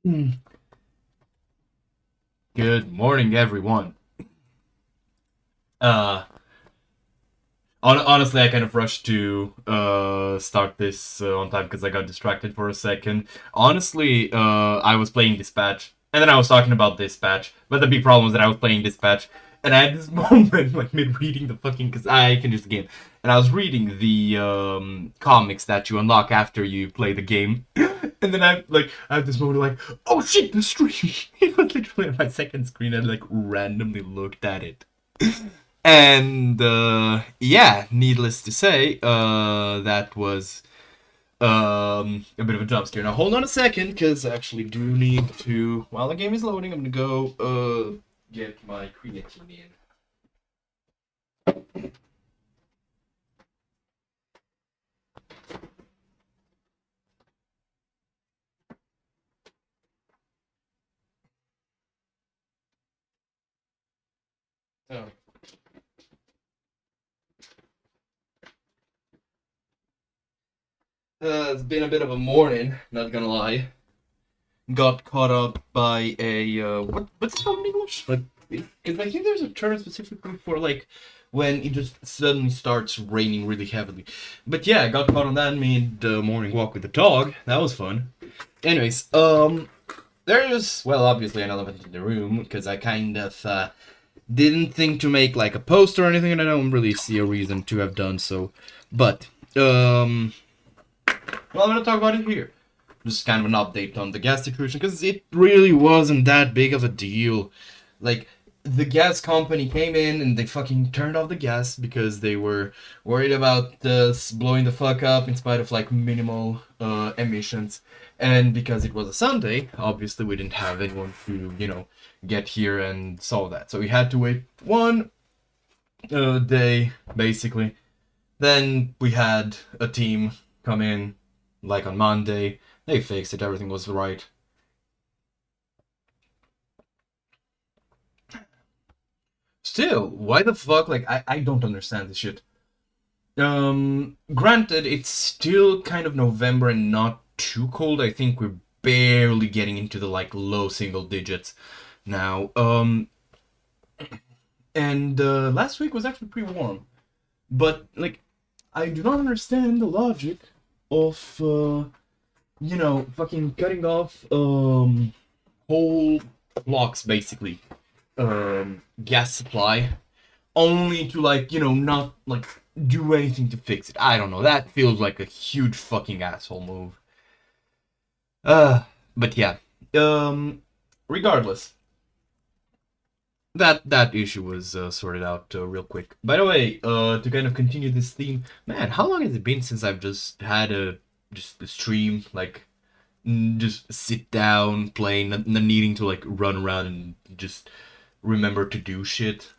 Hmm. Good morning, everyone. Uh, honestly, I kind of rushed to start this on time because I got distracted for a second. Honestly, I was playing Dispatch, and then I was talking about Dispatch, but the big problem was that I was playing Dispatch, and I had this moment, like, mid-reading the fucking, because I finished the game, and I was reading the comics that you unlock after you play the game, and then I have this moment like, oh shit, the stream! It was literally on my second screen, and like, randomly looked at it. And yeah, needless to say, that was a bit of a jump scare. Now hold on a second, because I actually do need to. While the game is loading, I'm gonna go get my creatine in. Oh. It's been a bit of a morning, not gonna lie. Got caught up by a what's it called in English? Like, because I think there's a term specifically for like when it just suddenly starts raining really heavily. But yeah, I got caught on that mid morning walk with the dog. That was fun. Anyways, there's well obviously an elephant in the room because I kind of didn't think to make like a post or anything, and I don't really see a reason to have done so. But well, I'm gonna talk about it here. Just kind of an update on the gas situation because it really wasn't that big of a deal. Like, the gas company came in and they fucking turned off the gas because they were worried about us blowing the fuck up in spite of like minimal emissions. And because it was a Sunday, obviously we didn't have anyone to, get here and solve that. So we had to wait one day, basically. Then we had a team come in, like on Monday. They fixed it, everything was right. Still, why the fuck? Like, I don't understand this shit. Granted, it's still kind of November and not too cold. I think we're barely getting into the like low single digits now. And last week was actually pretty warm. But like, I do not understand the logic of fucking cutting off whole blocks basically gas supply only to like not like do anything to fix it. I don't know, that feels like a huge fucking asshole move. uh but yeah, um regardless, that issue was sorted out real quick. By the way, to kind of continue this theme, man, how long has it been since I've just had a stream like just sit down playing, not needing to like run around and just remember to do shit.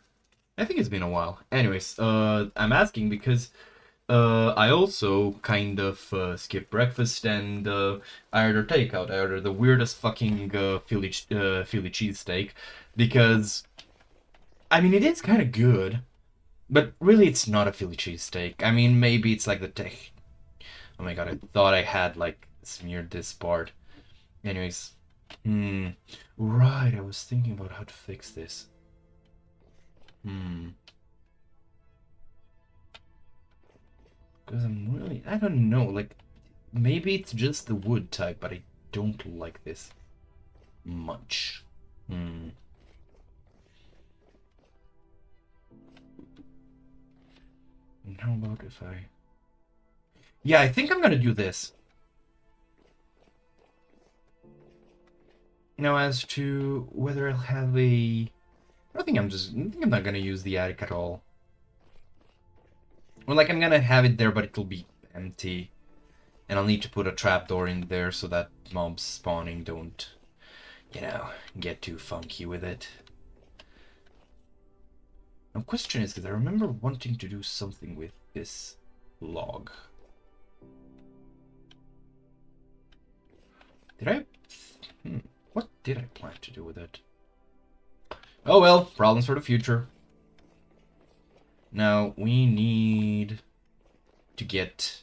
I think it's been a while. Anyways, I'm asking because I also kind of skipped breakfast and I ordered takeout. I ordered the weirdest fucking Philly cheesesteak because I mean it is kind of good, but really it's not a Philly cheesesteak. I mean maybe it's like the tech. Oh my god, I thought I had like smeared this part. Anyways, right. I was thinking about how to fix this. Hmm. Because I don't know, like, maybe it's just the wood type, but I don't like this much. Hmm. And how about if I... Yeah, I think I'm gonna do this. Now, as to whether I'll have a... I think I'm not gonna use the attic at all. Or, like, I'm gonna have it there, but it'll be empty. And I'll need to put a trapdoor in there so that mobs spawning don't, get too funky with it. Now, question is, because I remember wanting to do something with this log. Did I? What did I plan to do with it? Oh well, problems for the future. Now, we need to get...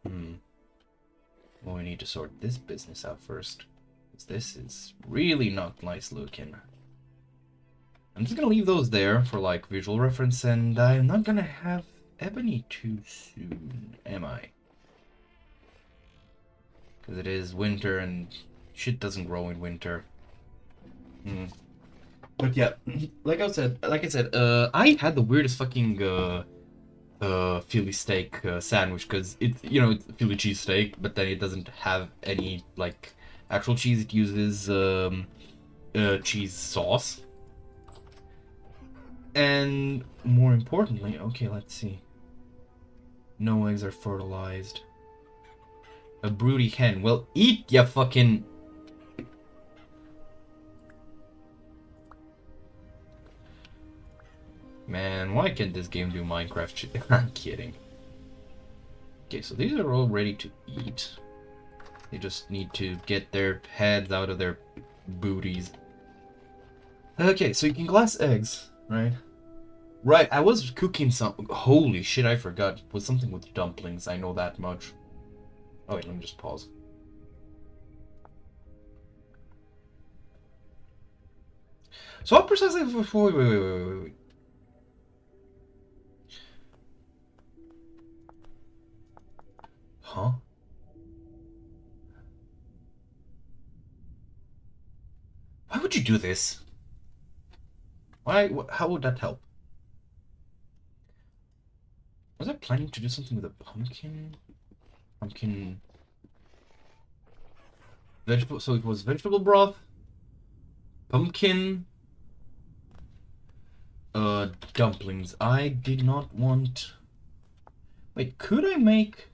Well, we need to sort this business out first. This is really not nice looking. I'm just gonna leave those there for like visual reference, and I'm not gonna have ebony too soon, am I? Because it is winter and shit doesn't grow in winter. But yeah, like I said, I had the weirdest fucking Philly steak sandwich, because it's it's Philly cheese steak, but then it doesn't have any like actual cheese. It uses cheese sauce. And more importantly, okay, let's see. No eggs are fertilized. A broody hen. Well, eat ya fucking... Man, why can't this game do Minecraft shit? I'm kidding. Okay, so these are all ready to eat. They just need to get their heads out of their booties. Okay, so you can glass eggs, right? Right, I was cooking some... Holy shit, I forgot. It was something with dumplings, I know that much. Oh wait, let me just pause. So what precisely... Wait. Huh? Why would you do this? Why? How would that help? Was I planning to do something with a pumpkin? Pumpkin... Vegetable... So it was vegetable broth, pumpkin, dumplings. I did not want... Wait, could I make...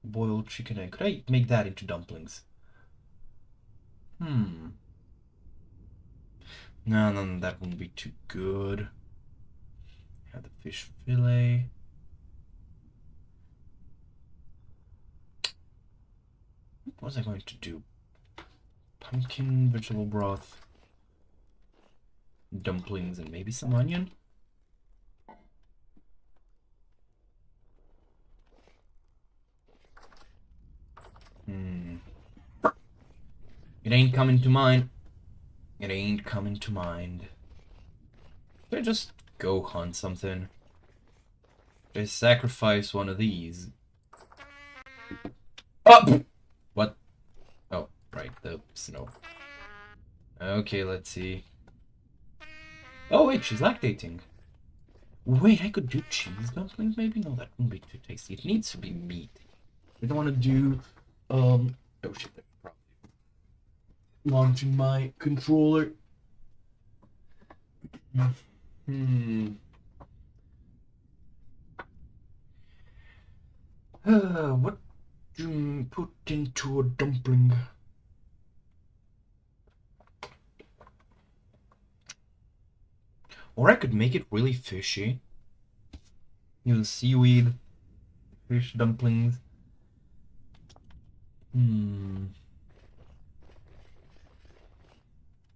boiled chicken egg? Could I make that into dumplings? No, that wouldn't be too good. Have the fish fillet. What was I going to do? Pumpkin, vegetable broth, dumplings, and maybe some onion? It ain't coming to mind. It ain't coming to mind. Should I just go hunt something? Should I sacrifice one of these? Oh! What? Oh, right, the snow. Okay, let's see. Oh wait, she's lactating. Wait, I could do cheese dumplings maybe? No, that wouldn't be too tasty. It needs to be meat. I don't want to do, oh shit, that's probably launching my controller. What do you put into a dumpling? Or I could make it really fishy. Use seaweed, fish dumplings.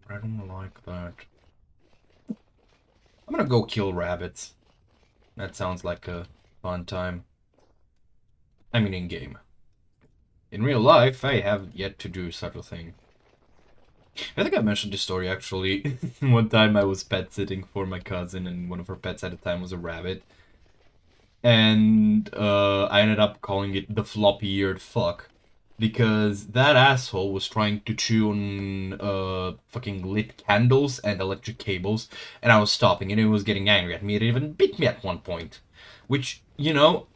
But I don't like that. I'm gonna go kill rabbits. That sounds like a fun time. I mean, in game. In real life, I have yet to do such a thing. I think I mentioned this story actually. One time I was pet sitting for my cousin, and one of her pets at the time was a rabbit. And I ended up calling it the floppy-eared fuck. Because that asshole was trying to chew on fucking lit candles and electric cables, and I was stopping, and it was getting angry at me. It even bit me at one point. Which, you know,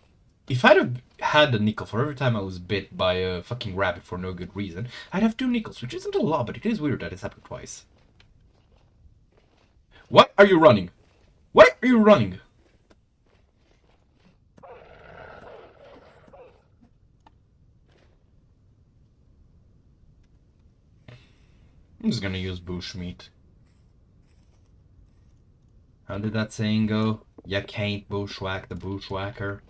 if I'd have had a nickel for every time I was bit by a fucking rabbit for no good reason, I'd have 2 nickels, which isn't a lot, but it is weird that it's happened twice. Why are you running? Why are you running? I'm just gonna use bushmeat. How did that saying go? You can't bushwhack the bushwhacker.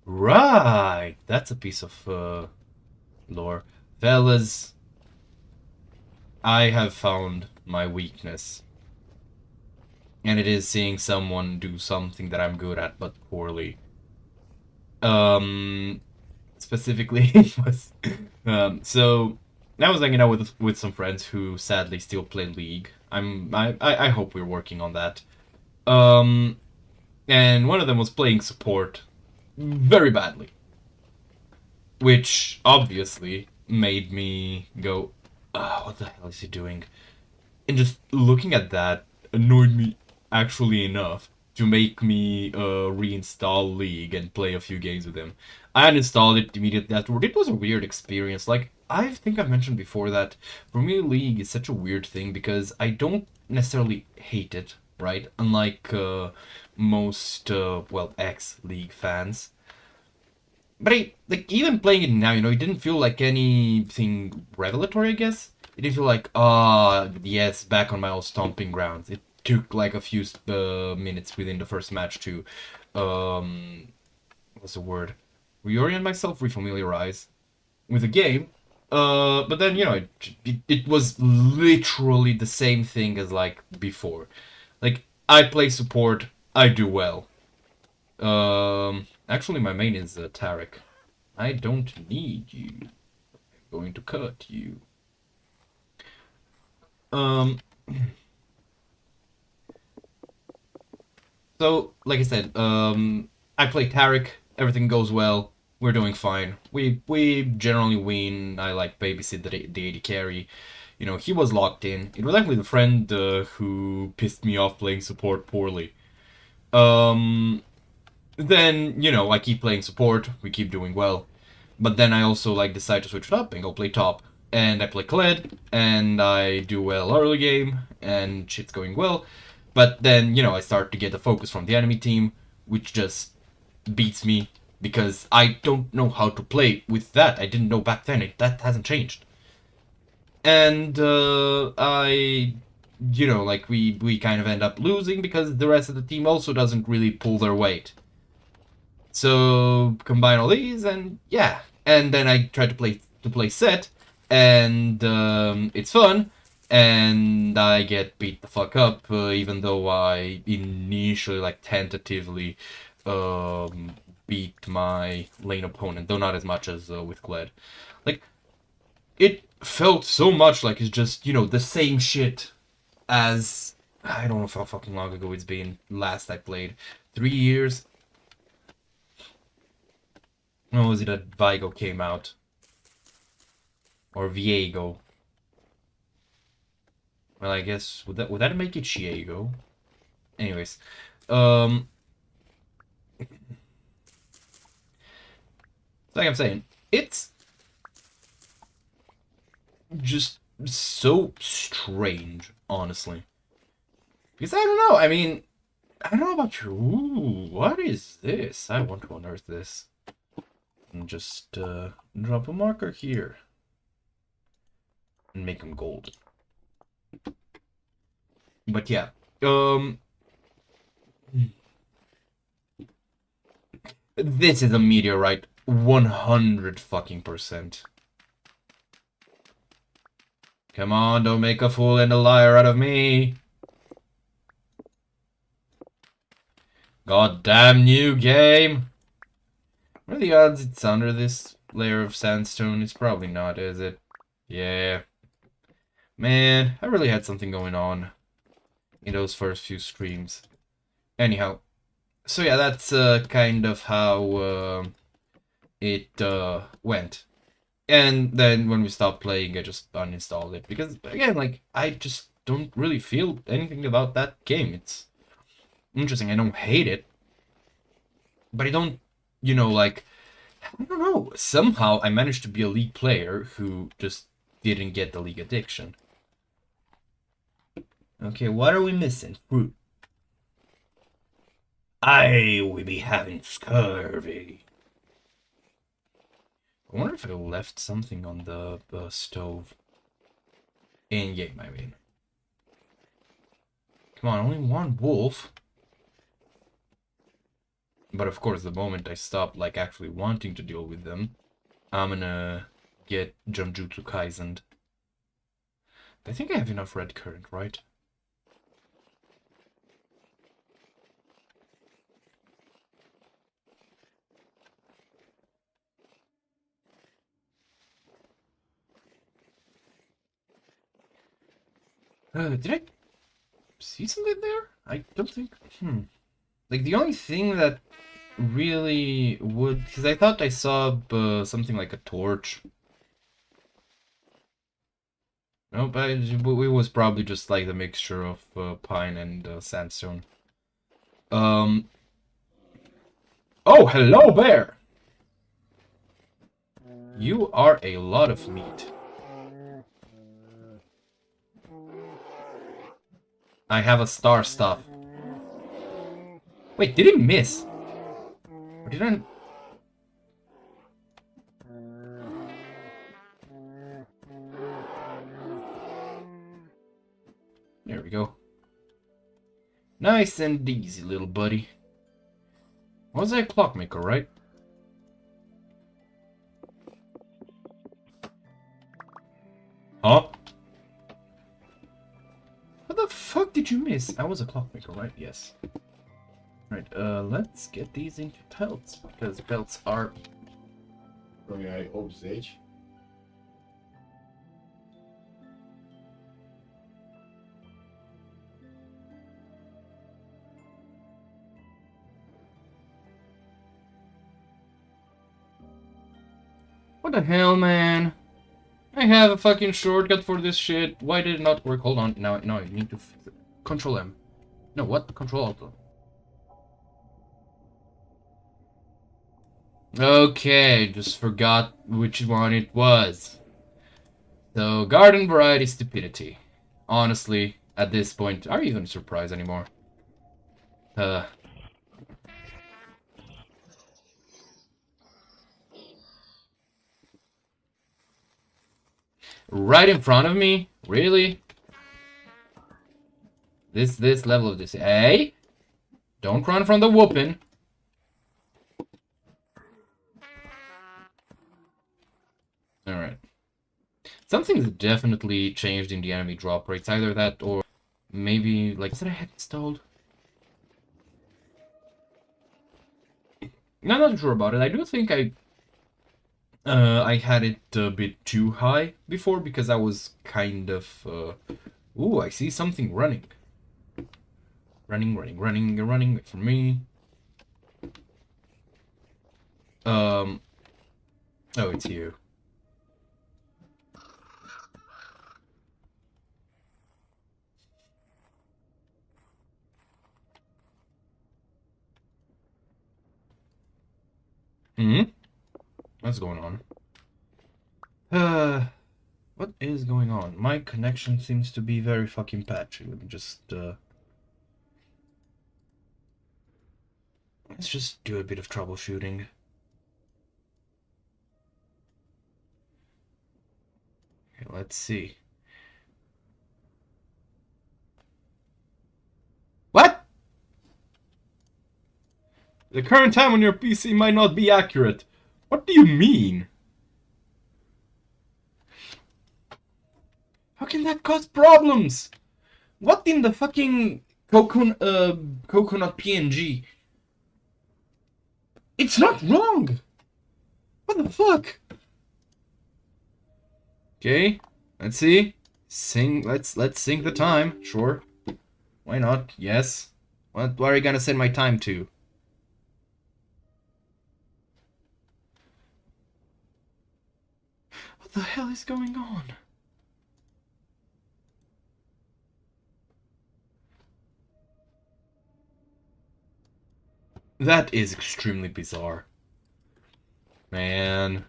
Right! That's a piece of lore. Fellas, I have found my weakness. And it is seeing someone do something that I'm good at, but poorly. Um, Specifically, it was so I was hanging out with some friends who sadly still play League. I hope we're working on that. Um, and one of them was playing support very badly, which obviously made me go, what the hell is he doing? And just looking at that annoyed me actually enough to make me reinstall League and play a few games with him. I uninstalled it immediately afterward. It was a weird experience. Like, I think I've mentioned before that for me, League is such a weird thing because I don't necessarily hate it, right? Unlike most, well, ex-League fans. But like, even playing it now, it didn't feel like anything revelatory, I guess. It didn't feel like, yes, back on my old stomping grounds. It took like a few minutes within the first match to, what's the word? Reorient myself, refamiliarize with the game. But then, it was literally the same thing as like before. Like, I play support, I do well. Actually, my main is Tarek. I don't need you. I'm going to cut you. Um. So, like I said, I play Tarek. Everything goes well. We're doing fine. We generally win. I like babysit the AD carry. He was locked in. It was actually the friend who pissed me off playing support poorly. Um. Then I keep playing support. We keep doing well. But then I also like decide to switch it up and go play top. And I play Kled, and I do well early game, and shit's going well. But then, I start to get the focus from the enemy team, which just beats me because I don't know how to play with that. I didn't know back then. That hasn't changed. And like we kind of end up losing because the rest of the team also doesn't really pull their weight. So combine all these, and yeah, and then I try to play set, and it's fun, and I get beat the fuck up, even though I initially like tentatively beat my lane opponent, though not as much as with Gled. Like, it felt so much like it's just the same shit as I don't know how fucking long ago it's been. Last I played 3 years. When was it that Vigo came out? Or Viego? Well, I guess would that make it Chiego? Anyways, like I'm saying, it's just so strange, honestly. Because I don't know. I mean, I don't know about you. Ooh, what is this? I want to unearth this. And just drop a marker here. And make them gold. But yeah. This is a meteorite. 100 fucking percent. Come on, don't make a fool and a liar out of me. Goddamn new game. What are the odds it's under this layer of sandstone? It's probably not, is it? Yeah. Man, I really had something going on in those first few streams. Anyhow, so yeah, that's kind of how it went. And then when we stopped playing, I just uninstalled it. Because, again, like, I just don't really feel anything about that game. It's interesting. I don't hate it. But I don't, like, I don't know. Somehow I managed to be a League player who just didn't get the League addiction. Okay, what are we missing? Fruit. I will be having scurvy. I wonder if I left something on the stove. In game, I mean. Come on, only one wolf. But of course, the moment I stop, like, actually wanting to deal with them, I'm gonna get Junjutsu Kaisened. I think I have enough red current, right? Did I see something there? I don't think... Like, the only thing that really would... Because I thought I saw something like a torch. Nope, it was probably just like the mixture of pine and sandstone. Oh, hello, bear! You are a lot of meat. I have a star stuff. Wait, did he miss? Or did I... There we go. Nice and easy, little buddy. Was that a clockmaker, right? Huh? What the fuck did you miss? I was a clockmaker, right? Yes. Right, let's get these into pelts, because pelts are... Kan jij op stage? What the hell, man? I have a fucking shortcut for this shit. Why did it not work? Hold on. Now you need to fix it. Control M. No, what? Control Alt. Okay, just forgot which one it was. So, garden variety stupidity. Honestly, at this point, are you even surprised anymore? Right in front of me? Really? This level of this. Hey! Don't run from the whooping. Alright. Something's definitely changed in the enemy drop rates. Either that or maybe, like, is that I had installed? I'm not sure about it. I do think I had it a bit too high before because I was kind of... Ooh, I see something running. Running for me. Oh, it's you. What's going on? What is going on? My connection seems to be very fucking patchy. Let me just, let's just do a bit of troubleshooting. Okay, let's see. What? The current time on your PC might not be accurate. What do you mean? How can that cause problems? What in the fucking coconut PNG? It's not wrong. What the fuck? Okay, let's see. Let's sync the time. Sure. Why not? Yes. What are you gonna set my time to? What the hell is going on? That is extremely bizarre. Man.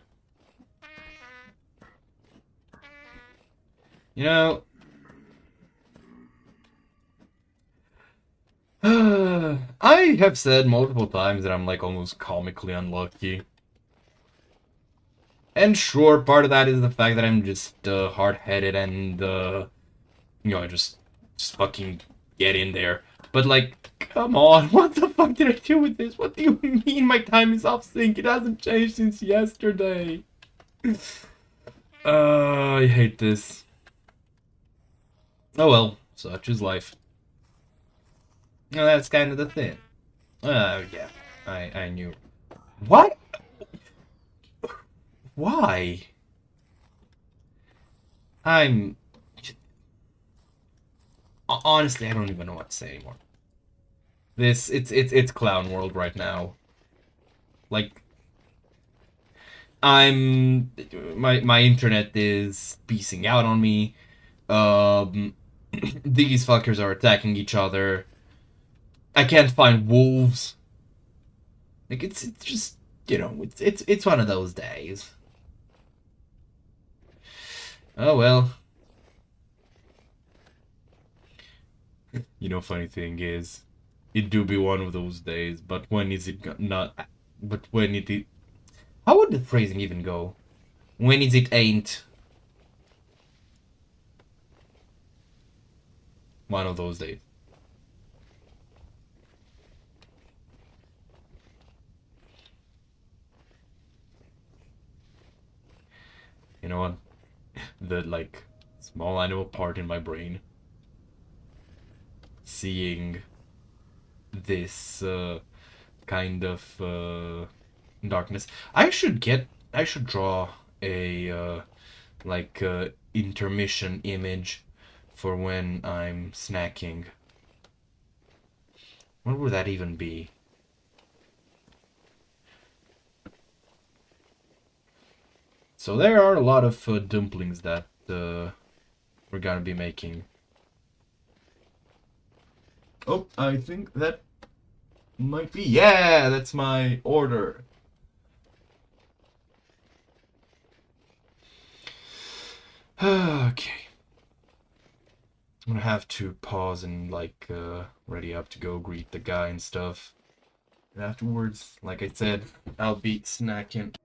You know... I have said multiple times that I'm like almost comically unlucky. And sure, part of that is the fact that I'm just hard-headed and, you know, just fucking get in there. But like, come on, what the fuck did I do with this? What do you mean my time is off sync? It hasn't changed since yesterday. I hate this. Oh well, such is life. No, that's kind of the thing. Yeah, I knew. What? Why? Honestly, I don't even know what to say anymore. It's clown world right now. Like, I'm my internet is piecing out on me. Um, these fuckers are attacking each other. I can't find wolves. Like it's just it's one of those days. Oh well. Funny thing is, it do be one of those days. But when is it not? But when it? How would the phrasing even go? When is it ain't one of those days? You know what? The like small animal part in my brain seeing this kind of darkness. I should draw a intermission image for when I'm snacking. What would that even be? So there are a lot of dumplings that we're gonna be making. Oh, I think that might be. Yeah, that's my order. Okay. I'm gonna have to pause and ready up to go greet the guy and stuff. And afterwards, like I said, I'll be snacking.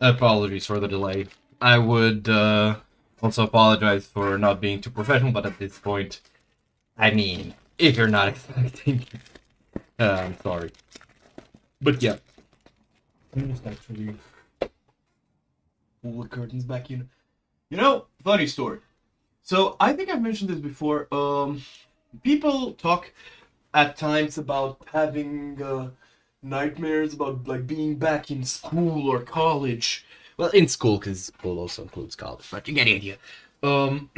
apologies for the delay. I would also apologize for not being too professional, but at this point, I mean, if you're not expecting, I'm sorry. But yeah. Let me just actually pull the curtains back in. You know, funny story. So, I think I've mentioned this before. People talk at times about having nightmares about like being back in school or college. Well, in school, because school also includes college, but you get the idea. Um,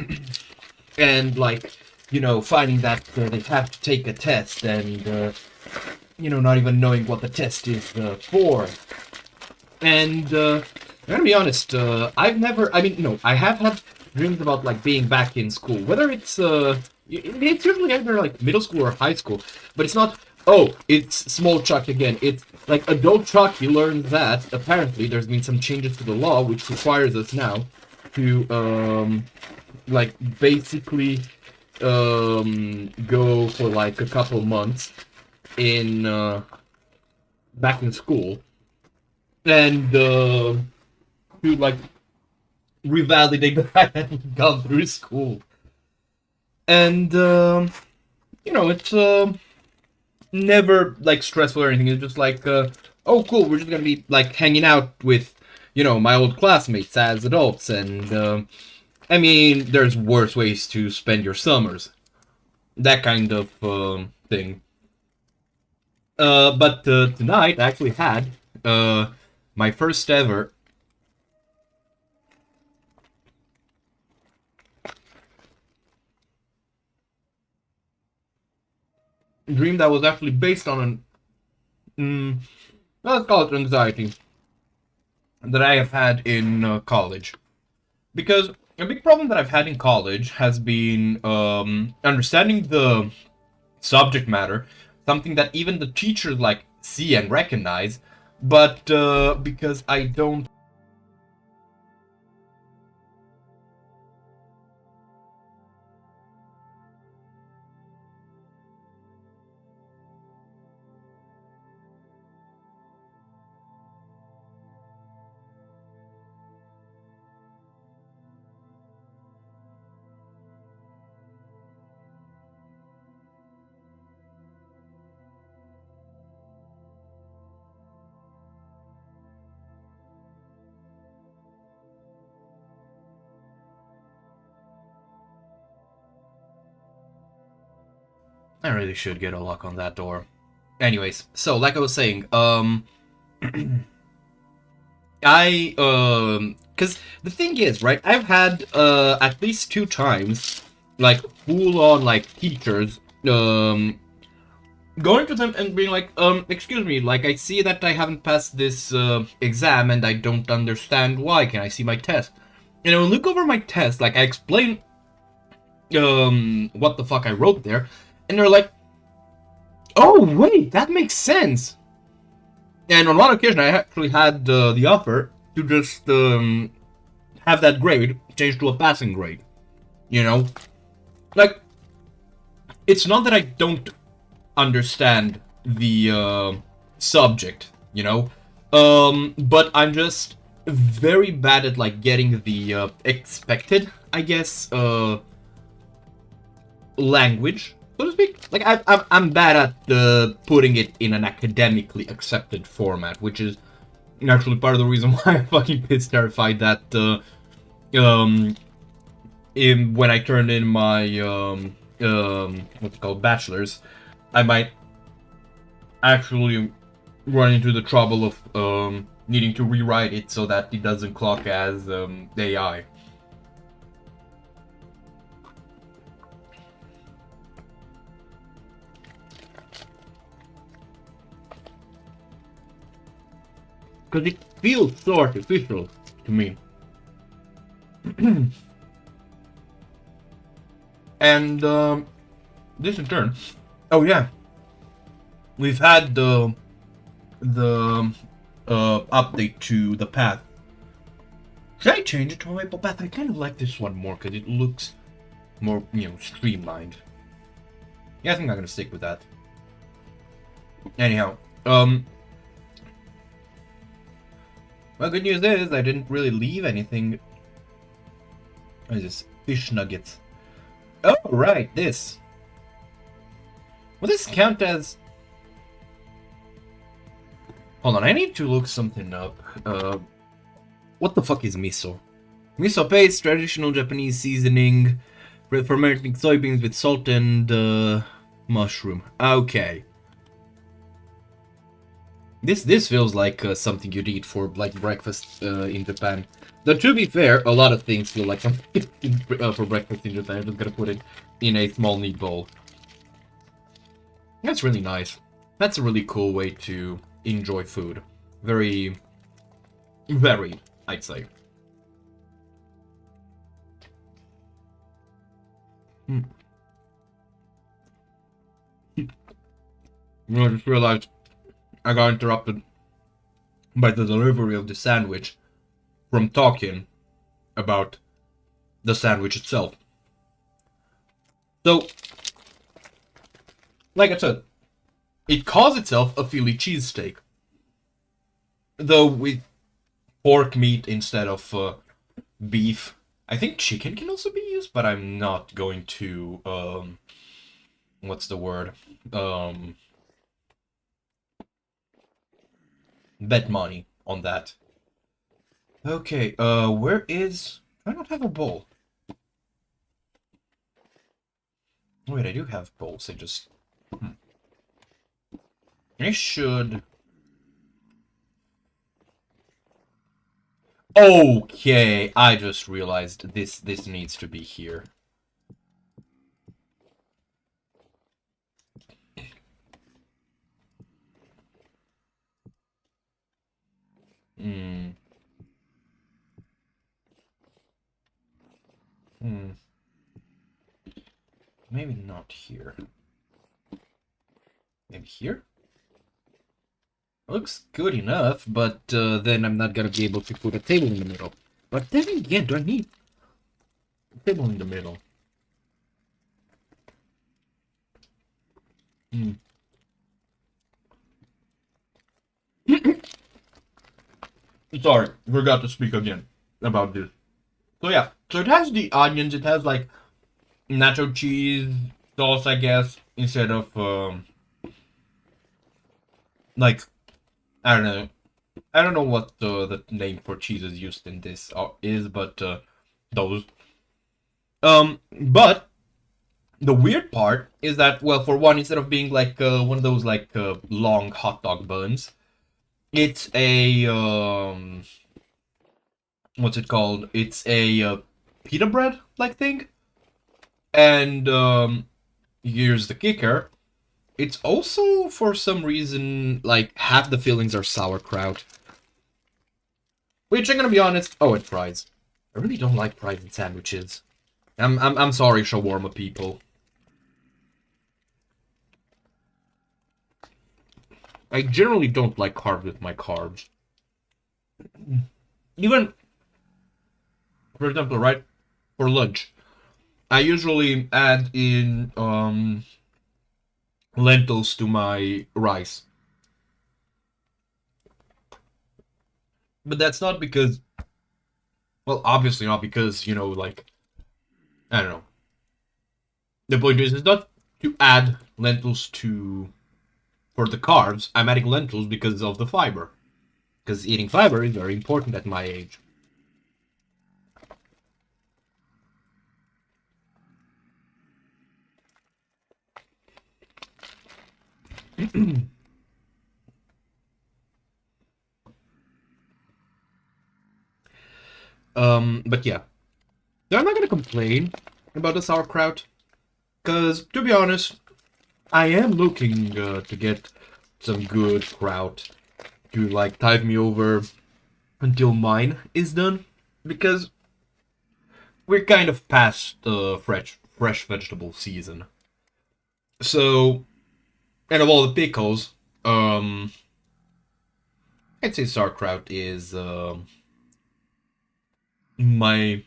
and like, you know, finding that they have to take a test and, you know, not even knowing what the test is for. And I'm gonna be honest, I've never, I mean, no, I have had dreams about like being back in school, whether it's usually either like middle school or high school, but it's not, oh, it's small Chuck again. It's like adult Chuck. You learn that apparently there's been some changes to the law which requires us now to like basically go for like a couple months in back in school and to like revalidate the fact that we've gone through school. And you know, it's never like stressful or anything. It's just like oh cool, we're just gonna be like hanging out with, you know, my old classmates as adults. And I mean, there's worse ways to spend your summers, that kind of thing. But tonight I actually had my first ever dream that was actually based on an let's call it anxiety that I have had in college. Because a big problem that I've had in college has been understanding the subject matter, something that even the teachers like see and recognize, but because I don't. I really should get a lock on that door. Anyways, so like I was saying, cause the thing is, right, I've had at least 2 times like full on like teachers going to them and being like, excuse me, like I see that I haven't passed this exam and I don't understand why. Can I see my test? And I will look over my test, like I explain what the fuck I wrote there, and they're like, oh wait, that makes sense. And on one occasion, I actually had the offer to just have that grade changed to a passing grade. You know, like it's not that I don't understand the subject, you know, but I'm just very bad at like getting the expected, I guess, language, so to speak. Like I'm bad at putting it in an academically accepted format, which is actually part of the reason why I'm fucking pissed terrified that when I turn in my what's it called, bachelor's, I might actually run into the trouble of needing to rewrite it so that it doesn't clock as AI. Because it feels so artificial to me. And this in turn, oh yeah, we've had the update to the path. Should I change it to a maple path? I kind of like this one more because it looks more, you know, streamlined. Yeah, I think I'm gonna stick with that. Anyhow, Well, good news is I didn't really leave anything. What is this? Fish nuggets. Oh, right, this. Will this count as... Hold on, I need to look something up. What the fuck is miso? Miso paste, traditional Japanese seasoning, fermenting soybeans with salt and mushroom. Okay. This feels like something you'd eat for like breakfast in Japan. Though to be fair, a lot of things feel like something for breakfast in Japan. I'm just gonna put it in a small neat bowl. That's really nice. That's a really cool way to enjoy food. Very varied, I'd say. I just realized I got interrupted by the delivery of the sandwich from talking about the sandwich itself. So, like I said, it calls itself a Philly cheesesteak. Though with pork meat instead of beef. I think chicken can also be used, but I'm not going to, what's the word? Bet money on that. Okay, where is... Do I not have a bowl? Wait, I do have bowls, I just... I should... Okay, I just realized this needs to be here. Maybe not here. Maybe here? Looks good enough, but then I'm not gonna be able to put a table in the middle. But then again, do I need a table in the middle? Sorry, forgot to speak again about this. So yeah, so it has the onions, it has like nacho cheese sauce, I guess, instead of like I don't know what the name for cheeses used in this is, but those. But the weird part is that, well, for one, instead of being like one of those like long hot dog buns, it's a what's it called? It's a pita bread like thing, and here's the kicker. It's also, for some reason, like, half the fillings are sauerkraut. Which, I'm gonna be honest... Oh, and fries. I really don't like fries in sandwiches. I'm sorry, shawarma people. I generally don't like carbs with my carbs. Even, for example, right, for lunch, I usually add in, lentils to my rice. But that's not because... Well, obviously not because, you know, like... I don't know. The point is, it's not to add lentils to... For the carbs, I'm adding lentils because of the fiber. Because eating fiber is very important at my age. But yeah. I'm not gonna complain about the sauerkraut. Because, to be honest, I am looking to get some good kraut to, like, tide me over until mine is done. Because we're kind of past the fresh vegetable season. So, and of all the pickles, I'd say sauerkraut is my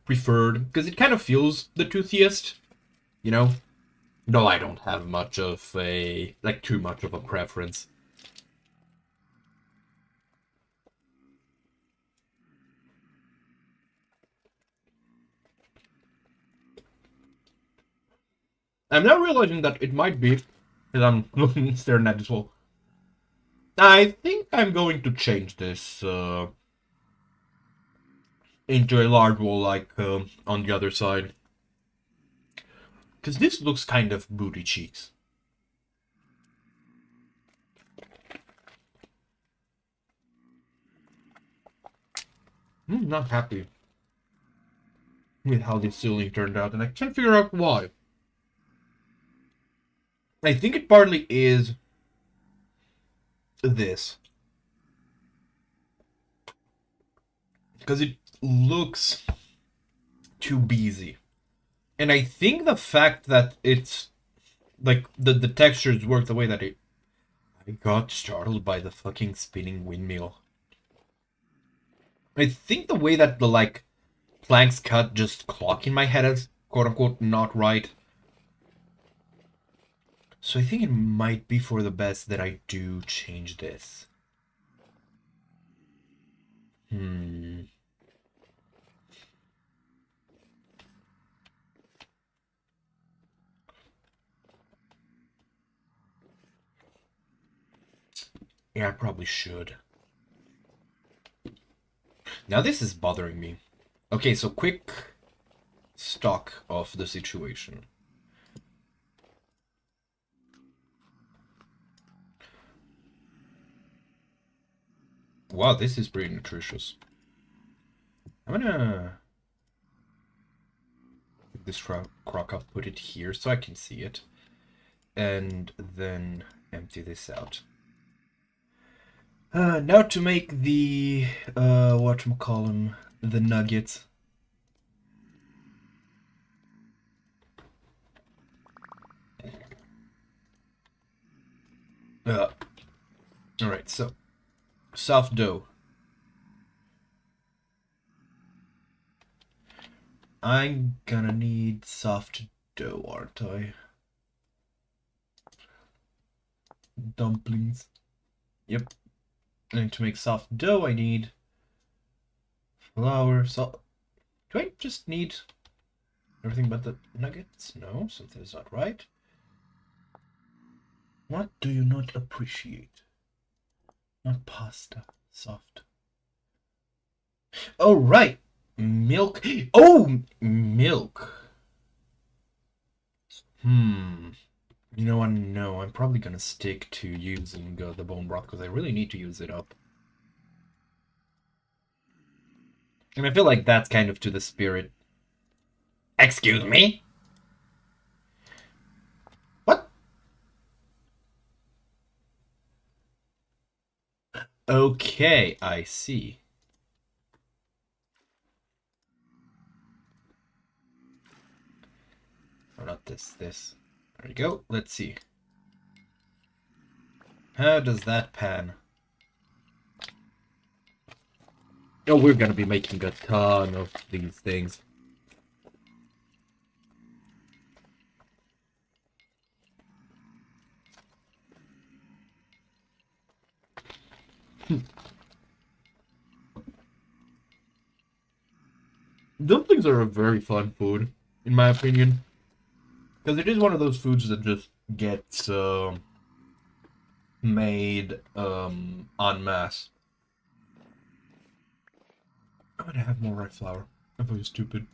preferred, because it kind of feels the toothiest, you know? No, I don't have much of a, like, too much of a preference. I'm now realizing that it might be, because I'm looking, staring at this wall. I think I'm going to change this into a large wall, like on the other side. Because this looks kind of booty cheeks. I'm not happy with how this ceiling turned out, and I can't figure out why. I think it partly is this. Because it looks too busy. And I think the fact that it's like the textures work the way that it... I got startled by the fucking spinning windmill. I think the way that the like planks cut just clock in my head is quote unquote not right. So I think it might be for the best that I do change this. Yeah, I probably should. Now this is bothering me. Okay, so quick stock of the situation. Wow, this is pretty nutritious. I'm gonna pick this crock up, put it here so I can see it, and then empty this out. Now to make the whatchamacallem, the nuggets. Alright, so soft dough. I'm gonna need soft dough, aren't I? Dumplings. Yep. And to make soft dough, I need flour, salt. Do I just need everything but the nuggets? No, something is not right. What do you not appreciate? Not pasta, soft. Oh, right. Milk. Oh, milk. You know what? No, I'm probably gonna stick to using the bone broth because I really need to use it up. And I feel like that's kind of to the spirit. Excuse me? What? Okay, I see. Oh, not this, this. There we go. Let's see. How does that pan? Oh, we're gonna be making a ton of these things. Dumplings are a very fun food, in my opinion. Because it is one of those foods that just gets made en masse. I'm gonna have more rice flour. I thought it was stupid.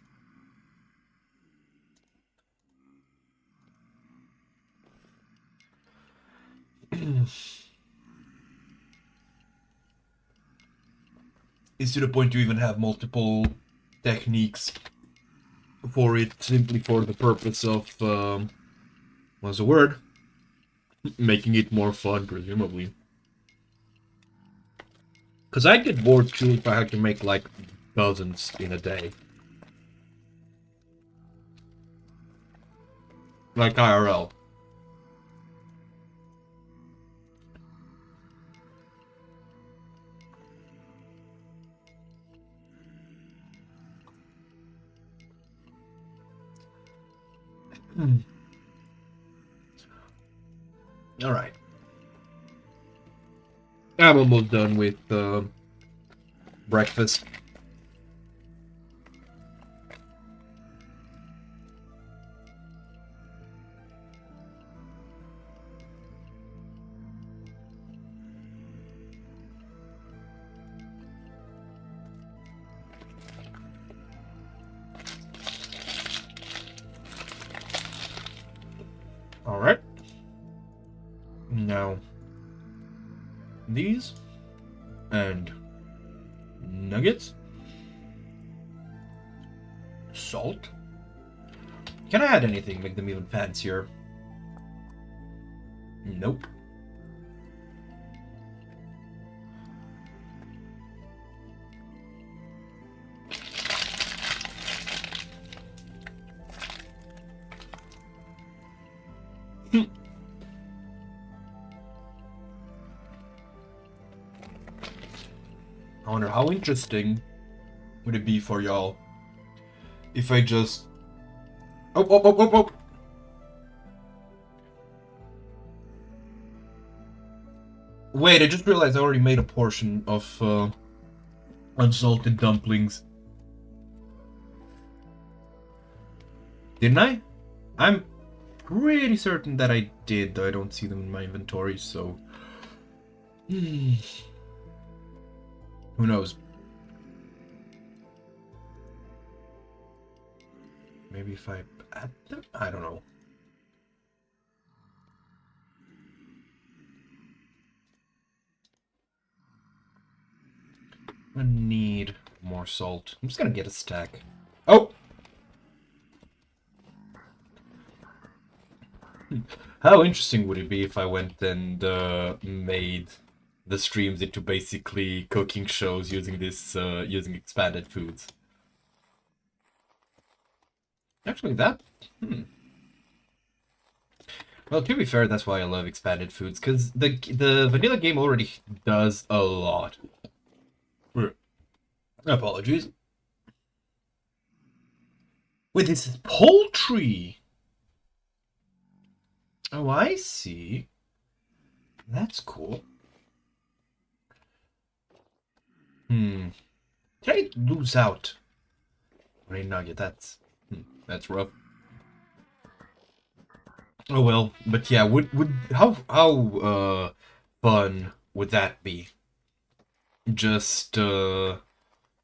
It's to the point to even have multiple techniques for it, simply for the purpose of, what's the word? Making it more fun, presumably. Because I'd get bored too if I had to make like dozens in a day. Like IRL. Alright. I'm almost done with breakfast. Alright. Now, these and nuggets, salt. Can I add anything, make them even fancier? Nope. I wonder how interesting would it be for y'all if I just... Oh. Wait, I just realized I already made a portion of unsalted dumplings. Didn't I? I'm pretty certain that I did, though I don't see them in my inventory, so... Who knows? Maybe if I add them? I don't know. I need more salt. I'm just gonna get a stack. Oh! How interesting would it be if I went and made the streams into basically cooking shows using this, using expanded foods? Actually, Well, to be fair, that's why I love expanded foods, because the vanilla game already does a lot. Apologies. Wait, this is poultry! Oh, I see. That's cool. Did I lose out on a nugget? That's rough. Oh well, but yeah, how fun would that be? Just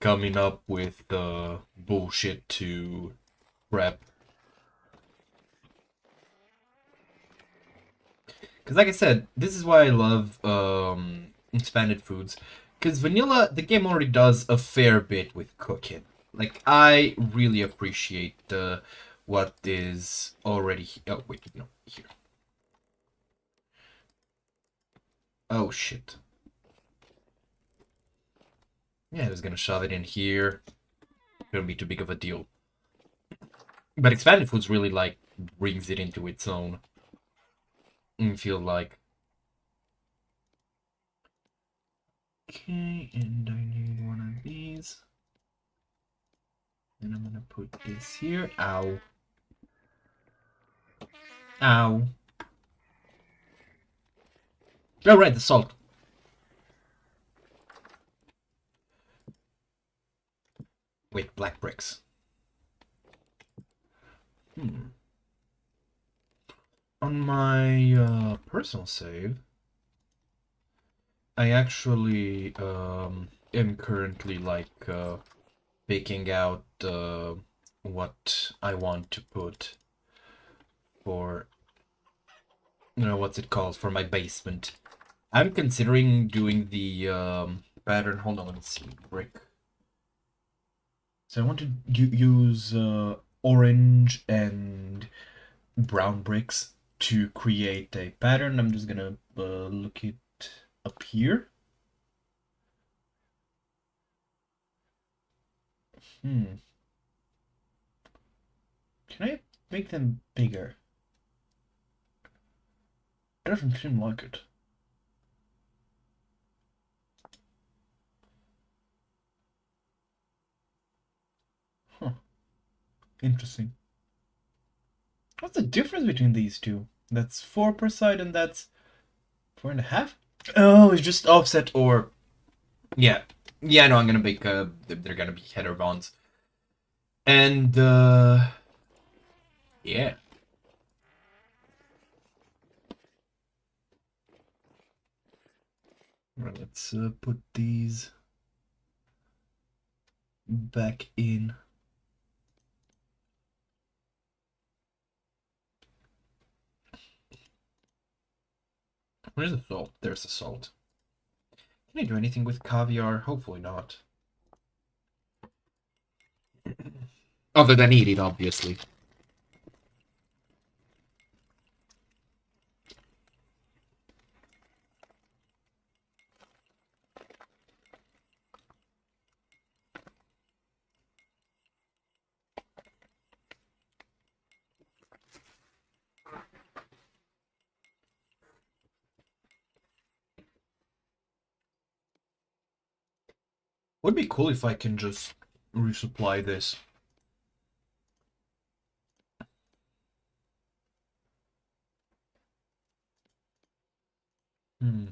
coming up with bullshit to prep. Because like I said, this is why I love expanded foods. Because vanilla, the game already does a fair bit with cooking. Like, I really appreciate what is already... Oh, wait, no, here. Oh, shit. Yeah, I was gonna shove it in here. Gonna be too big of a deal. But expanded foods really, like, brings it into its own. I feel like. Okay, and I need one of these. And I'm gonna put this here. Ow. Ow. Oh, right, the salt. Wait, black bricks. On my personal save, I actually am currently like picking out what I want to put for, you know, what's it called, for my basement. I'm considering doing the pattern. Hold on, let me see. Brick. So I want to use orange and brown bricks to create a pattern. I'm just gonna look it up here. Can I make them bigger? Doesn't seem like it. Huh. Interesting. What's the difference between these two? That's 4 per side and that's 4.5? Oh, it's just offset or... Yeah. Yeah, no, I'm gonna make, they're gonna be header bonds. And, yeah. Right, let's put these back in. Where's the salt? There's the salt. Can I do anything with caviar? Hopefully not. Other than eat it, obviously. Would be cool if I can just resupply this. Hmm.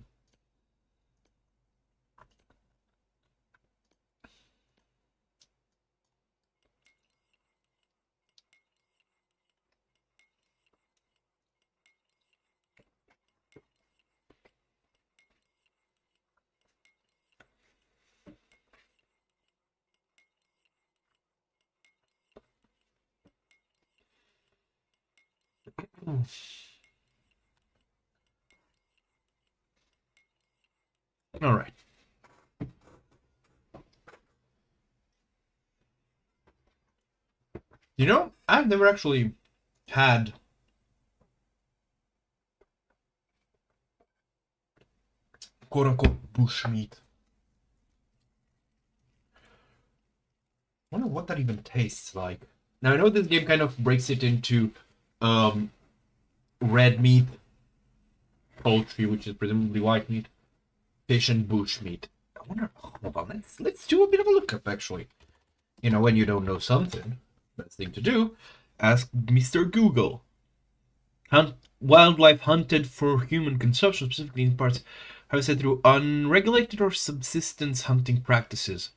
All right. You know, I've never actually had quote-unquote bushmeat. I wonder what that even tastes like. Now, I know this game kind of breaks it into red meat, poultry, which is presumably white meat, fish, and bushmeat. I wonder. Hold on, let's do a bit of a lookup, actually. You know, when you don't know something, best thing to do, ask Mr. Google. Wildlife hunted for human consumption, specifically in parts harvested through unregulated or subsistence hunting practices.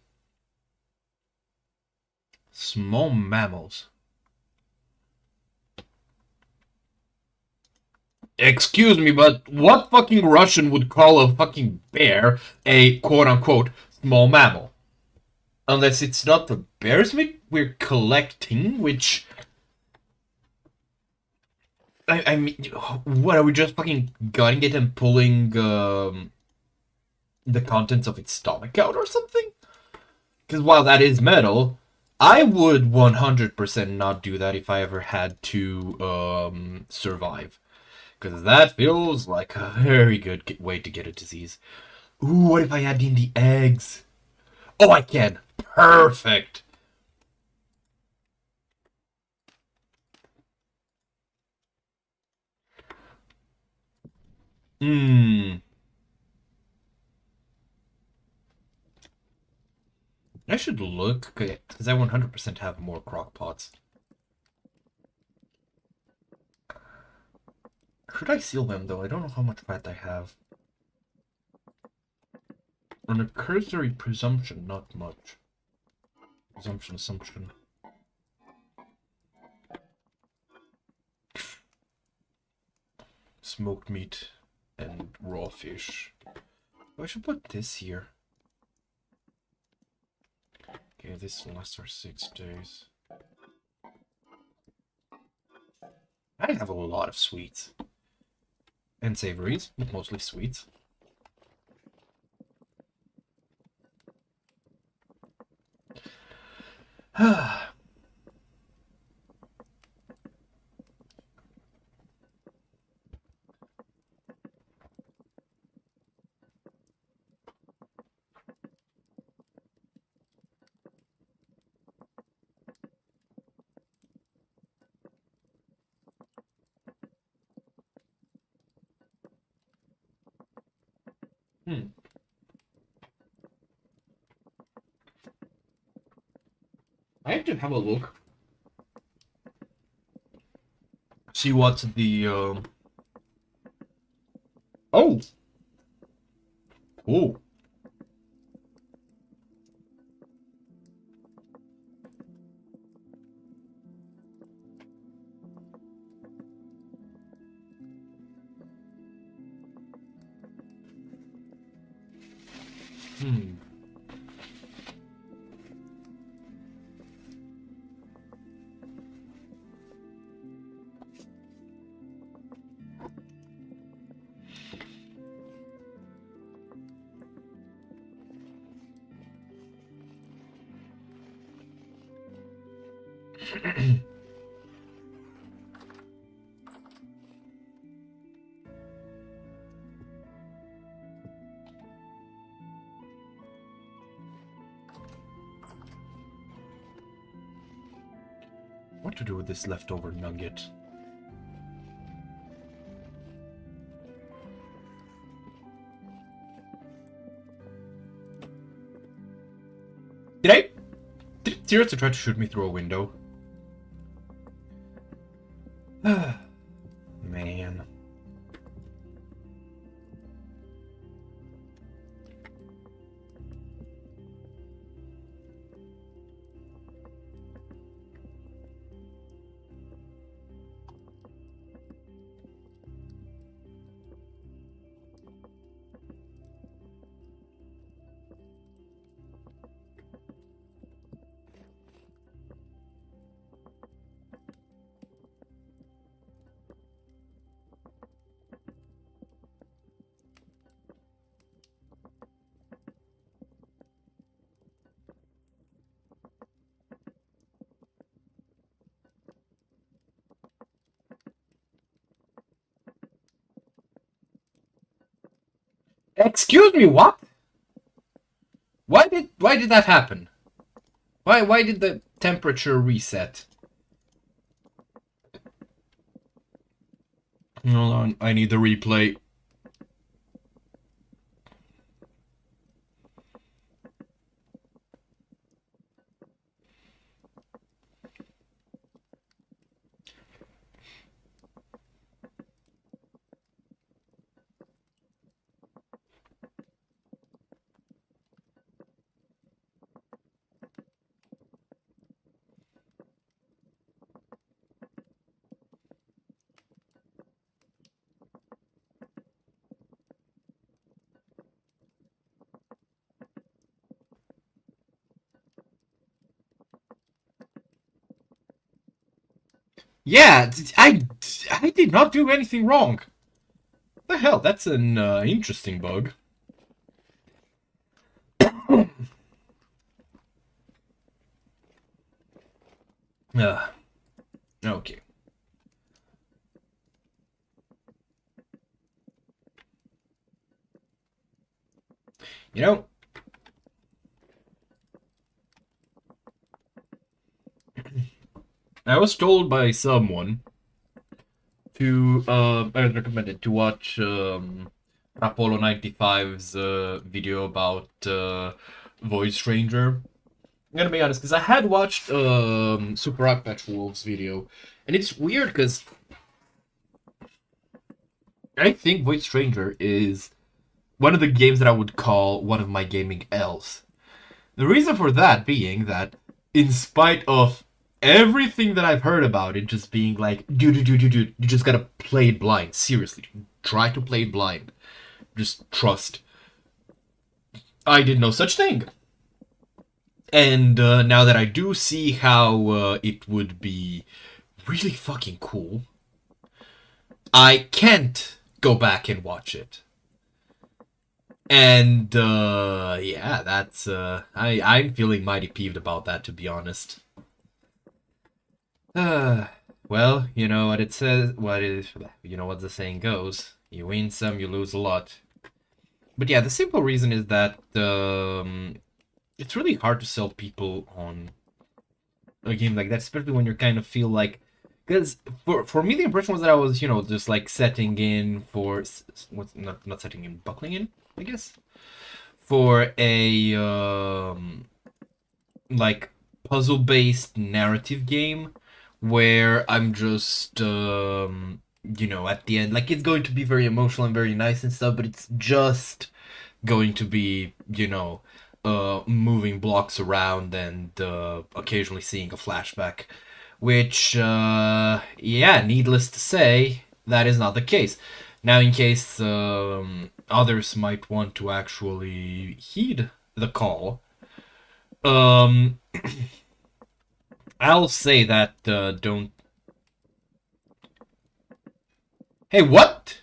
Small mammals. Excuse me, but what fucking Russian would call a fucking bear a quote-unquote small mammal? Unless it's not the bear's meat we're collecting, which... I mean, what, are we just fucking gutting it and pulling the contents of its stomach out or something? Because while that is metal, I would 100% not do that if I ever had to survive. Because that feels like a very good way to get a disease. Ooh, what if I add in the eggs? Oh, I can. Perfect. Hmm. I should look, because I 100% have more crock pots. Should I seal them, though? I don't know how much fat I have. On a cursory presumption, not much. Assumption. Smoked meat and raw fish. Oh, I should put this here. Okay, this will last for 6 days. I have a lot of sweets. And savories, but mostly sweets. I have to have a look. See what's the Oh! Oh! Hmm. What to do with this leftover nugget? Did it seriously try to shoot me through a window? Man. Excuse me, what? Why did that happen? Why did the temperature reset? Hold on, I need the replay. Yeah, I did not do anything wrong. The hell, that's an interesting bug. Okay. You know, I was told by someone to I was recommended to watch Apollo 95's video about Void Stranger. I'm gonna be honest, because I had watched Super Rock Patch Wolf's video, and it's weird because I think Void Stranger is one of the games that I would call one of my gaming L's. The reason for that being that, in spite of everything that I've heard about it just being like, dude, you just gotta play it blind. Seriously, try to play it blind. Just trust. I did no such thing. And now that I do see how it would be really fucking cool, I can't go back and watch it. And yeah, that's I'm feeling mighty peeved about that, to be honest. Well, you know what it says. You know what the saying goes: you win some, you lose a lot. But yeah, the simple reason is that it's really hard to sell people on a game like that, especially when you kind of feel like, because for me the impression was that I was, you know, just like setting in for what's not setting in, buckling in, I guess, for a like puzzle-based narrative game where I'm just you know, at the end, like, it's going to be very emotional and very nice and stuff, but it's just going to be, you know, moving blocks around and occasionally seeing a flashback, which yeah, needless to say, that is not the case. Now, in case others might want to actually heed the call, I'll say that don't. Hey, what?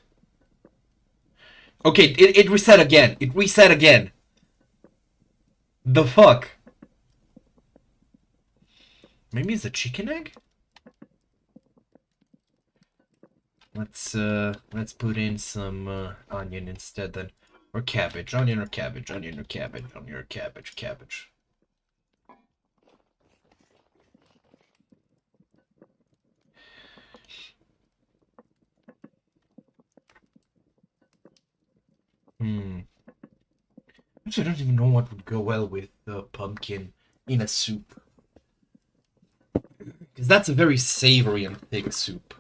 Okay, it reset again. It reset again. The fuck? Maybe it's a chicken egg? Let's put in some onion instead then. Or cabbage. Onion or cabbage. Onion or cabbage. Onion or cabbage. Cabbage. Actually, I don't even know what would go well with pumpkin in a soup. Because that's a very savory and thick soup.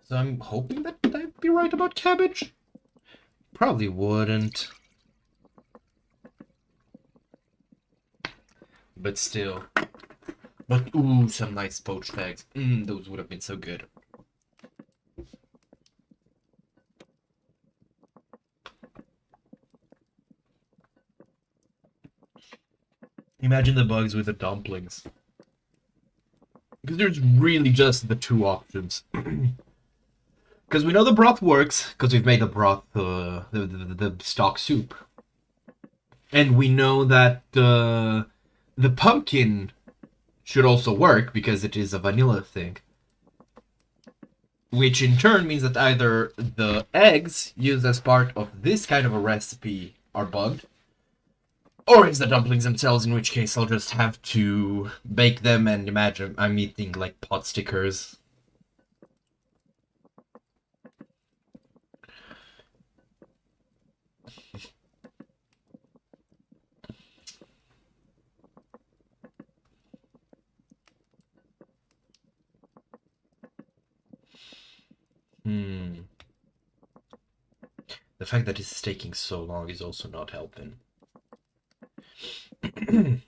So I'm hoping that I'd be right about cabbage. Probably wouldn't. But still. But ooh, some nice poached eggs. Those would have been so good. Imagine the bugs with the dumplings. Because there's really just the two options. Because we know the broth works, because we've made the broth, the stock soup. And we know that the pumpkin should also work, because it is a vanilla thing. Which in turn means that either the eggs used as part of this kind of a recipe are bugged, or it's the dumplings themselves, in which case I'll just have to bake them and imagine I'm eating like pot stickers. The fact that it's taking so long is also not helping. I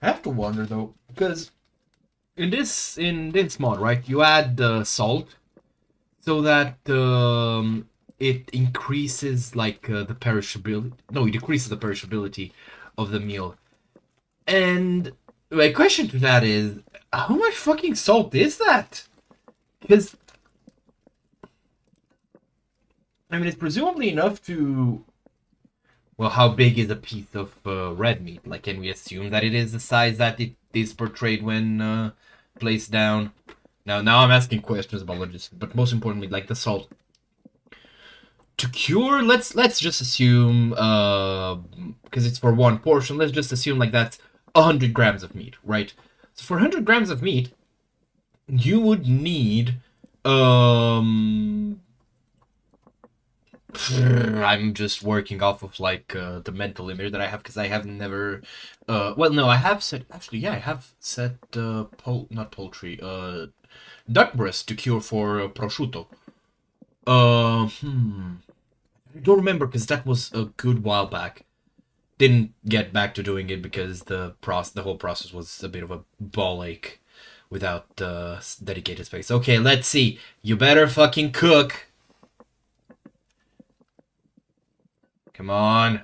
have to wonder though, because in this mod, right, you add salt so that it increases like the perishability. No, it decreases the perishability of the meal. And my question to that is, how much fucking salt is that? Because I mean, it's presumably enough to. Well, how big is a piece of red meat? Like, can we assume that it is the size that it is portrayed when placed down? Now I'm asking questions about logistics, but most importantly, like the salt. To cure, let's just assume, because it's for one portion, let's just assume like that's 100 grams of meat, right? So for 100 grams of meat, you would need, I'm just working off of like the mental image that I have because I have never. Well, no, I have set. Actually, yeah, I have set not poultry. Duck breast to cure for prosciutto. I don't remember because that was a good while back. Didn't get back to doing it because the whole process was a bit of a ball ache without dedicated space. Okay, let's see. You better fucking cook. Come on.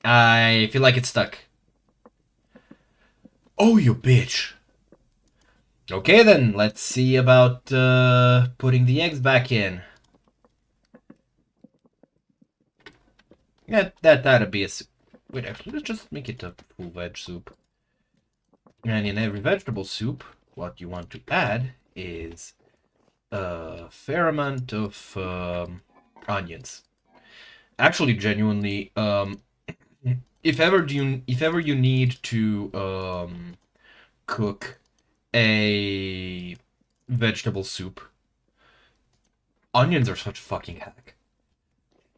I feel like it's stuck. Oh, you bitch. Okay then, let's see about putting the eggs back in. Yeah, that'd be a... Wait, actually, let's just make it a full veg soup. And in every vegetable soup, what you want to add is a fair amount of onions. Actually, genuinely, if ever you need to cook a vegetable soup, onions are such a fucking hack.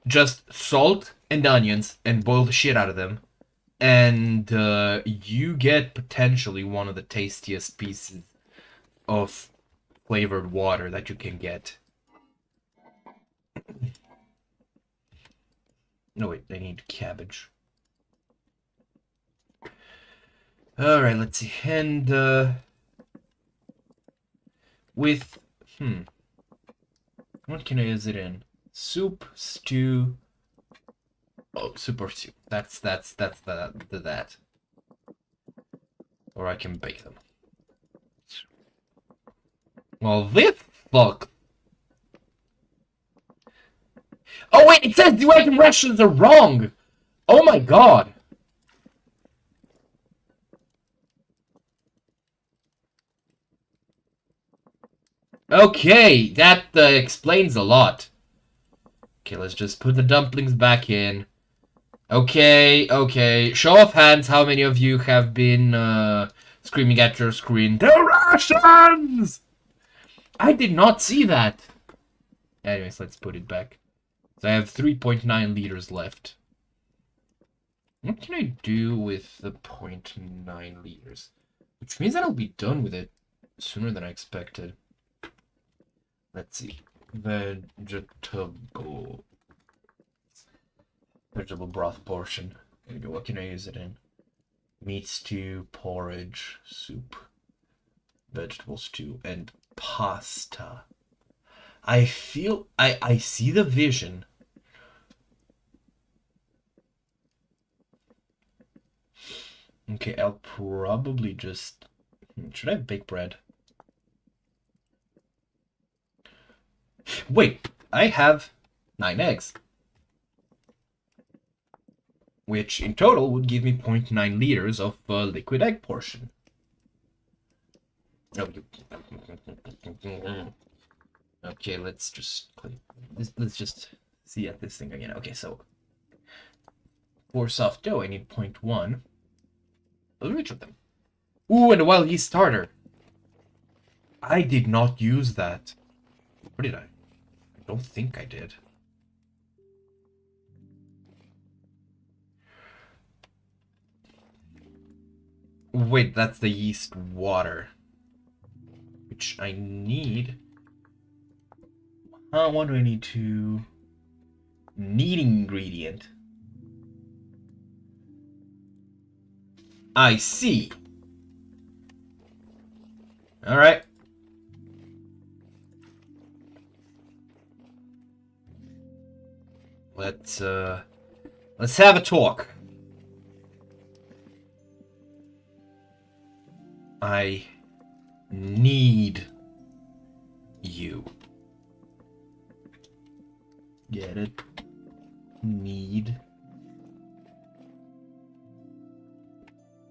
Just salt and onions and boil the shit out of them, and you get potentially one of the tastiest pieces of flavored water that you can get. No, wait, I need cabbage. Alright, let's see. And, with, what can I use it in? Soup, stew. Oh, soup or stew. That's that. Or I can bake them. Well, this fuck. Oh wait, it says the item rations are wrong! Oh my god! Okay, that explains a lot. Okay, let's just put the dumplings back in. Okay, okay. Show of hands, how many of you have been screaming at your screen, "The Russians!" I did not see that. Anyways, let's put it back. So I have 3.9 liters left. What can I do with the 0.9 liters? Which means that I'll be done with it sooner than I expected. Let's see. Vegetable broth portion. There we go. What can I use it in? Meat stew, porridge, soup, vegetable stew, and pasta. I feel I see the vision. Okay, I'll probably just... Should I bake bread? Wait, I have 9 eggs. Which in total would give me 0.9 liters of liquid egg portion. Okay, let's just see at this thing again. Okay, so for soft dough, I need 0.1 of each of them. Ooh, and a wild yeast starter. I did not use that. Or did I? I don't think I did. Wait, that's the yeast water. Which I need. What do I need to... Kneading ingredient. I see. Alright. Let's have a talk. I need you. Get it? Need.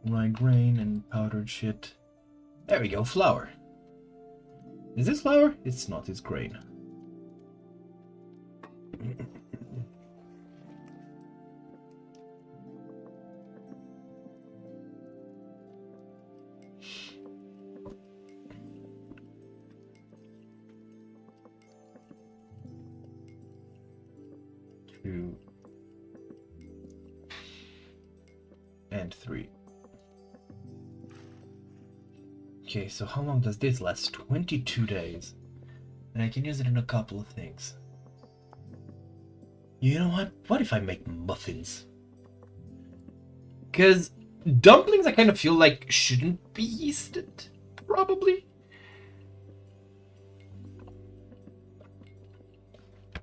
Rye grain and powdered shit. There we go, flour. Is this flour? It's not, it's grain. Two. And 3. Okay, so how long does this last? 22 days. And I can use it in a couple of things. You know what? What if I make muffins? Because dumplings I kind of feel like shouldn't be yeasted. Probably.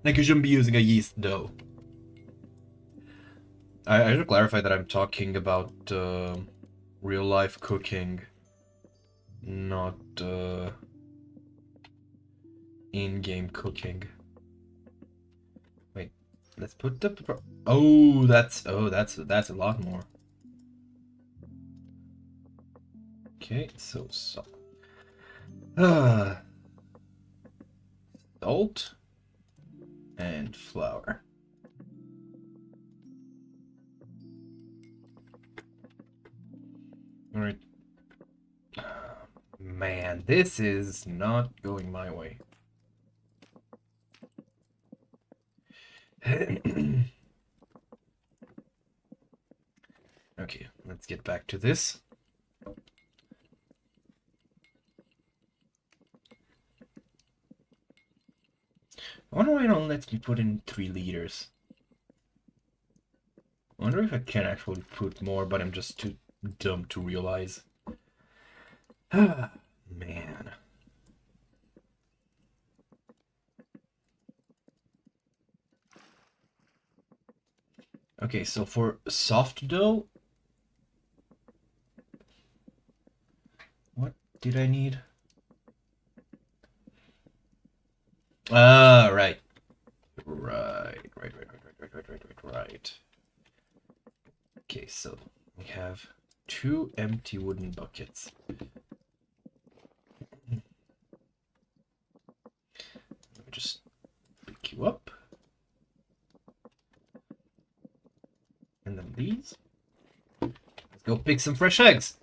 Like you shouldn't be using a yeast dough. I should clarify that I'm talking about real life cooking. Not in-game cooking. Wait, let's put the... Oh, that's a lot more. Okay, so salt. Salt and flour. All right. Man, this is not going my way. Okay, let's get back to this. I wonder why it only lets me put in 3 liters. I wonder if I can actually put more, but I'm just too dumb to realize. Man. Okay, so for soft dough, what did I need? Ah, right. Right. Okay, so we have 2 empty wooden buckets. Let me just pick you up. And then these. Let's go pick some fresh eggs.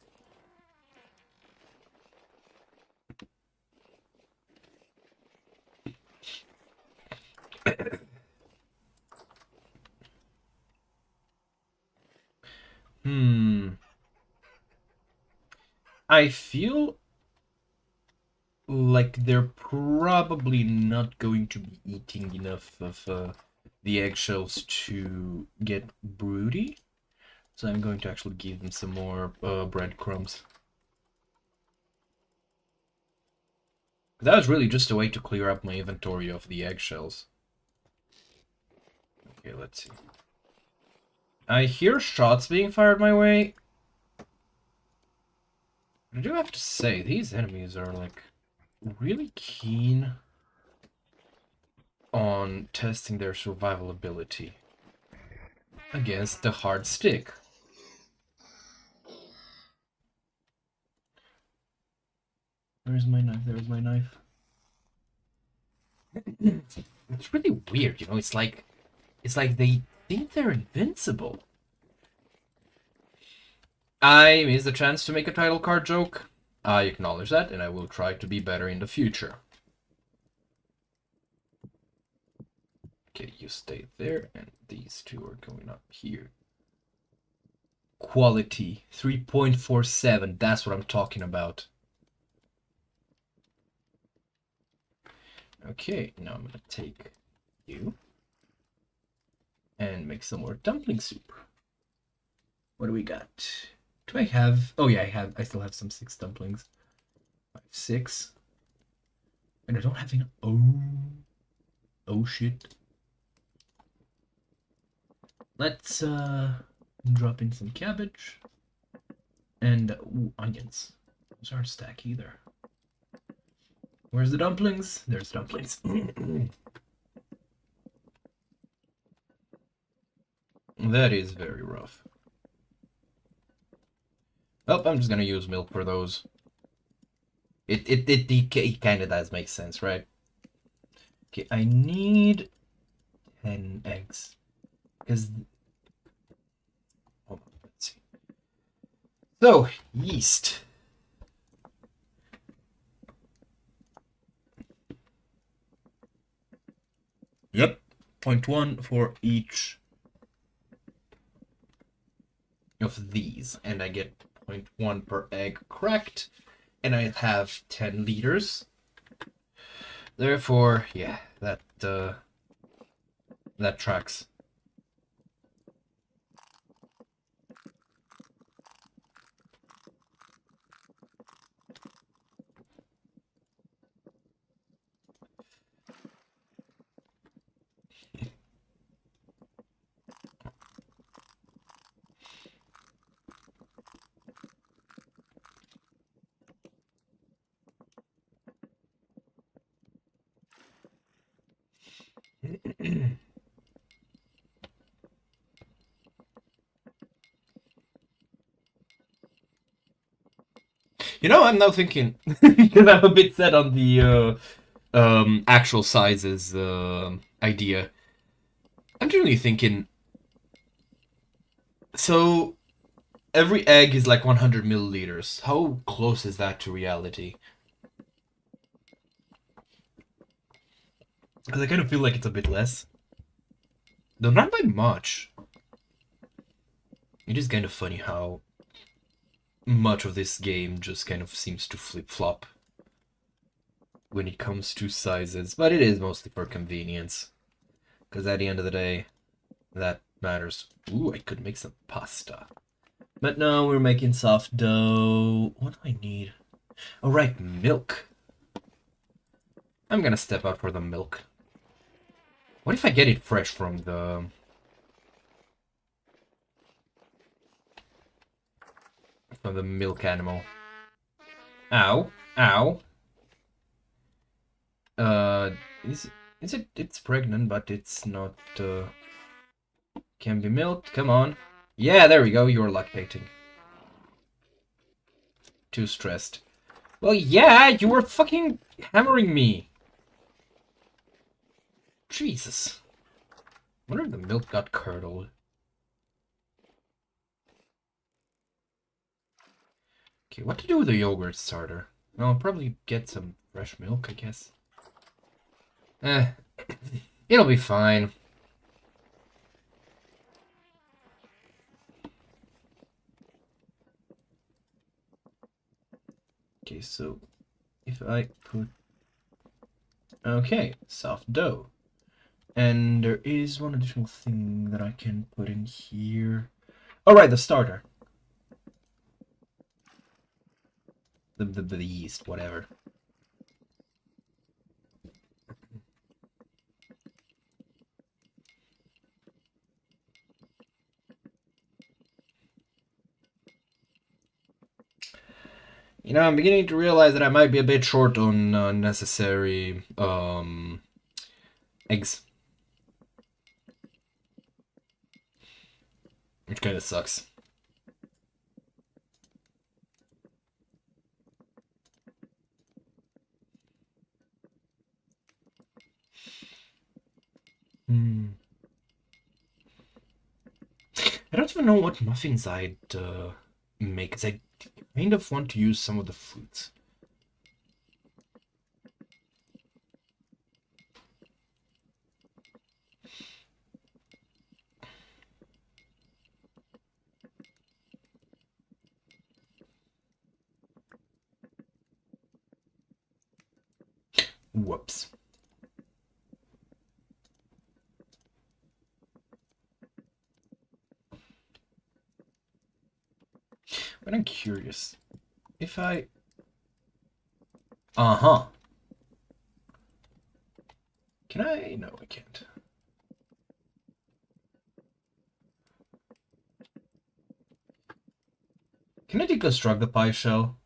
I feel like they're probably not going to be eating enough of the eggshells to get broody. So I'm going to actually give them some more breadcrumbs. That was really just a way to clear up my inventory of the eggshells. Okay, let's see. I hear shots being fired my way. I do have to say, these enemies are like really keen on testing their survival ability against the hard stick. Where's my knife? There's my knife. It's really weird, you know, it's like they think they're invincible. I missed the chance to make a title card joke. I acknowledge that, and I will try to be better in the future. Okay, you stay there, and these two are going up here. Quality 3.47, that's what I'm talking about. Okay, now I'm gonna take you and make some more dumpling soup. What do we got? Do I have? Oh yeah, I still have some 6 dumplings. 5, 6. And I don't have enough. Oh shit. Let's drop in some cabbage and onions. Those aren't stack either. Where's the dumplings? There's dumplings. That is very rough. Oh, I'm just gonna use milk for those. It kind of does make sense, right? Okay, I need 10 eggs. Because... Hold on, let's see. So, yeast. Yep, 0.1 for each of these. And I get 0.1 per egg cracked. And I have 10 liters. Therefore, yeah, that tracks. You know, I'm now thinking, because I'm a bit set on the actual sizes idea. I'm generally thinking, so every egg is like 100 milliliters. How close is that to reality? Because I kind of feel like it's a bit less. Though not by much. It is kind of funny how much of this game just kind of seems to flip-flop when it comes to sizes, but it is mostly for convenience. Because at the end of the day, that matters. Ooh, I could make some pasta. But no, we're making soft dough. What do I need? Oh, right, milk. I'm gonna step out for the milk. What if I get it fresh from the... milk animal? Ow. Ow. Is Is it? It's pregnant, but it's not. Can be milked. Come on. Yeah, there we go. You're lactating. Too stressed. Well, yeah, you were fucking hammering me. Jesus. I wonder if the milk got curdled. Okay, what to do with the yogurt starter? Well, I'll probably get some fresh milk, I guess. It'll be fine. Okay, so if I put... Okay, soft dough. And there is one additional thing that I can put in here. Oh, right, the starter. The yeast, whatever. You know, I'm beginning to realize that I might be a bit short on necessary eggs. Which kind of sucks. I don't even know what muffins I'd make, because I kind of want to use some of the fruits. Whoops. But I'm curious. If I... Uh-huh. Can I? No, I can't. Can I deconstruct the pie shell?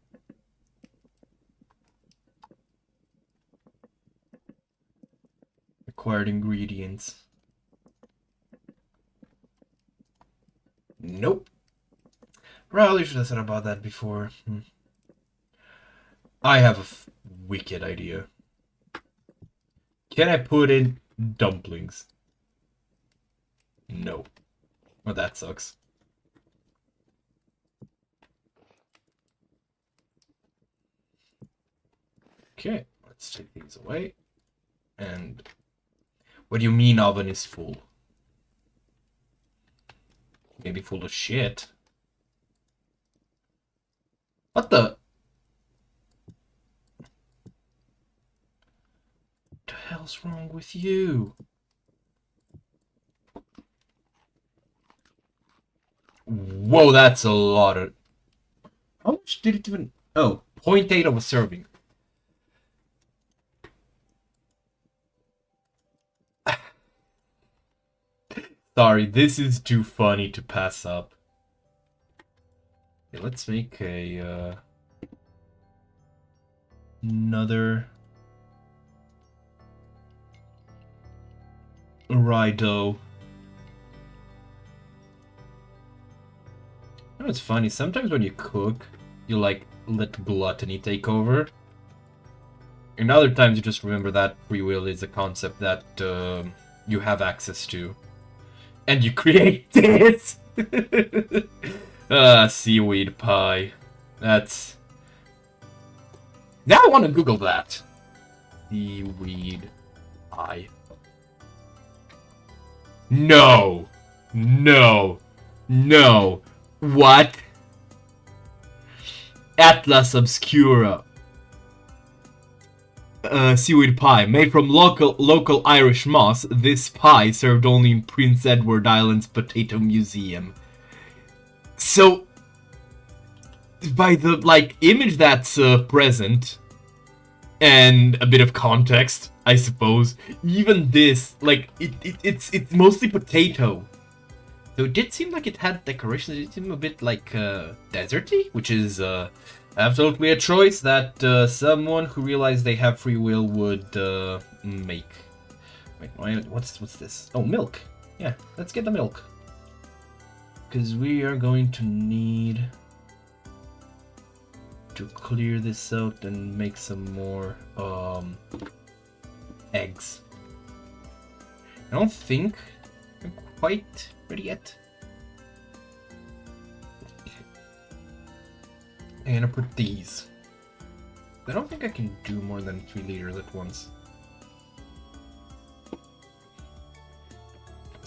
Required ingredients. Nope. Probably should have said about that before. I have a wicked idea. Can I put in dumplings? No. Well, that sucks. Okay, let's take these away. And what do you mean oven is full? Maybe full of shit. What the hell's wrong with you? Whoa, that's a lot of... How much did it even... Oh, 0.8 of a serving. Sorry, this is too funny to pass up. Okay, let's make a... another... rye dough. You know, it's funny, sometimes when you cook, you like let gluttony take over. And other times you just remember that free will is a concept that you have access to. And you create this! Seaweed pie. That's... Now I want to Google that. Seaweed pie. No! No! No! What? Atlas Obscura. Seaweed pie. Made from local Irish moss, this pie served only in Prince Edward Island's Potato Museum. So, by the, like, image that's present, and a bit of context, I suppose, even this, like, it's mostly potato. Though it did seem like it had decorations, it seemed a bit like deserty, which is absolutely a choice that someone who realized they have free will would make. Wait, what's this? Oh, milk. Yeah, let's get the milk. Because we are going to need to clear this out and make some more eggs. I don't think I'm quite ready yet. I'm gonna put these. I don't think I can do more than 3 liters at once.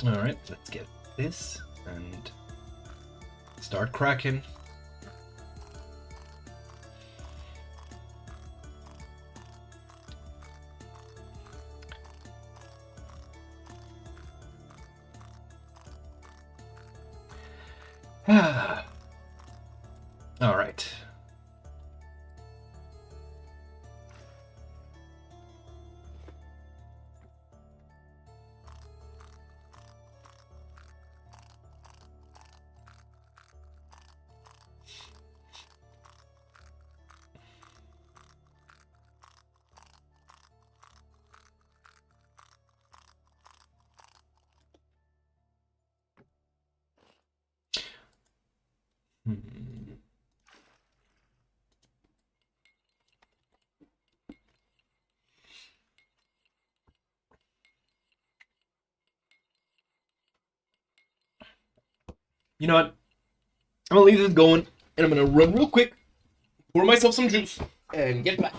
Alright, let's get this and start cracking. Alright. You know what? I'm gonna leave this going, and I'm gonna run real quick, pour myself some juice, and get back.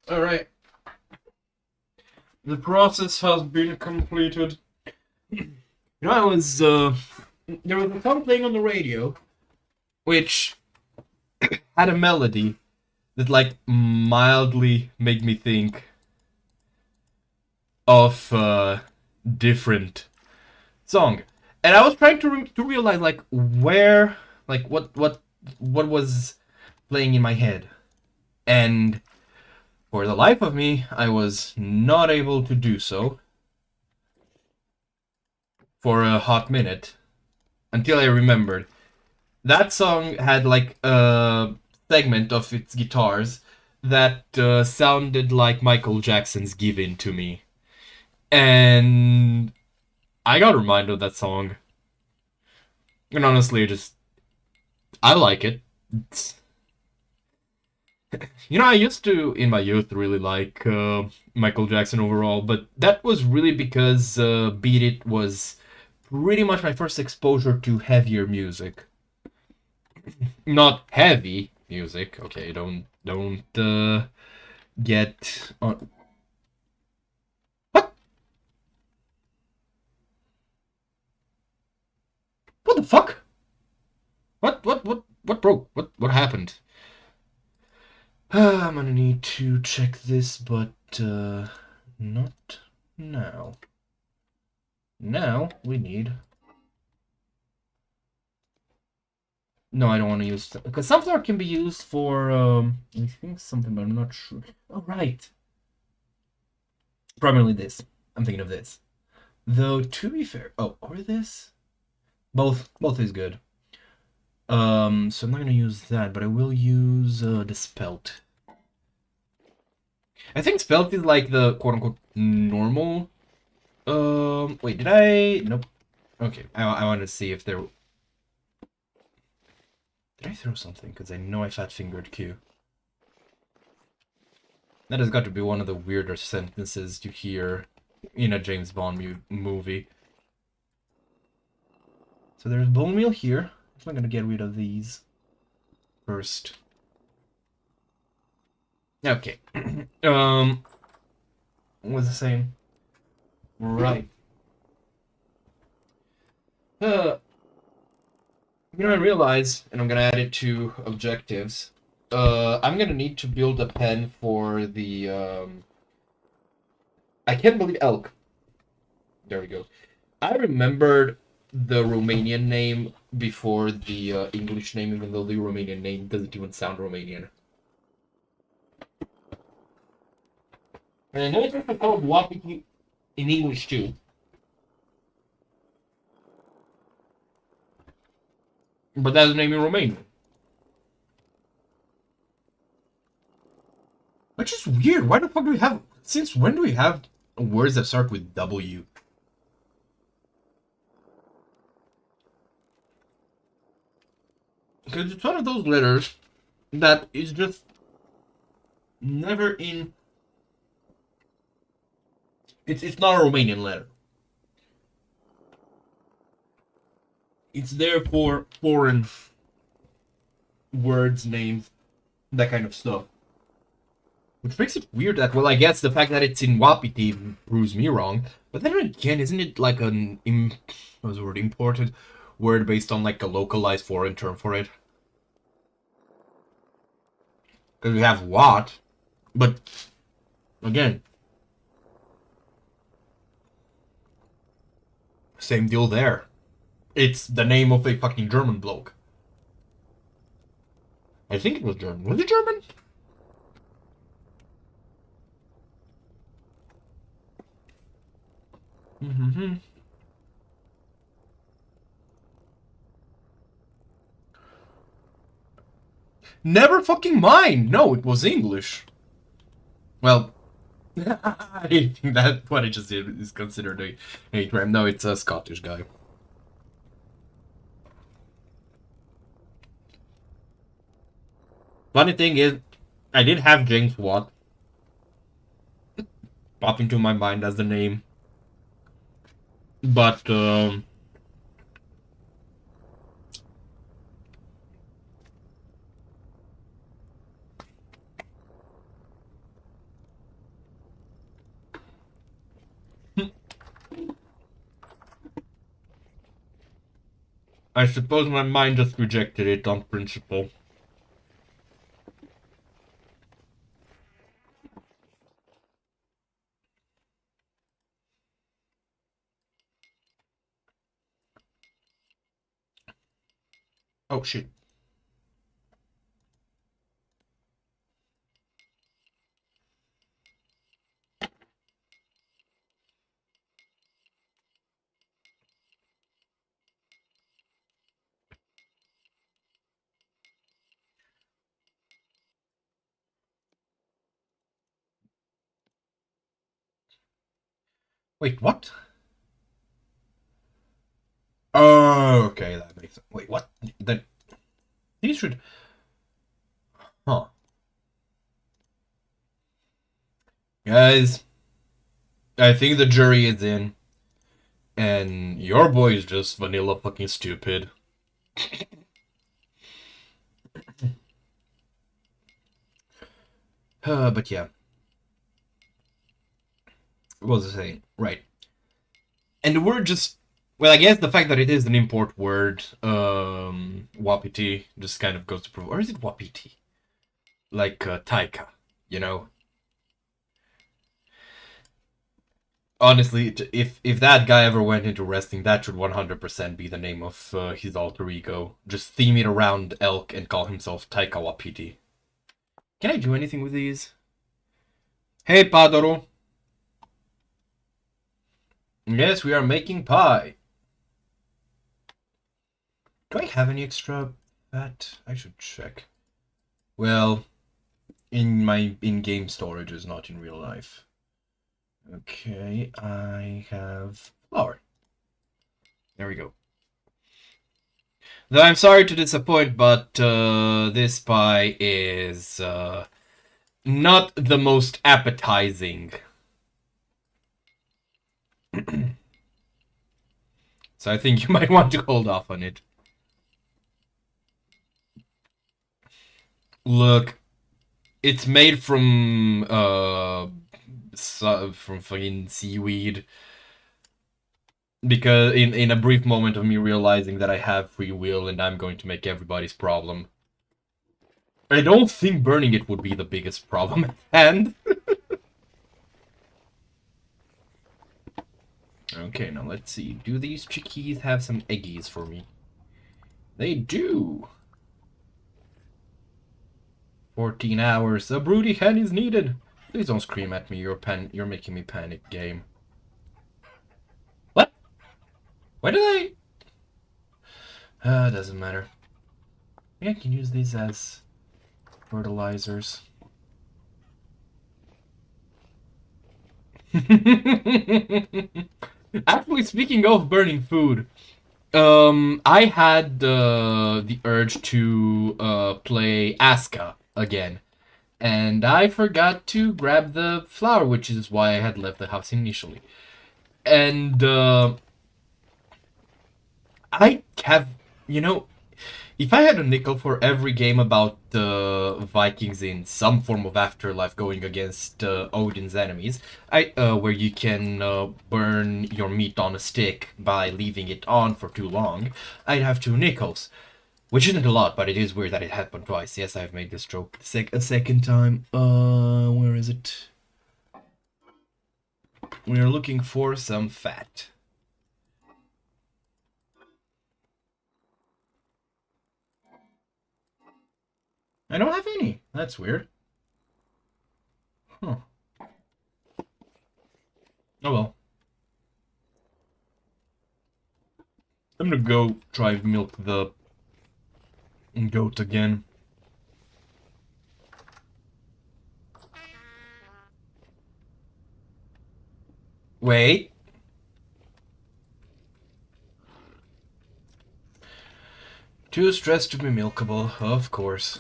Alright. The process has been completed. You know, there was a song playing on the radio, which had a melody that, like, mildly made me think of a different song. And I was trying to realize, like, where, like, what was playing in my head. And for the life of me, I was not able to do so for a hot minute until I remembered. That song had, like, a segment of its guitars that sounded like Michael Jackson's Give In to me. And I got reminded of that song. And honestly, I like it. You know, I used to, in my youth, really like Michael Jackson overall, but that was really because Beat It was pretty much my first exposure to heavier music. Not heavy music, okay, don't get on... What? What the fuck? What broke? What happened? I'm gonna need to check this, but not now. Now we need... No, I don't want to use... Because sunflower can be used for, I think something, but I'm not sure. Oh, right. Primarily this. I'm thinking of this. Though, to be fair... Oh, or this? Both is good. So I'm not gonna use that, but I will use the spelt. I think spelt is like the quote-unquote normal. Wait, did I? Nope. Okay, I wanted to see if there... Did I throw something? Because I know I fat-fingered Q. That has got to be one of the weirder sentences you hear in a James Bond movie. So there's bone meal here. I'm not gonna get rid of these first. Okay. What was the same? Right. I realize, and I'm gonna add it to objectives. I'm gonna need to build a pen for the I can't believe elk. There we go. I remembered the Romanian name before the English name, even though the Romanian name doesn't even sound Romanian. And I know it's also called Wapiti in English too. But that's the name in Romanian. Which is weird. Why the fuck do we have... Since when do we have words that start with W? Because it's one of those letters that is just never in... It's not a Romanian letter. It's there for foreign words, names, that kind of stuff. Which makes it weird that, well, I guess the fact that it's in Wapiti proves me wrong. But then again, isn't it like an imported word based on like a localized foreign term for it? Because we have what, but again, same deal there. It's the name of a fucking German bloke. I think it was German. Was it German? Mm-hmm. Never fucking mind! No, it was English. Well, I think that what I just did is considered a crime. No, it's a Scottish guy. Funny thing is, I did have James Watt pop into my mind as the name. But, I suppose my mind just rejected it on principle. Oh shit. Wait, what? Oh, okay, that makes sense. Wait, what? Then these should... Huh. Guys, I think the jury is in. And your boy is just vanilla fucking stupid. But yeah. What was I saying? Right. And the word just... Well, I guess the fact that it is an import word, Wapiti, just kind of goes to prove... Or is it Wapiti? like Taika, you know? Honestly, if that guy ever went into wrestling, that should 100% be the name of his alter ego. Just theme it around elk and call himself Taika Wapiti. Can I do anything with these? Hey, Padoro. Yes, we are making pie. Do I have any extra fat? I should check. Well, in my in-game storages, not in real life. Okay, I have flour. There we go. Though I'm sorry to disappoint, but this pie is not the most appetizing. So I think you might want to hold off on it. Look, it's made from fucking seaweed. Because in a brief moment of me realizing that I have free will and I'm going to make everybody's problem, I don't think burning it would be the biggest problem at hand. Okay, now let's see. Do these chickies have some eggies for me? They do. 14 hours. A broody hen is needed. Please don't scream at me. You're making me panic, game. What? Why did I? Doesn't matter. Yeah, I can use these as fertilizers. Actually, speaking of burning food, I had the urge to play Aska again, and I forgot to grab the flour, which is why I had left the house initially. And I have, you know, if I had a nickel for every game about the Vikings in some form of afterlife going against Odin's enemies, where you can burn your meat on a stick by leaving it on for too long, I'd have 2 nickels. Which isn't a lot, but it is weird that it happened twice. Yes, I've made this joke a second time. Where is it? We are looking for some fat. I don't have any. That's weird. Huh. Oh well. I'm gonna go try milk the goat again. Wait. Too stressed to be milkable, of course.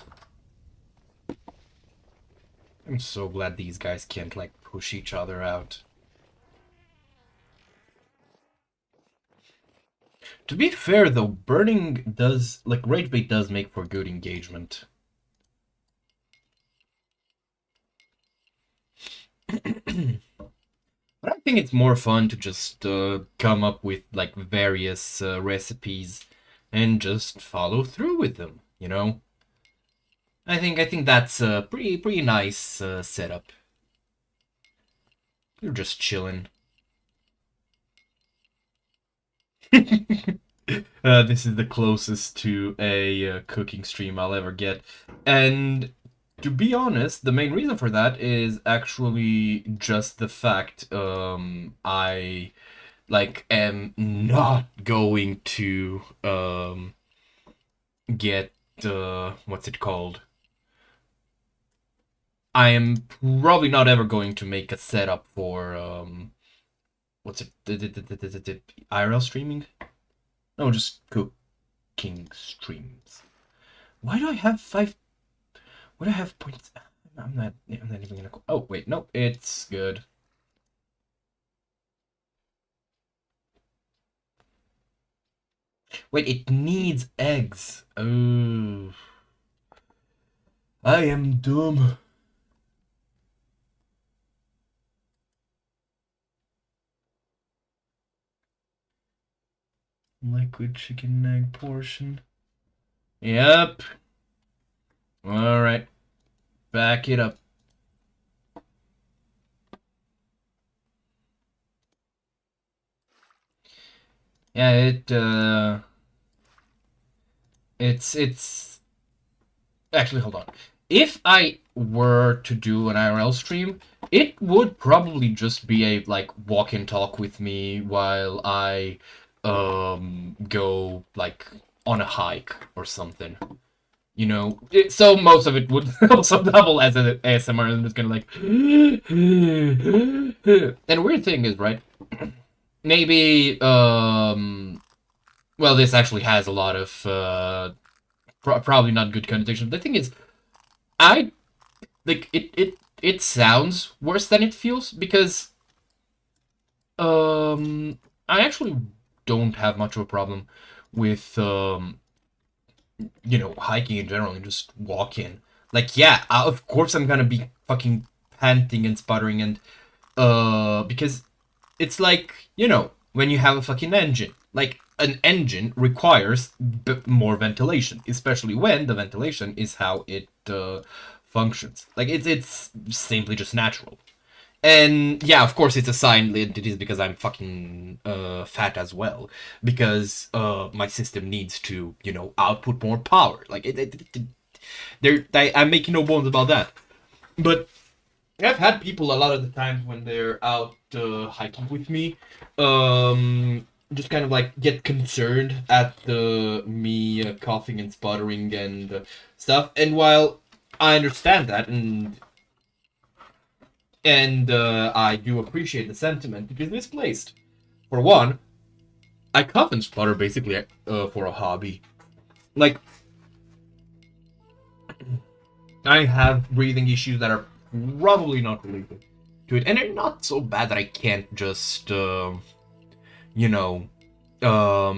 I'm so glad these guys can't, like, push each other out. To be fair, though, burning does, like, rage bait does make for good engagement. But I think it's more fun to just come up with, like, various recipes and just follow through with them, you know? I think that's a pretty nice setup. You're just chilling. This is the closest to a cooking stream I'll ever get. And to be honest, the main reason for that is actually just the fact I like am not going to get what's it called? I am probably not ever going to make a setup for what's it? IRL streaming? No, just cooking streams. Why do I have 5? What do I have points? I'm not even gonna. Oh wait, no, it's good. Wait, it needs eggs. Oh, I am dumb. Liquid chicken egg portion. Yep. All right. back it up. Yeah, it's actually, hold on. If I were to do an IRL stream, it would probably just be a like walk and talk with me while I go like on a hike or something. You know, so most of it would also double as an ASMR, and it's kind of like. And weird thing is, right? Maybe well, this actually has a lot of probably not good connotation. The thing is, I like it sounds worse than it feels because I actually don't have much of a problem with you know, hiking in general and just walking. Like, yeah, of course I'm gonna be fucking panting and sputtering and because it's like, you know, when you have a fucking engine. Like, an engine requires more ventilation, especially when the ventilation is how it functions. Like, it's simply just natural. And yeah, of course, it's a sign that it is because I'm fucking fat as well. Because my system needs to, you know, output more power. Like, I'm making no bones about that. But I've had people a lot of the times when they're out hiking with me, just kind of like get concerned at me coughing and sputtering and stuff. And while I understand that, and I do appreciate the sentiment, it is misplaced. For one, I cough and sputter basically for a hobby. Like, I have breathing issues that are probably not related to it, and they're not so bad that I can't just, you know, well,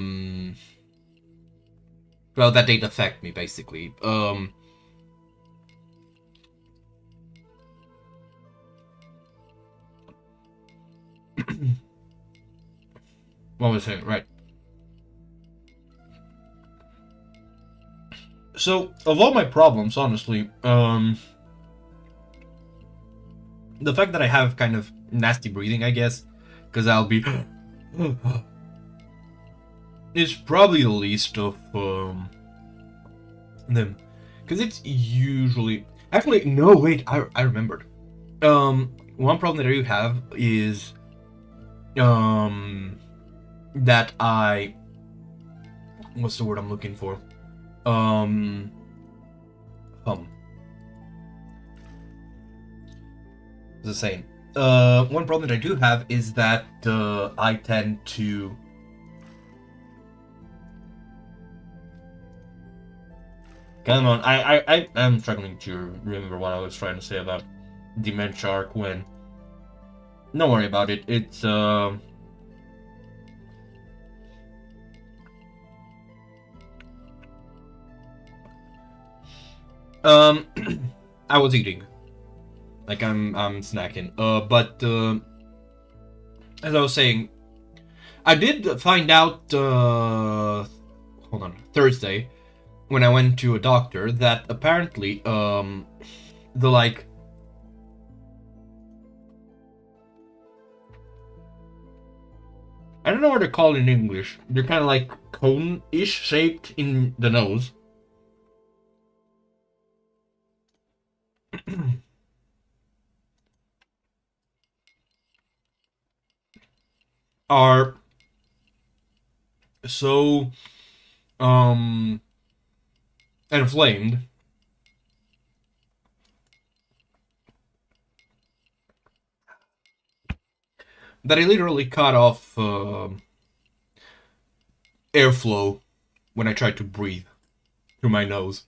that they'd affect me basically. What was it? Right. So, of all my problems, honestly, the fact that I have kind of nasty breathing, I guess, because I'll be is probably the least of them, because it's usually actually no wait I remembered. One problem that I do have is that what's the word I'm looking for? The same. One problem that I do have is that I tend to come on. I am struggling to remember what I was trying to say about dementia arc when. Don't worry about it. It's I was eating. Like I'm snacking. But as I was saying, I did find out hold on, Thursday when I went to a doctor that apparently the like I don't know what they're called in English. They're kind of like cone-ish shaped in the nose. Are so inflamed that I literally cut off airflow when I tried to breathe through my nose.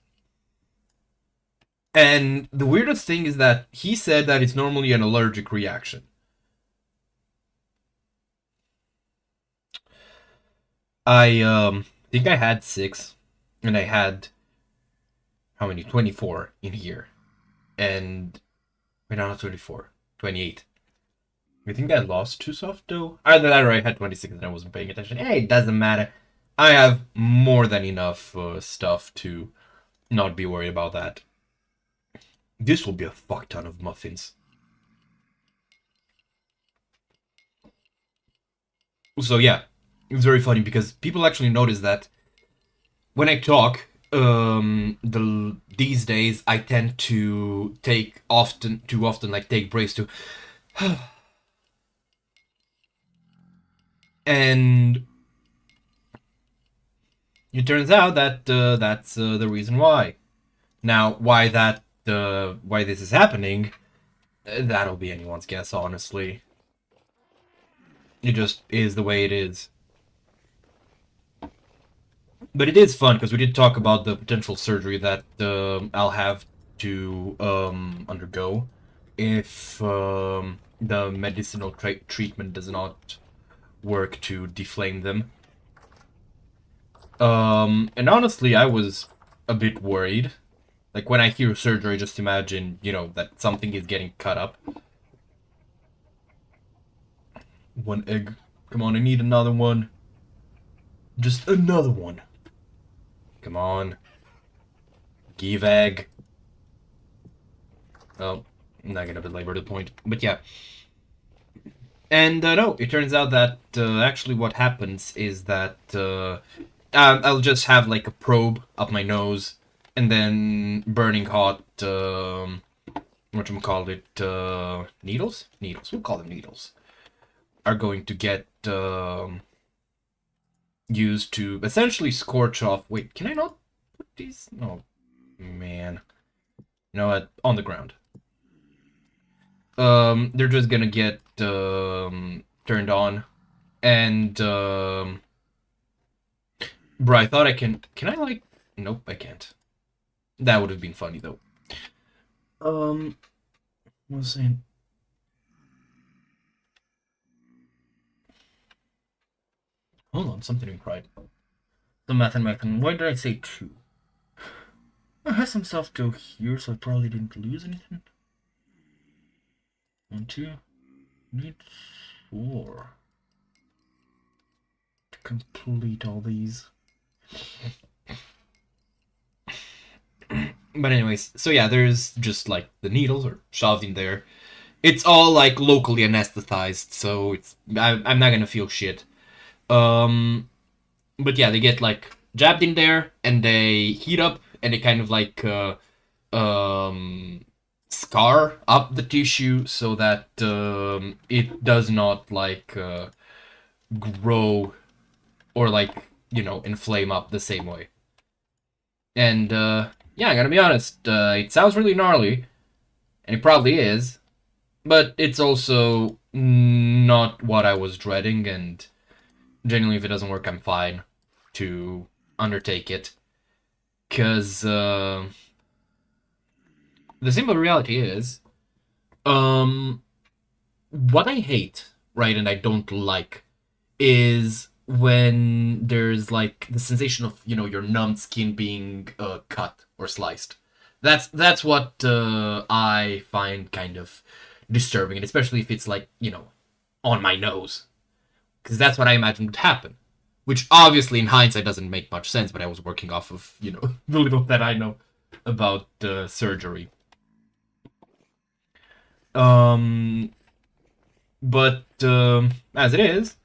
And the weirdest thing is that he said that it's normally an allergic reaction. I think I had 6, and I had how many? 24 in here, and wait, no, not 24, 28. I think I lost 2 soft though. Either that or I had 26 and I wasn't paying attention. Hey, it doesn't matter. I have more than enough stuff to not be worried about that. This will be a fuck ton of muffins. So yeah, it's very funny because people actually notice that when I talk, these days I tend to take too often, like take breaks to, and it turns out that that's the reason why. Now, why this is happening, that'll be anyone's guess, honestly. It just is the way it is. But it is fun because we did talk about the potential surgery that I'll have to undergo if the medicinal treatment does not work to deflame them. And honestly, I was a bit worried. Like, when I hear surgery, just imagine, you know, that something is getting cut up. One egg. Come on, I need another one. Just another one. Come on. Give egg. Oh, I'm not gonna belabor the point. But yeah. And no, it turns out that actually what happens is that I'll just have like a probe up my nose, and then burning hot, whatchamacallit, needles? Needles, we'll call them needles, are going to get used to essentially scorch off. Wait, can I not put these? Oh, man. You know what? On the ground. They're just gonna get turned on, and bro, I thought I can I like, nope, I can't. That would have been funny though. What was I saying? Hold on, something ain't right. The math and math, and why did I say 2? I have some stuff still here, so I probably didn't lose anything. 1, 2, need 4 to complete all these. But anyways, so yeah, there's just like the needles are shoved in there. It's all like locally anesthetized, so I'm not gonna feel shit. But yeah, they get like jabbed in there and they heat up and they kind of like scar up the tissue so that it does not like grow or like, you know, inflame up the same way. And yeah, I gotta be honest, it sounds really gnarly, and it probably is, but it's also not what I was dreading, and genuinely, if it doesn't work, I'm fine to undertake it. Because the simple reality is, what I hate, right, and I don't like, is when there's like the sensation of, you know, your numbed skin being cut or sliced. That's what I find kind of disturbing, and especially if it's like, you know, on my nose, because that's what I imagine would happen. Which obviously, in hindsight, doesn't make much sense. But I was working off of, you know, the little that I know about surgery. But as it is,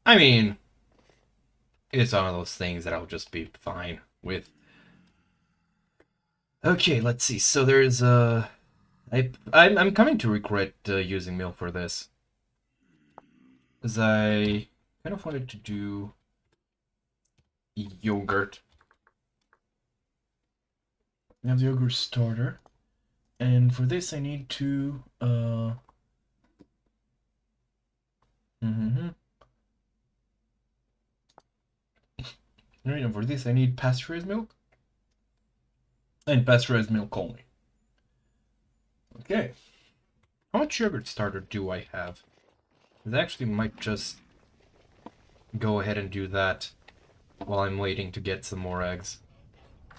I mean, it's one of those things that I'll just be fine with. Okay, let's see. So there's I'm coming to regret using milk for this, because I kind of wanted to do yogurt. We have the yogurt starter, and for this I need to and for this I need pasteurized milk and pasteurized milk only. Okay, how much yogurt starter do I have? I actually might just go ahead and do that while I'm waiting to get some more eggs.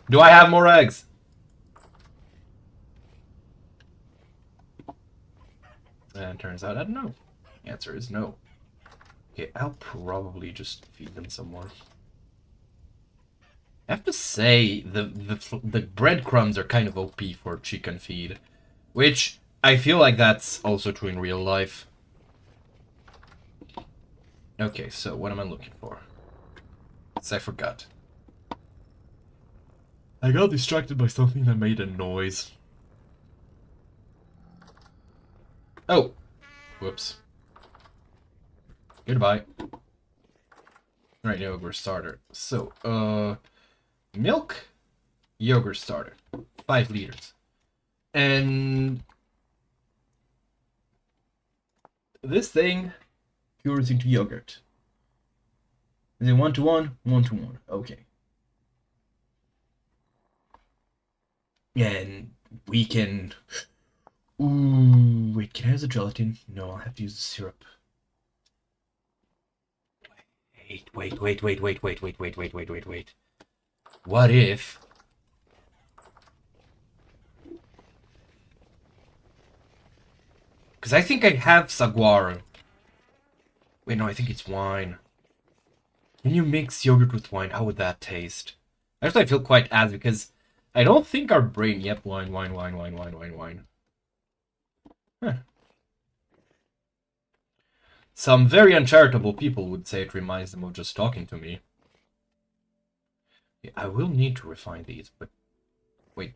Do I have more eggs? And turns out I don't know. The answer is no. Okay, I'll probably just feed them some more. I have to say, the breadcrumbs are kind of OP for chicken feed, which I feel like that's also true in real life. Okay, so what am I looking for? I forgot. I got distracted by something that made a noise. Oh! Whoops. Goodbye. Alright, yogurt starter. So, milk, yogurt starter. 5 liters. And this thing cures into yogurt. Is it 1-to-1? 1-to-1. Okay. And we can... Ooh, wait, can I use the gelatin? No, I'll have to use the syrup. Wait. What if... Because I think I have saguaro. Wait, no, I think it's wine. Can you mix yogurt with wine? How would that taste? Actually, I feel quite as because I don't think our brain... Yep, wine. Huh. Some very uncharitable people would say it reminds them of just talking to me. Yeah, I will need to refine these, but... Wait.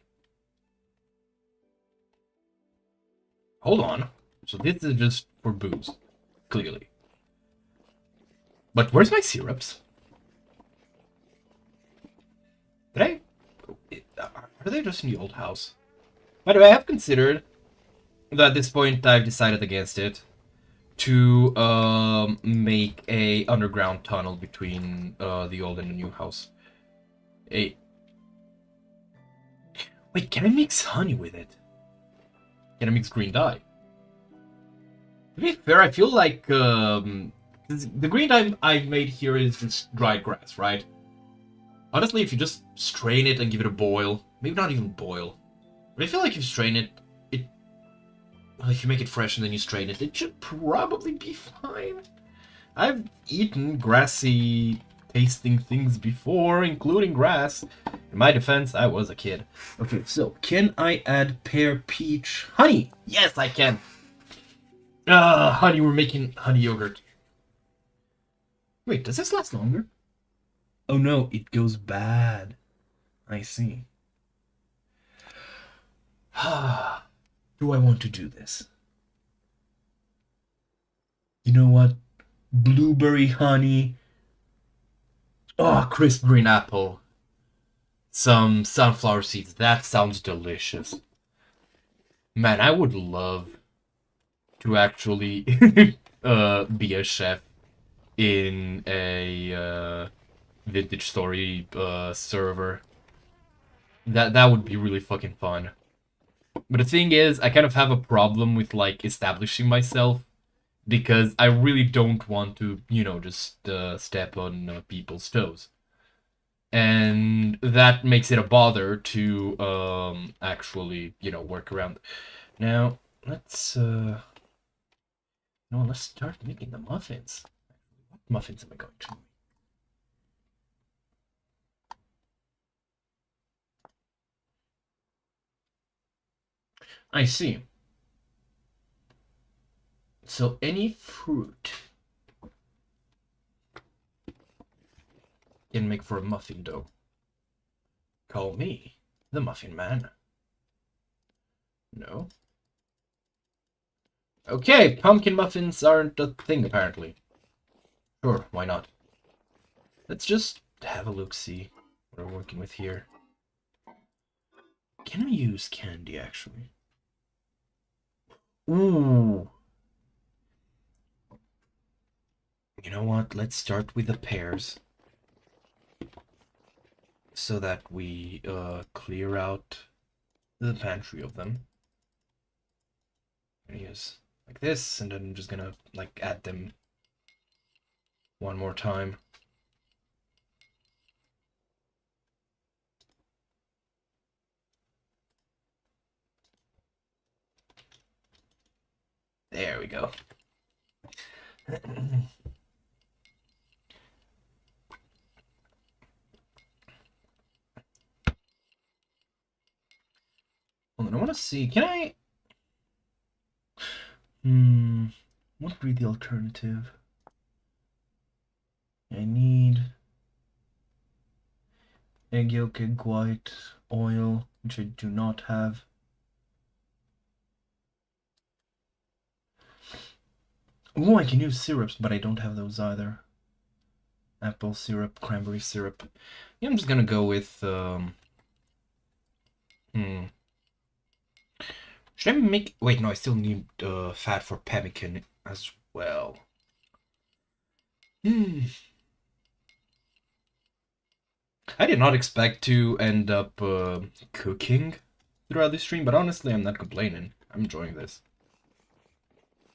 Hold on. So this is just for booze. Clearly. But where's my syrups? Did are they just in the old house? By the way, I have considered that at this point I've decided against it to make a underground tunnel between the old and the new house. Wait, can I mix honey with it? Can I mix green dye? To be fair, I feel like the green dye I've made here is just dried grass, right? Honestly, if you just strain it and give it a boil, maybe not even boil, but I feel like if you strain it, well, if you make it fresh and then you strain it, it should probably be fine. I've eaten grassy tasting things before, including grass. In my defense, I was a kid. Okay, so can I add pear, peach, honey? Yes, I can. Honey, we're making honey yogurt. Wait, does this last longer? Oh no, it goes bad. I see. Do I want to do this? You know what? Blueberry honey. Oh, crisp green apple. Some sunflower seeds. That sounds delicious. Man, I would love to actually be a chef in a vintage story server. That would be really fucking fun. But the thing is, I kind of have a problem with like establishing myself because I really don't want to, you know, just step on people's toes. And that makes it a bother to actually, you know, work around. Now, let's let's start making the muffins. What muffins am I going to make? I see. So any fruit can make for a muffin dough. Call me the Muffin Man. No? Okay, pumpkin muffins aren't a thing apparently. Sure, why not? Let's just have a look-see what we're working with here. Can I use candy actually? Ooh. You know what? Let's start with the pears. So that we clear out the pantry of them. I'm gonna use like this, and then I'm just gonna like add them one more time. There we go. want to see. Can I? What would be the alternative? I need egg yolk, egg white, oil, which I do not have. Oh, I can use syrups, but I don't have those either. Apple syrup, cranberry syrup. Yeah, I'm just gonna go with, Should I make... Wait, no, I still need fat for pemmican as well. I did not expect to end up cooking throughout this stream, but honestly, I'm not complaining. I'm enjoying this.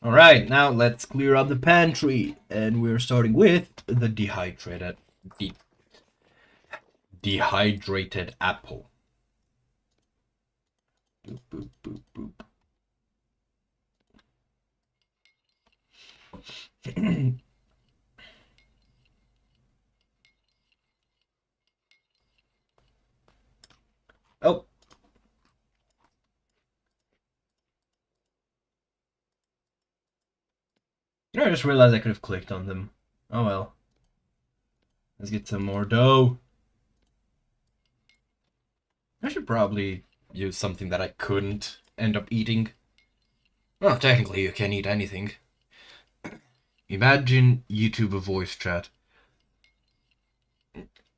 Alright, now let's clear up the pantry. And we're starting with the dehydrated apple. Boop, boop, boop, boop. Oh. You know, I just realized I could have clicked on them. Oh well. Let's get some more dough. I should probably use something that I couldn't end up eating. Well, technically you can eat anything. Imagine YouTube voice chat.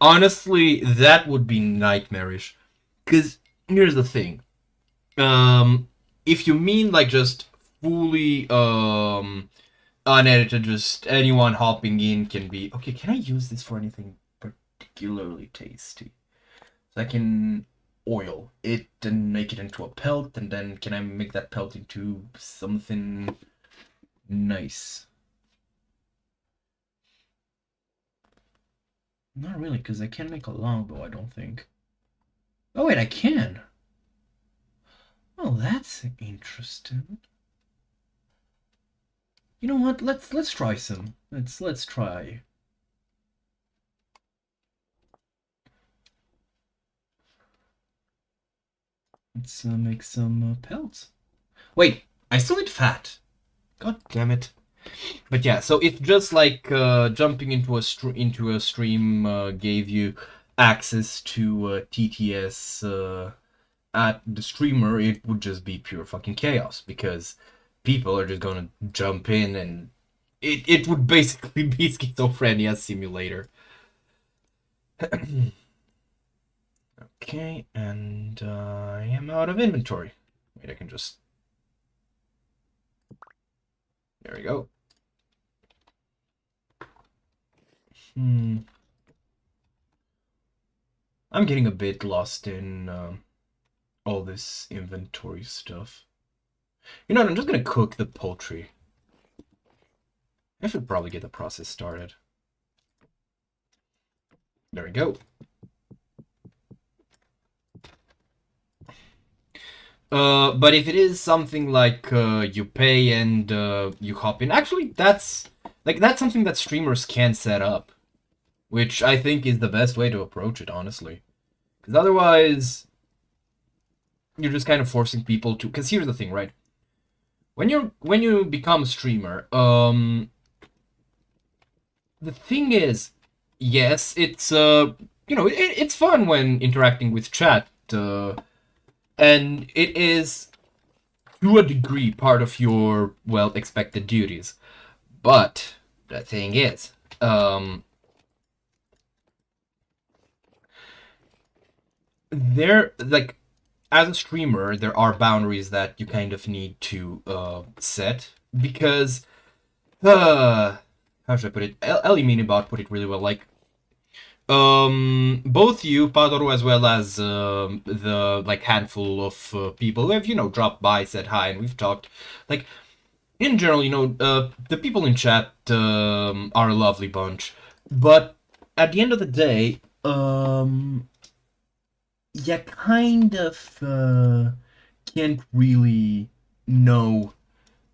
Honestly, that would be nightmarish. Because here's the thing. If you mean like just fully unedited, just anyone hopping in can be... Okay, can I use this for anything particularly tasty? So I can oil it and make it into a pelt, and then can I make that pelt into something nice? Not really, because I can't make a longbow, I don't think. Oh wait, I can. Oh, that's interesting. You know what? Let's try some. Let's try. Let's make some pelts. Wait, I still need fat. God damn it. But yeah, so if just like jumping into a stream gave you access to TTS at the streamer, it would just be pure fucking chaos, because people are just gonna jump in and it would basically be schizophrenia simulator. Okay, and I am out of inventory. Wait, I can just... There we go. I'm getting a bit lost in all this inventory stuff. You know what, I'm just gonna cook the poultry. I should probably get the process started. There we go. But if it is something like you pay and you hop in, actually that's something that streamers can set up, which I think is the best way to approach it, honestly. Because otherwise, you're just kind of forcing people to. Because here's the thing, right? When you become a streamer, the thing is, yes, it's it's fun when interacting with chat. And it is, to a degree, part of your, well, expected duties. But the thing is, like, as a streamer, there are boundaries that you kind of need to set, because, how should I put it? Ellie Minibot put it really well, like, both you, Padoru, as well as the like handful of people who have, dropped by, said hi, and we've talked. Like, in general, the people in chat are a lovely bunch, but at the end of the day, you kind of can't really know.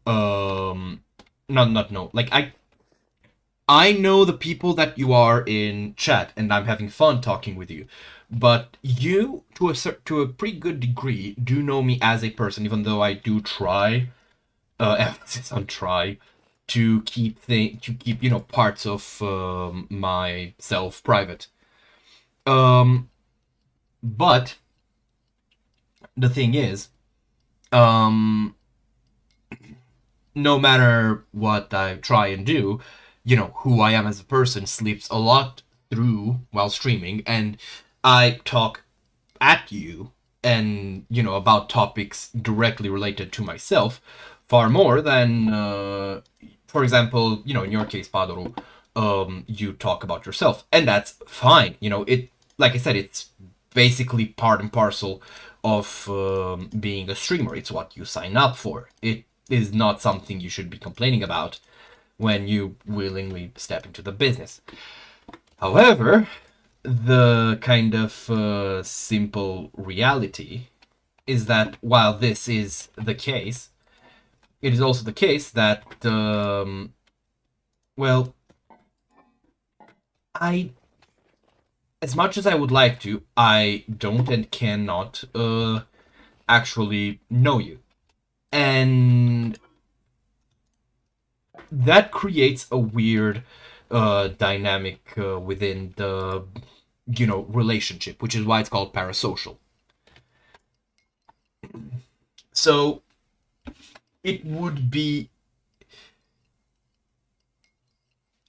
Not know. Like, I know the people that you are in chat, and I'm having fun talking with you. but you, to a pretty good degree, do know me as a person, even though I do try, emphasis on try, to keep parts of myself private. Um, but the thing is, um, no matter what I try and do, who I am as a person slips a lot through while streaming, and I talk at you and about topics directly related to myself far more than for example, in your case, Padoro, you talk about yourself, and that's fine. It, like I said, it's basically part and parcel of being a streamer. It's what you sign up for. It is not something you should be complaining about when you willingly step into the business. However, the kind of simple reality is that while this is the case, it is also the case that, well, as much as I would like to, I don't and cannot actually know you. And that creates a weird dynamic within the relationship, which is why it's called parasocial. So it would be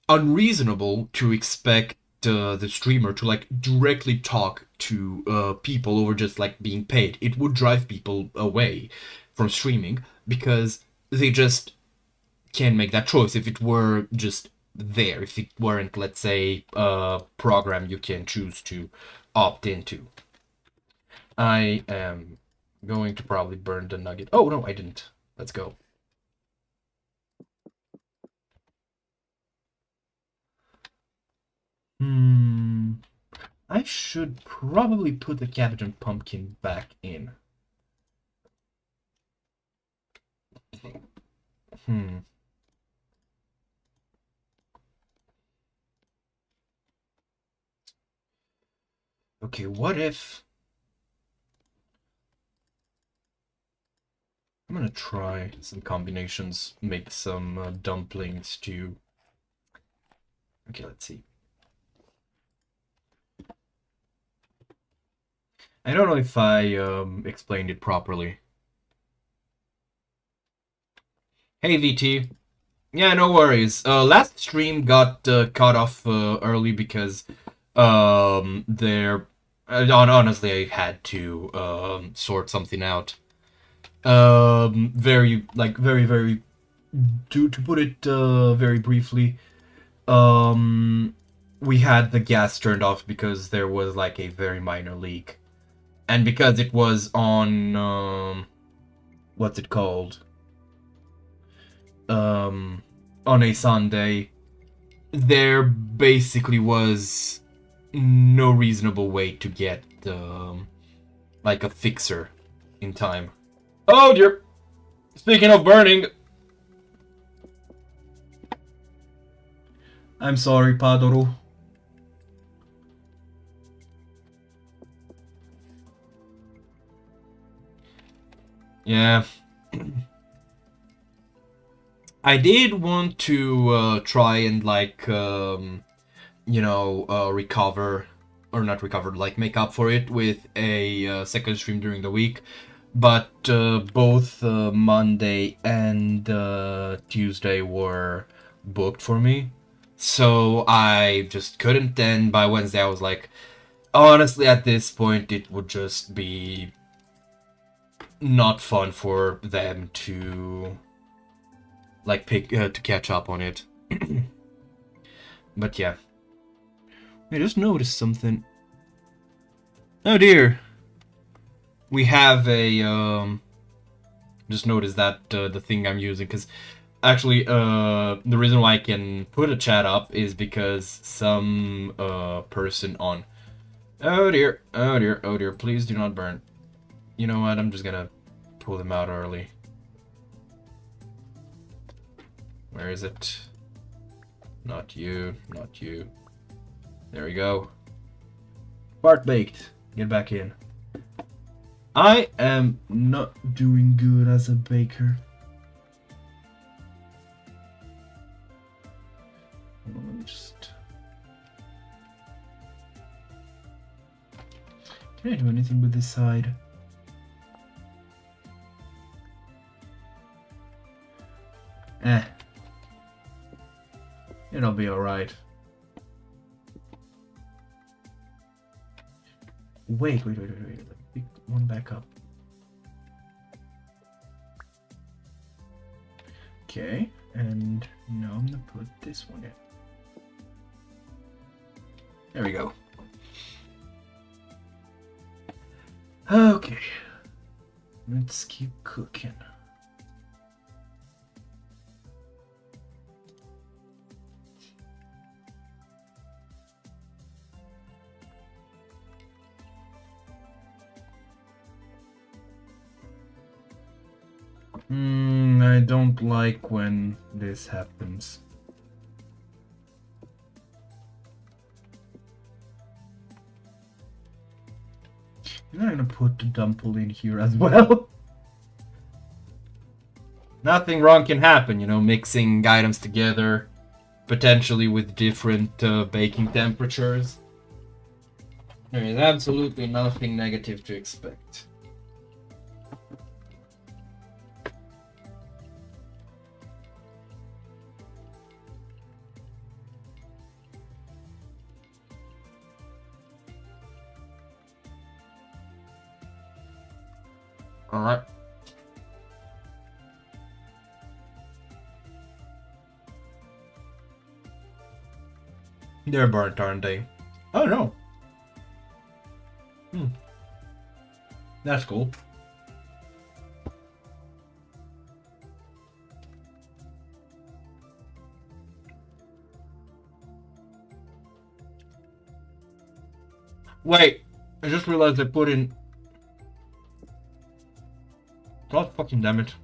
unreasonable to expect the streamer to like directly talk to people over just like being paid. It would drive people away from streaming because they just can't make that choice. If it were just there, if it weren't, let's say, a program you can choose to opt into. I am going to probably burn the nugget. Oh no, I didn't. Let's go. I should probably put the Captain Pumpkin back in. Okay, what if... I'm gonna try some combinations, make some dumpling stew. Okay, let's see. I don't know if I explained it properly. Hey, VT. Yeah, no worries. Last stream got cut off early because honestly, I had to sort something out. Very to put it very briefly, we had the gas turned off because there was like a very minor leak, and because it was on what's it called, on a Sunday, there basically was no reasonable way to get like a fixer in time. Oh dear! Speaking of burning, I'm sorry, Padoro. Yeah. I did want to try and like recover, or not recover, like make up for it with a second stream during the week, but both Monday and Tuesday were booked for me, so I just couldn't. And by Wednesday I was like, honestly, at this point it would just be not fun for them to like to catch up on it. But yeah, I just noticed something. Oh dear, we have a just noticed that the thing I'm using, because actually the reason why I can put a chat up is because some person on... oh dear, oh dear, oh dear, please do not burn. You know what, I'm just gonna pull them out early. Where is it? Not you, not you. There we go. Fart baked. Get back in. I am not doing good as a baker. Let me just... Can I do anything with this side? It'll be alright. Wait. Let me pick one back up. Okay, and now I'm gonna put this one in. There we go. Okay. Let's keep cooking. I don't like when this happens. I'm gonna put the dumple in here as well. Nothing wrong can happen, you know, mixing items together, potentially with different baking temperatures. There is absolutely nothing negative to expect. Alright. They're burnt, aren't they? Oh no. That's cool. Wait, I just realized I put in... God fucking damn it.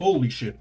Holy shit.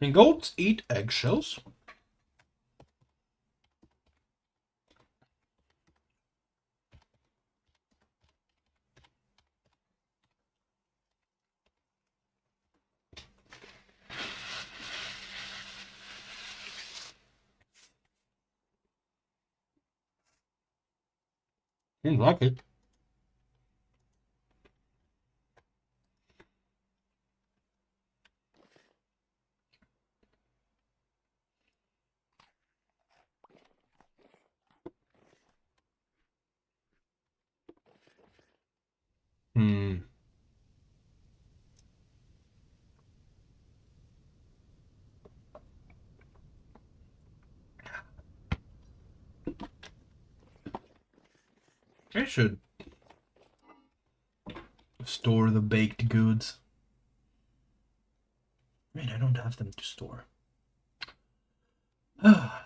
Can goats eat eggshells? Seems like it. I should store the baked goods. Man, I don't have them to store. Oh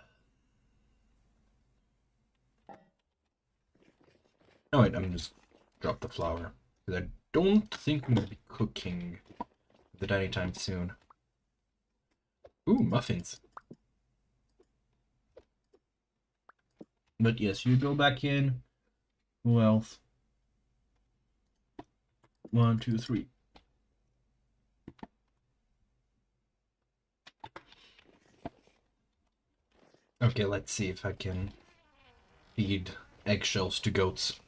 wait, I'm just drop the flour. Because I don't think I'm gonna be cooking with it anytime soon. Ooh, muffins. But yes, you go back in. Who else? 1, 2, 3. Okay, let's see if I can feed eggshells to goats.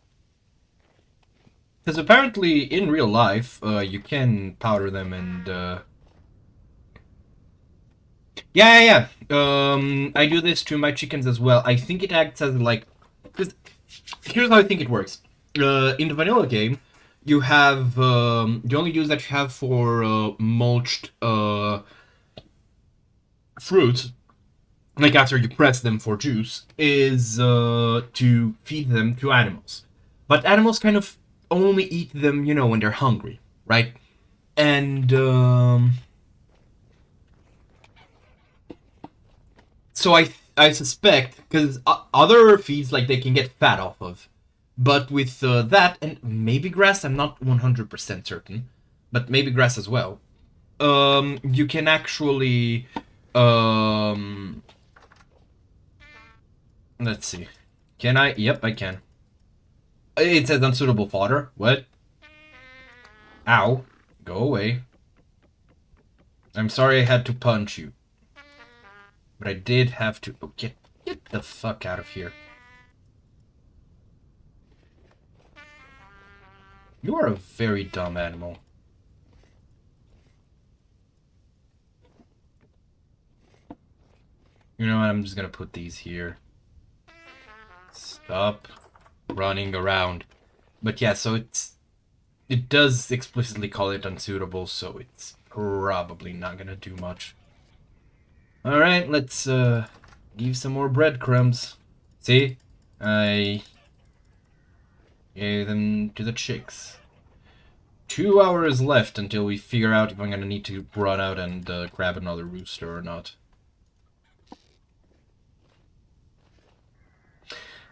Because apparently in real life, you can powder them and... Yeah. I do this to my chickens as well. I think it acts as like... Because here's how I think it works. In the vanilla game, you have the only use that you have for mulched fruits, like after you press them for juice, is to feed them to animals. But animals kind of only eat them, you know, when they're hungry, right? And so I suspect because other feeds like they can get fat off of, but with that and maybe grass, I'm not 100% certain, but maybe grass as well. You can actually um let's see. Can I? Yep, I can. It says unsuitable fodder. What? Ow. Go away. I'm sorry I had to punch you. But I did have to... Oh, get the fuck out of here. You are a very dumb animal. You know what? I'm just gonna put these here. Stop running around. But yeah, so it does explicitly call it unsuitable, so it's probably not gonna do much. Alright, let's give some more breadcrumbs. See? I gave them to the chicks. 2 hours left until we figure out if I'm gonna need to run out and grab another rooster or not.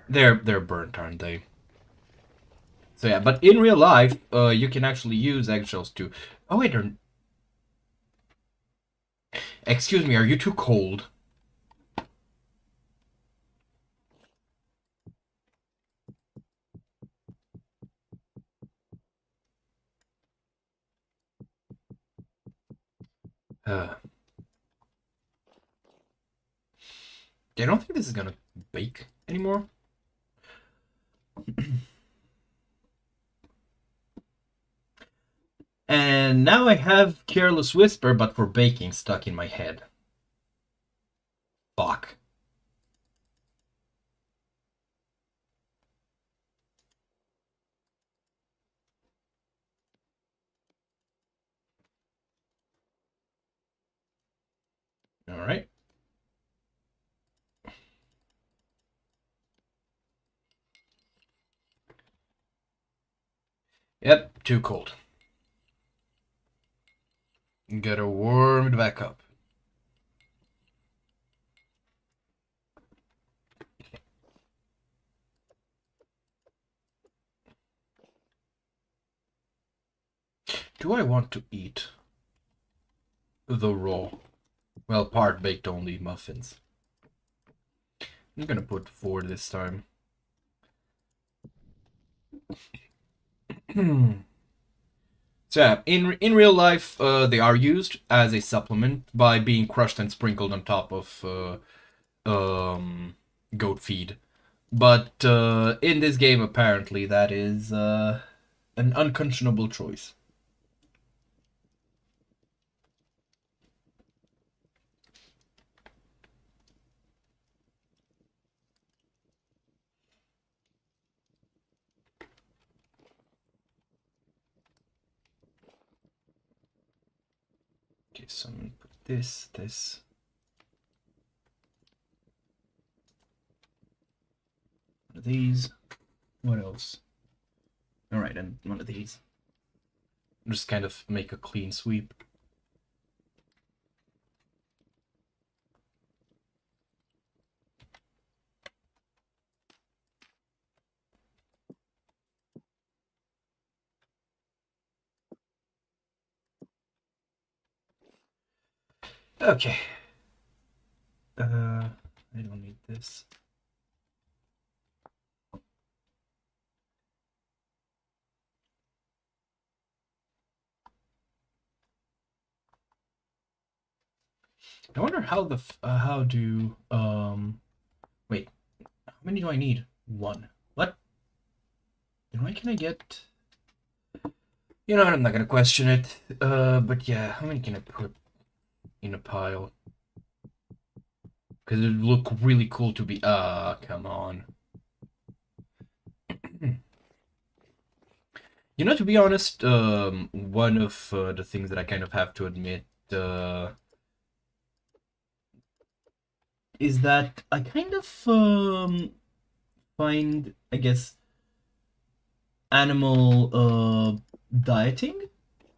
They're burnt, aren't they? So yeah, but in real life, you can actually use eggshells too. Oh wait, they're... Excuse me, are you too cold? I don't think this is gonna bake anymore. And now I have Careless Whisper, but for baking, stuck in my head. Fuck. Alright. Yep, too cold. Gotta warm it back up. Do I want to eat the raw, well, part baked only muffins? I'm gonna put 4 this time. So yeah, in real life, they are used as a supplement by being crushed and sprinkled on top of goat feed. But in this game, apparently, that is an unconscionable choice. Okay, so I'm gonna put this. One of these. What else? Alright, and one of these. Just kind of make a clean sweep. Okay. I don't need this. I wonder how wait, how many do I need? 1. What? And why can I get... You know what, I'm not gonna question it. But yeah, how many can I put in a pile? Because it would look really cool to be... come on. You know, to be honest, one of the things that I kind of have to admit is that I kind of find, I guess, animal dieting.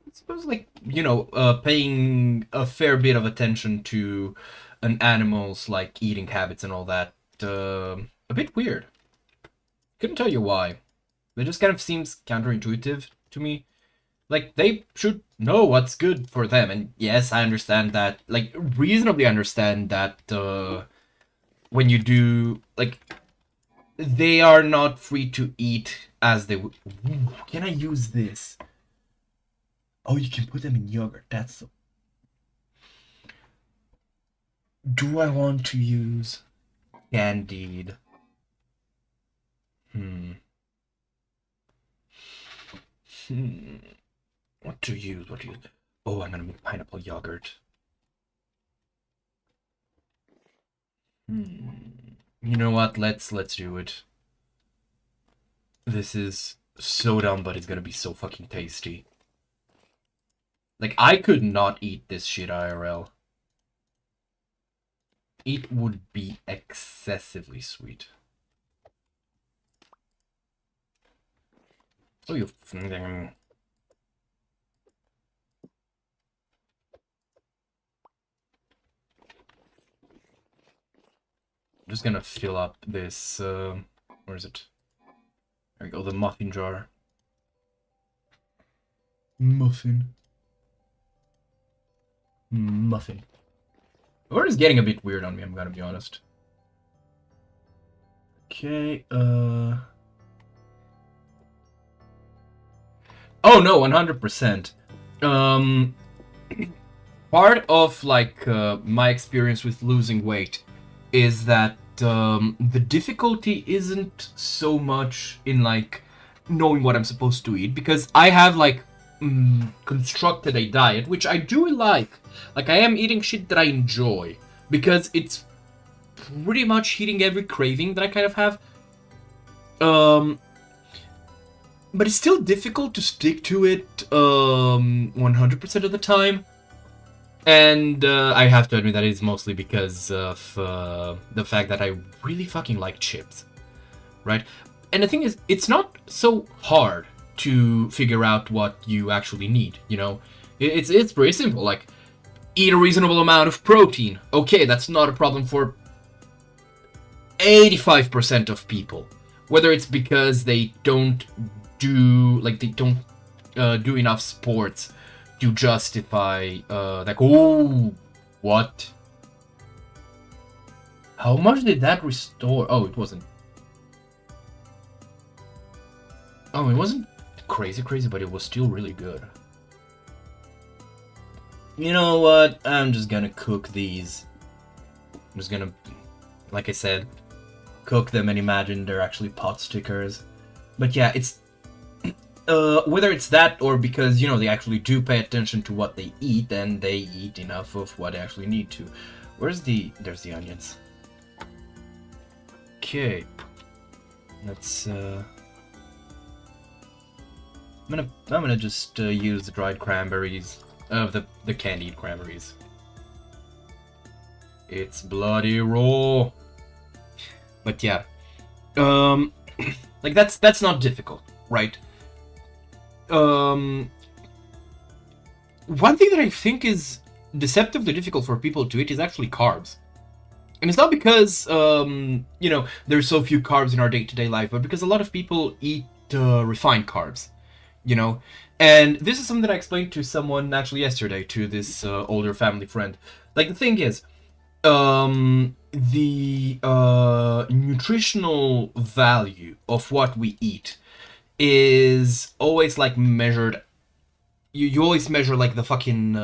I suppose, like, you know, paying a fair bit of attention to an animal's like eating habits and all that. A bit weird. Couldn't tell you why. It just kind of seems counterintuitive to me. Like, they should know what's good for them. And yes, I understand that, like, reasonably understand that when you do, like, they are not free to eat as they would. Ooh, can I use this? Oh, you can put them in yogurt. That's so. Do I want to use candied? Hmm. What to use? What to use? Oh, I'm gonna make pineapple yogurt. You know what? Let's do it. This is so dumb, but it's gonna be so fucking tasty. Like, I could not eat this shit IRL. It would be excessively sweet. Oh, you. I'm just gonna fill up this. Where is it? There we go, the muffin jar. Muffin. Muffin. The word is getting a bit weird on me, I'm gonna be honest. Okay, Oh no, 100%. Part of, like, my experience with losing weight is that the difficulty isn't so much in, like, knowing what I'm supposed to eat, because I have, like, constructed a diet, which I do like. Like, I am eating shit that I enjoy, because it's pretty much hitting every craving that I kind of have. But it's still difficult to stick to it 100% of the time. And I have to admit that it's mostly because of the fact that I really fucking like chips, right? And the thing is, it's not so hard to figure out what you actually need, you know? It's pretty simple, like, eat a reasonable amount of protein. Okay, that's not a problem for 85% of people. Whether it's because they don't do, like, they don't do enough sports to justify, like, oh, what? How much did that restore? Oh, it wasn't. Oh, it wasn't crazy, but it was still really good. You know what? I'm just gonna cook these. I'm just gonna, like I said, cook them and imagine they're actually pot stickers. But yeah, it's whether it's that or because, you know, they actually do pay attention to what they eat and they eat enough of what they actually need to. There's the onions. Okay. Let's I'm gonna just use the dried cranberries, the candied cranberries. It's bloody raw. But yeah. Like, that's not difficult, right? One thing that I think is deceptively difficult for people to eat is actually carbs. And it's not because, you know, there's so few carbs in our day-to-day life, but because a lot of people eat refined carbs, you know? And this is something that I explained to someone actually yesterday, to this older family friend. Like, the thing is, the nutritional value of what we eat is always, like, measured. You always measure, like, the fucking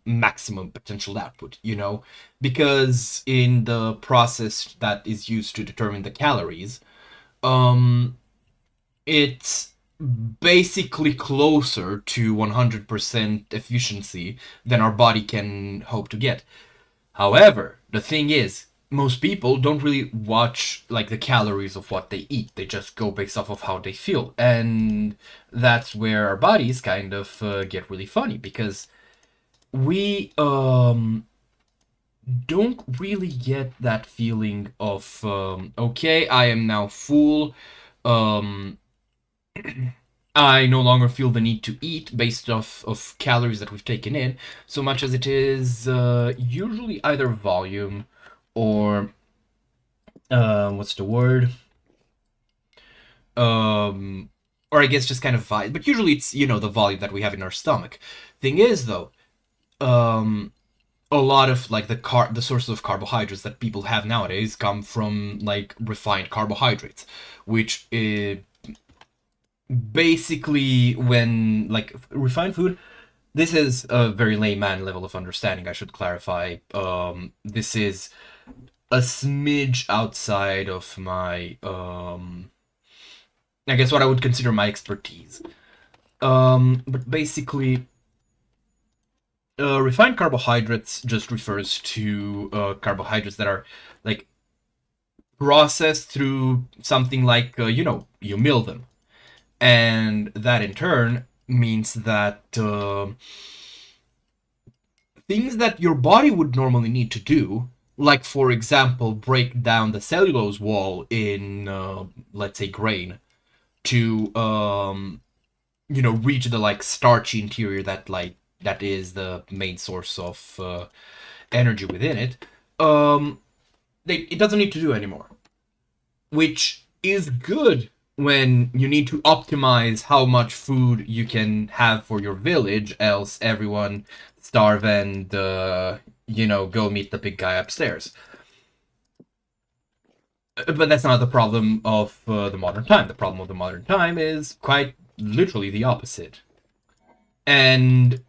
maximum potential output, you know? Because in the process that is used to determine the calories, it's basically closer to 100% efficiency than our body can hope to get. However, the thing is, most people don't really watch like the calories of what they eat. They just go based off of how they feel, and that's where our bodies kind of get really funny, because we don't really get that feeling of okay, I am now full. Um, I no longer feel the need to eat based off of calories that we've taken in, so much as it is usually either volume or what's the word? Or I guess just kind of vibe. But usually it's, the volume that we have in our stomach. Thing is, though, a lot of like the sources of carbohydrates that people have nowadays come from like refined carbohydrates, which basically, when like refined food, this is a very layman level of understanding, I should clarify. This is a smidge outside of my I guess what I would consider my expertise. But basically, refined carbohydrates just refers to carbohydrates that are like processed through something like you mill them, and that in turn means that things that your body would normally need to do, like for example break down the cellulose wall in let's say grain, to reach the like starchy interior that is the main source of energy within it, it doesn't need to do anymore, which is good when you need to optimize how much food you can have for your village, else everyone starve and go meet the big guy upstairs. But that's not the problem of the modern time. The problem of the modern time is quite literally the opposite. And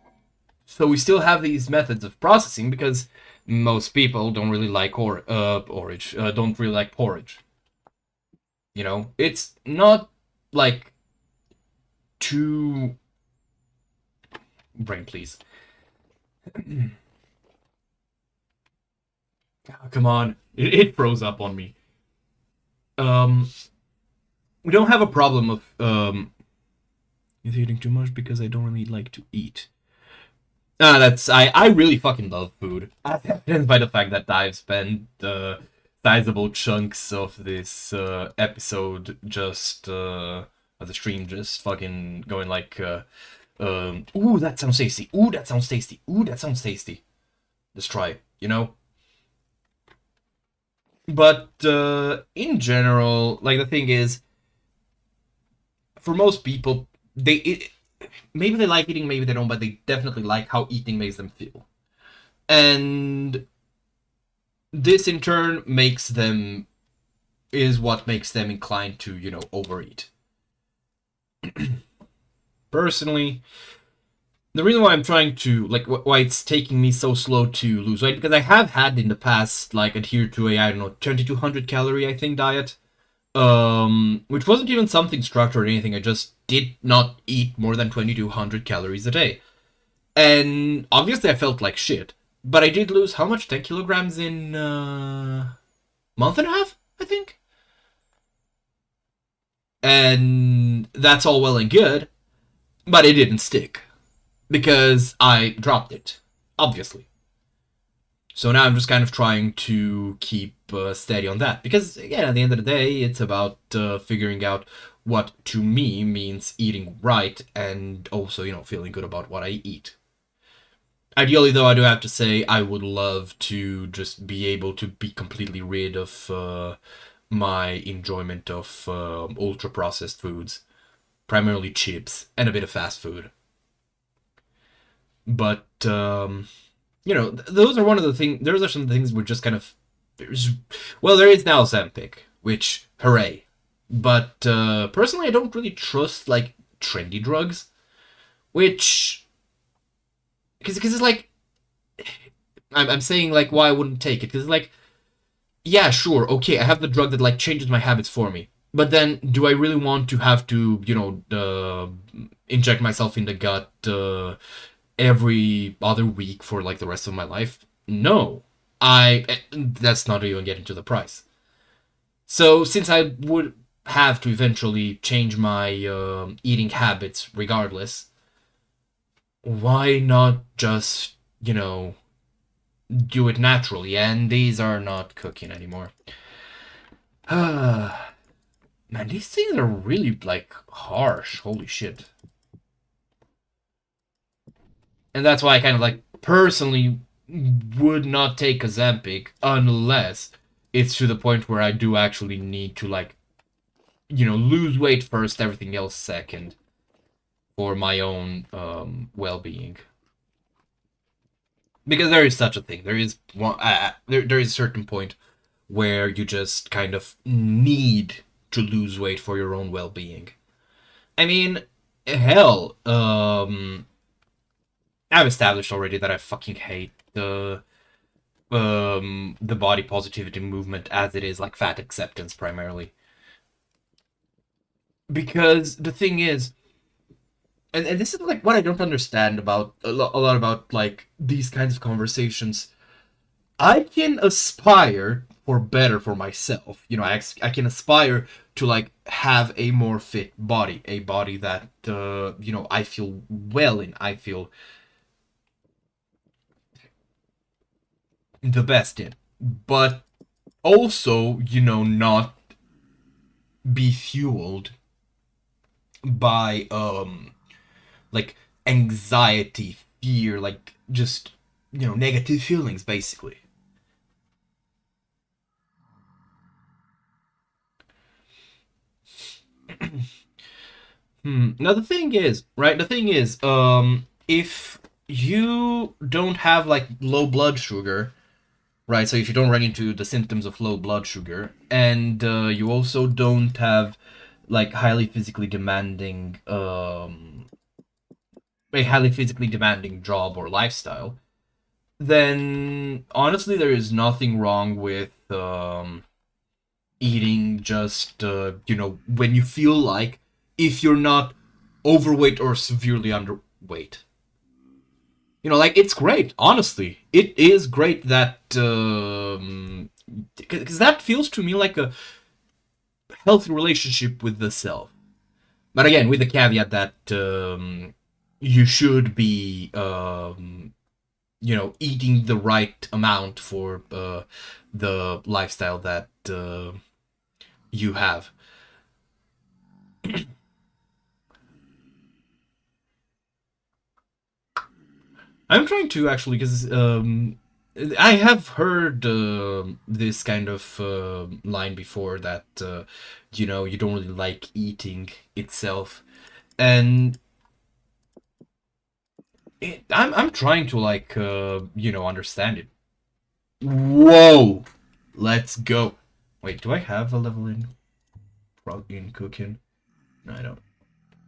so we still have these methods of processing because most people don't really like porridge. Don't really like porridge. It's not like too... Brain, please. Oh, come on. It froze up on me. We don't have a problem of eating too much because I don't really like to eat. I really fucking love food. Evidenced by the fact that I've spent sizable chunks of this episode just the stream just fucking going like ooh, that sounds tasty. Ooh, that sounds tasty. Ooh, that sounds tasty. Just try it. But in general, like the thing is, for most people, maybe they like eating, maybe they don't, but they definitely like how eating makes them feel. And this in turn is what makes them inclined to, overeat. Personally, the reason why I'm trying to, like, why it's taking me so slow to lose weight, because I have had in the past, like, adhered to a, I don't know, 2200 calorie, I think, diet. Which wasn't even something structured or anything. I just did not eat more than 2200 calories a day. And obviously I felt like shit. But I did lose how much? 10 kilograms in month and a half, I think? And that's all well and good, but it didn't stick. Because I dropped it, obviously. So now I'm just kind of trying to keep steady on that. Because, again, at the end of the day, it's about figuring out what, to me, means eating right and also, feeling good about what I eat. Ideally, though, I do have to say I would love to just be able to be completely rid of my enjoyment of ultra-processed foods. Primarily chips and a bit of fast food. But, those are one of the things. Those are some things we're just kind of. There is now Ozempic, which hooray. But personally, I don't really trust like trendy drugs, which because it's like I'm saying like why I wouldn't take it, because it's like, yeah, sure, okay, I have the drug that like changes my habits for me, but then do I really want to have to inject myself in the gut every other week for like the rest of my life? No. that's not even getting to the price. So since I would have to eventually change my eating habits regardless, why not just, do it naturally? And these are not cooking anymore. Man, these things are really, like, harsh. Holy shit. And that's why I kind of, like, personally would not take Ozempic unless it's to the point where I do actually need to, like, lose weight first, everything else second, for my own well-being. Because there is such a thing. There is there is a certain point where you just kind of need to lose weight for your own well-being. I mean, hell, I've established already that I fucking hate the body positivity movement as it is, like fat acceptance primarily. Because the thing is, and this is like what I don't understand about a lot about like these kinds of conversations. I can aspire for better for myself. I can aspire to like have a more fit body, a body that I feel well in, I feel the best in, but also not be fueled by like anxiety, fear, like just negative feelings basically. Now the thing is, right? The thing is, if you don't have like low blood sugar, right? So if you don't run into the symptoms of low blood sugar, and you also don't have like a highly physically demanding job or lifestyle, then honestly there is nothing wrong with eating just when you feel like, if you're not overweight or severely underweight. Like, it's great, honestly. It is great that because that feels to me like a healthy relationship with the self. But again, with the caveat that you should be eating the right amount for the lifestyle that you have. I'm trying to actually, because I have heard this kind of line before that you don't really like eating itself, and I'm trying to like understand it. Whoa, let's go. Wait, do I have a level in cooking? No, I don't.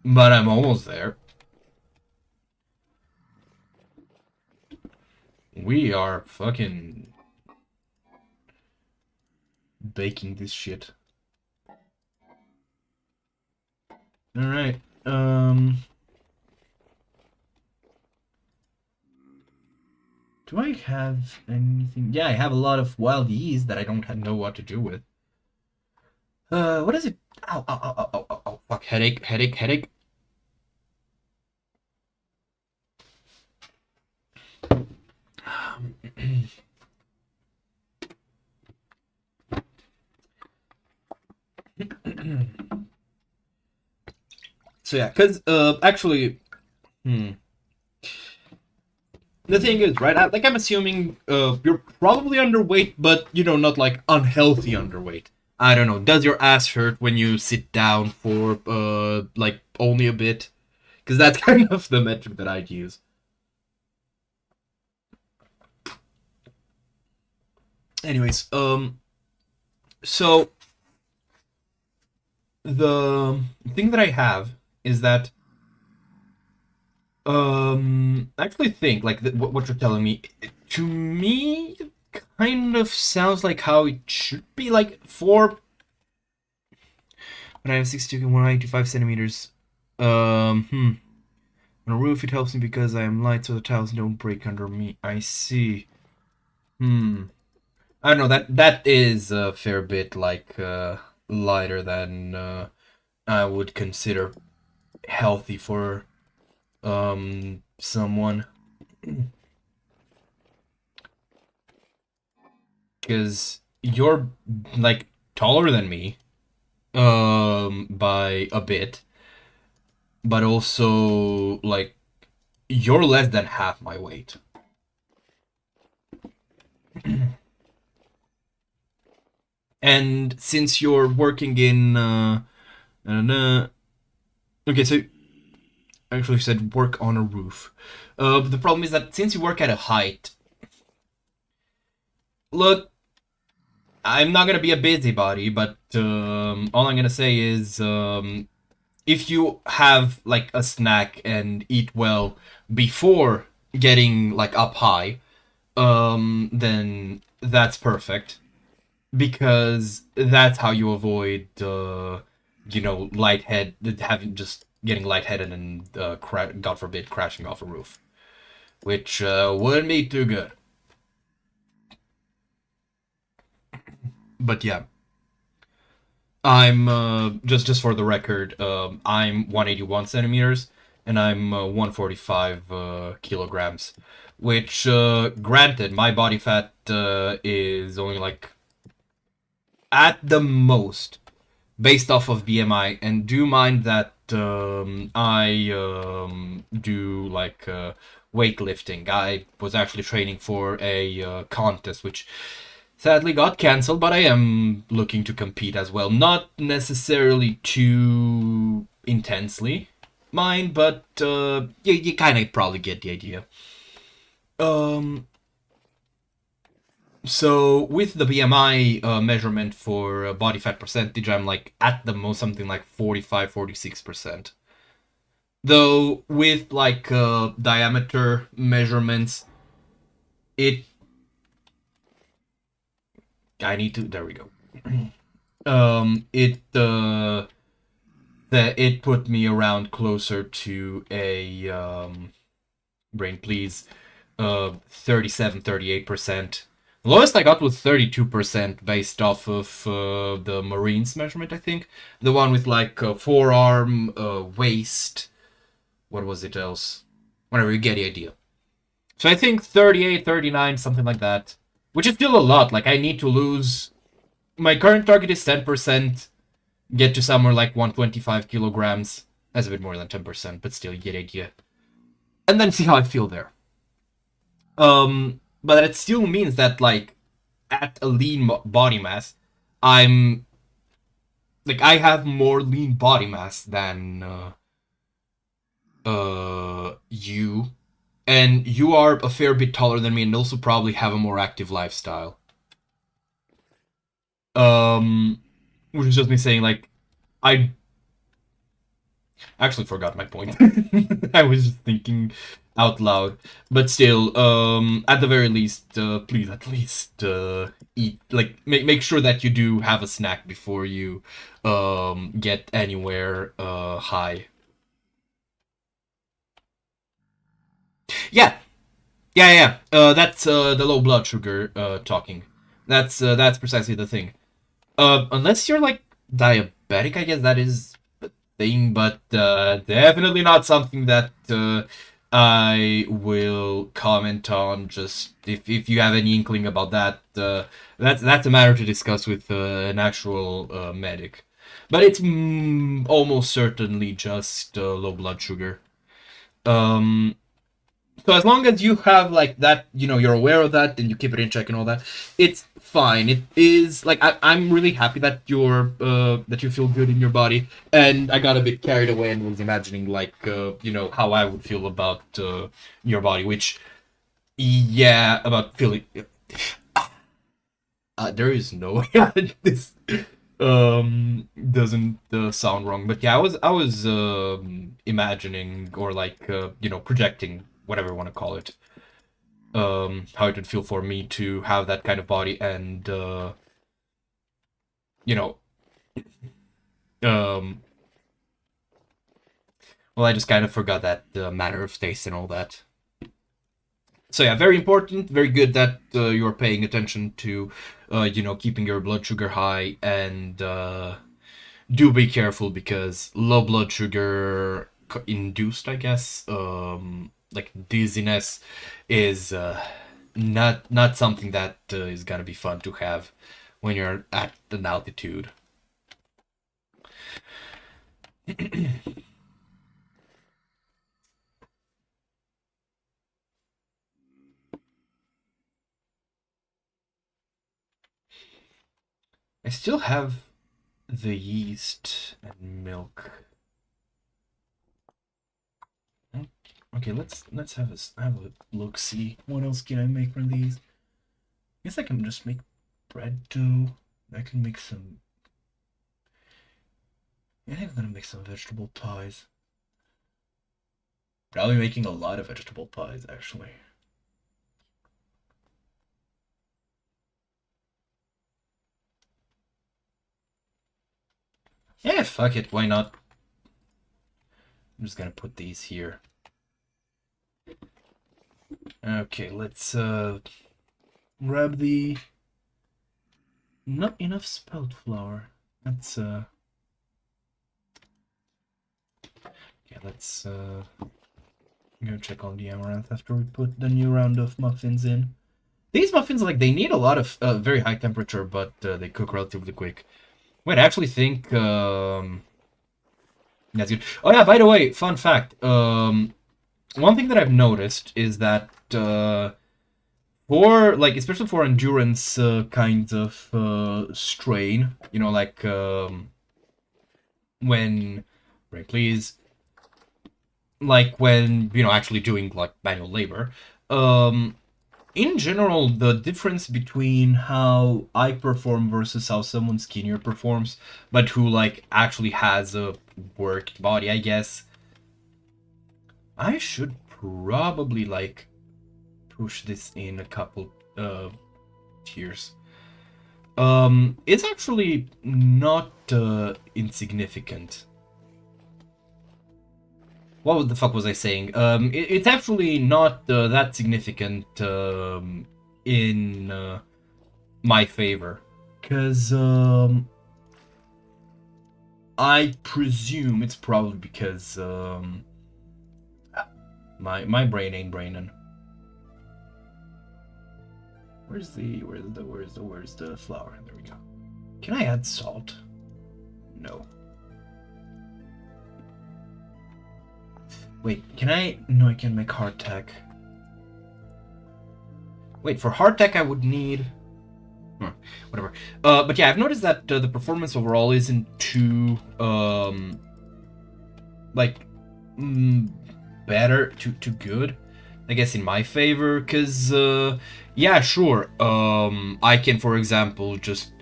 But I'm almost there. We are fucking baking this shit. Alright. Do I have anything? Yeah, I have a lot of wild yeast that I don't know what to do with. What is it? Ow, ow, ow, ow, ow, ow, ow. Fuck, headache, headache, headache. So yeah, because actually, the thing is, right? Like, I'm assuming you're probably underweight, but not like unhealthy underweight. I don't know. Does your ass hurt when you sit down for like only a bit? Because that's kind of the metric that I'd use. Anyways, so the thing that I have is that I actually think like what you're telling me, to me, kind of sounds like how it should be. Like, for when I have 62 and 185 centimeters, on a roof it helps me because I am light, so the tiles don't break under me. I see. I don't know, that is a fair bit like lighter than I would consider healthy for someone, because you're like taller than me by a bit, but also like you're less than half my weight. And since you're working in okay, so actually said work on a roof. The problem is that since you work at a height, look, I'm not gonna be a busybody, but all I'm gonna say is if you have like a snack and eat well before getting like up high, then that's perfect, because that's how you avoid lighthead having just getting lightheaded and God forbid crashing off a roof, which wouldn't be too good. But yeah, I'm just for the record, I'm 181 centimeters and I'm 145 kilograms, which granted my body fat is only like at the most based off of BMI, and do mind that I do like weightlifting. I was actually training for a contest, which sadly got cancelled, but I am looking to compete as well. Not necessarily too intensely, mind, but you kind of probably get the idea. Um, So with the BMI measurement for body fat percentage, I'm like at the most something like 45, 46%. Though with like diameter measurements, it I need to there we go. It put me around closer to a brain please 37, 38%. The lowest I got was 32% based off of the Marines measurement, I think. The one with like forearm, waist. What was it else? Whatever, you get the idea. So I think 38, 39, something like that. Which is still a lot. Like, I need to lose. My current target is 10%. Get to somewhere like 125 kilograms. That's a bit more than 10%, but still, you get the idea. And then see how I feel there. But it still means that like at a lean body mass, I'm like I have more lean body mass than you, and you are a fair bit taller than me, and also probably have a more active lifestyle. Which is just me saying like I actually forgot my point. I was just thinking out loud, but still, at the very least, please at least eat. Like, make sure that you do have a snack before you get anywhere high. Yeah, yeah. That's the low blood sugar talking. That's precisely the thing. Unless you're like diabetic, I guess that is thing, but definitely not something that I will comment on. Just if you have any inkling about that, that's a matter to discuss with an actual medic. But it's almost certainly just low blood sugar. Um, so as long as you have like that, you're aware of that and you keep it in check and all that, it's fine. It is like I'm really happy that that you feel good in your body. And I got a bit carried away and was imagining like how I would feel about your body, which yeah, about feeling. There is no way this doesn't sound wrong, but yeah, I was imagining or like projecting, whatever you want to call it, how it would feel for me to have that kind of body, and you know um well, I just kind of forgot that matter of taste and all that. So yeah, very important, very good that you're paying attention to, you know, keeping your blood sugar high, and do be careful because low blood sugar induced, I guess, like dizziness, is not something that is gonna be fun to have when you're at an altitude. I still have the yeast and milk. Okay, let's have a look. See what else can I make from these. I guess I can just make bread dough. I can make some. I think I'm gonna make some vegetable pies. Probably making a lot of vegetable pies, actually. Yeah, fuck it, why not? I'm just gonna put these here. Okay, let's grab the not enough spelt flour. Let's okay, let's go check on the amaranth after we put the new round of muffins in. These muffins, like, they need a lot of very high temperature, but they cook relatively quick. Wait, I actually think that's good. Oh yeah, by the way, fun fact. One thing that I've noticed is that for, like, especially for endurance kinds of strain, you know, like when, right, please, like when, you know, actually doing like manual labor, in general, the difference between how I perform versus how someone skinnier performs, but who like actually has a worked body, I guess, I should probably like push this in a couple tiers. It's actually not insignificant. What the fuck was I saying? It's actually not that significant in my favor, because I presume it's probably because my brain ain't braining. Where's the flour? There we go. Can I add salt? No. Wait, can I? No, I can make hardtack. Wait, for hardtack I would need. Whatever. But yeah, I've noticed that the performance overall isn't too like better, too good. I guess in my favor, cause yeah, sure. I can, for example, just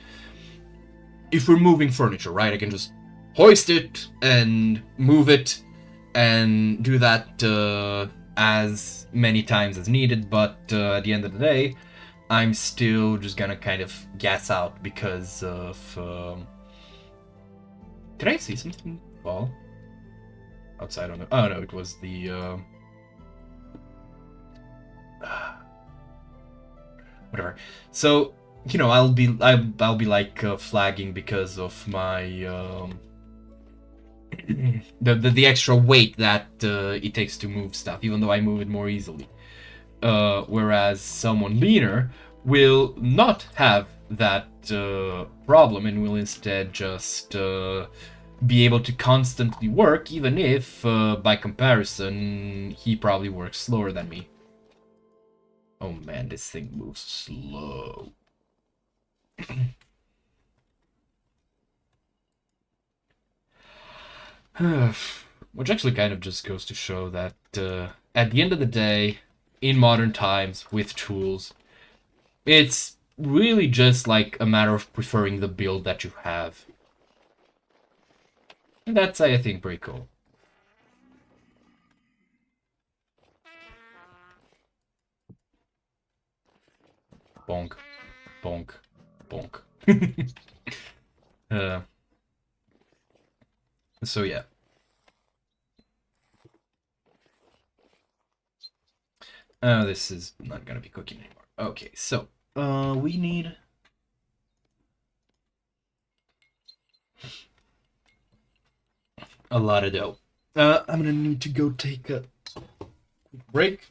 if we're moving furniture, right? I can just hoist it and move it and do that as many times as needed. But at the end of the day, I'm still just gonna kind of gas out because of. Did I see something fall outside on the? Oh no, it was the. Whatever. So, you know, I'll be like flagging because of my the extra weight that it takes to move stuff, even though I move it more easily. Whereas someone leaner will not have that problem and will instead just be able to constantly work, even if by comparison he probably works slower than me. Oh man, this thing moves slow. Which actually kind of just goes to show that at the end of the day, in modern times with tools, it's really just like a matter of preferring the build that you have. And that's, I think, pretty cool. Bonk, bonk, bonk. uh, so yeah. This is not gonna be cooking anymore. Okay, so we need a lot of dough. I'm gonna need to go take a break.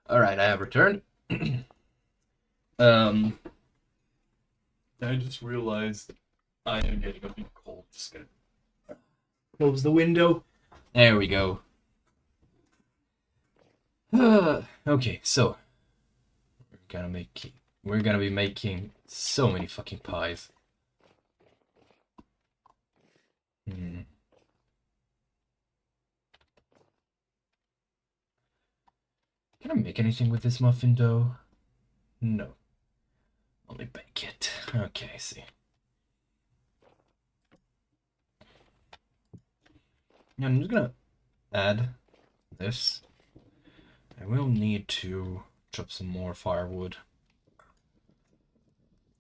All right, I have returned. um, I just realized I am getting a bit cold. Just gonna close the window. There we go. Okay, so we're gonna be making so many fucking pies. Hmm. Can I make anything with this muffin dough? No. Only bake it. Okay, I see. Now I'm just gonna add this. I will need to chop some more firewood.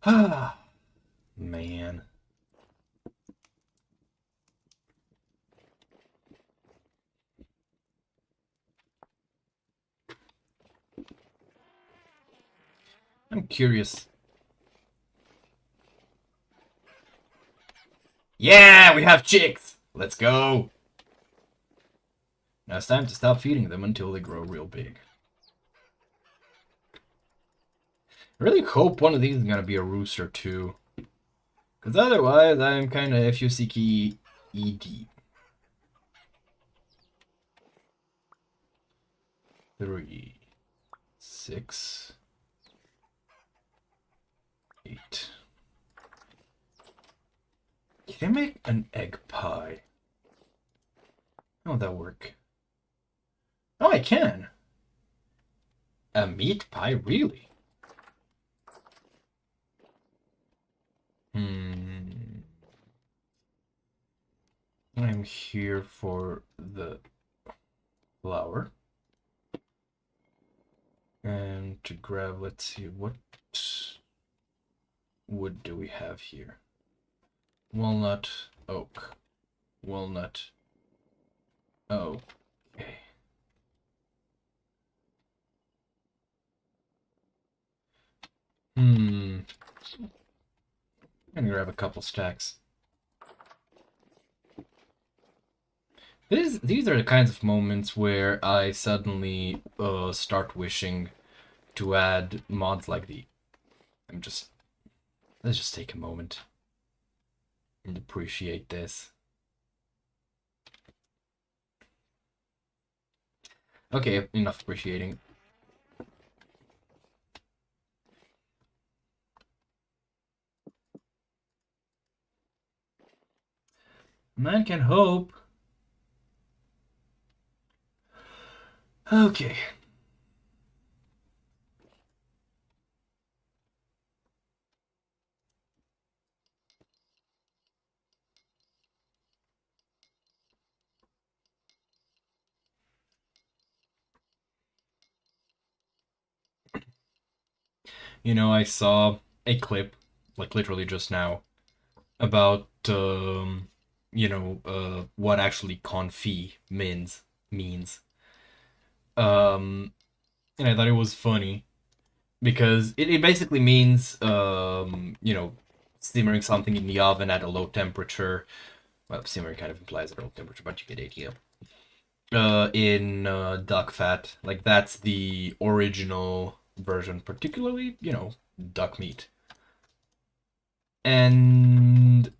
Ah, man. I'm curious. Yeah, we have chicks! Let's go! Now it's time to stop feeding them until they grow real big. I really hope one of these is gonna be a rooster too. Because otherwise, I'm kind of FUCK ED. 3, 6, 8. Can I make an egg pie? How would that work? Oh, I can! A meat pie? Really? I'm here for the flour. And to grab, let's see, what wood do we have here? Walnut, oak, walnut, okay. I'm gonna grab a couple stacks. These are the kinds of moments where I suddenly start wishing to add mods like these. Let's just take a moment and appreciate this. Okay, enough appreciating. Man can hope. Okay. You know, I saw a clip, like literally just now, about what actually confi means. And I thought it was funny because it basically means simmering something in the oven at a low temperature. Well, simmering kind of implies a low temperature, but you get the idea. In duck fat, like that's the original version, particularly duck meat. And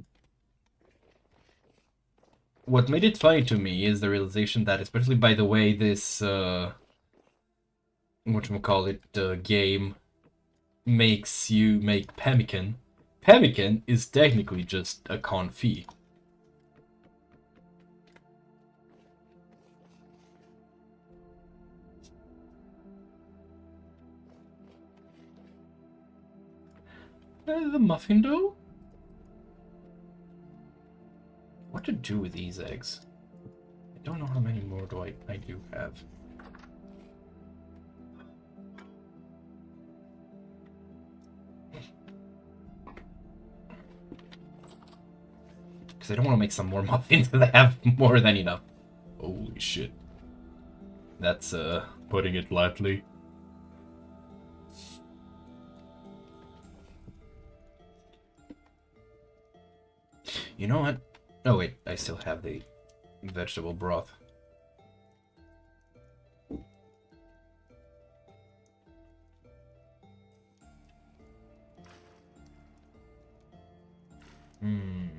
what made it funny to me is the realization that, especially by the way this whatchamacallit game makes you make pemmican. Pemmican is technically just a confit. The muffin dough? What to do with these eggs? I don't know how many more I do have. Because I don't want to make some more muffins because I have more than enough. Holy shit. That's putting it lightly. You know what? Oh wait, I still have the vegetable broth. I'm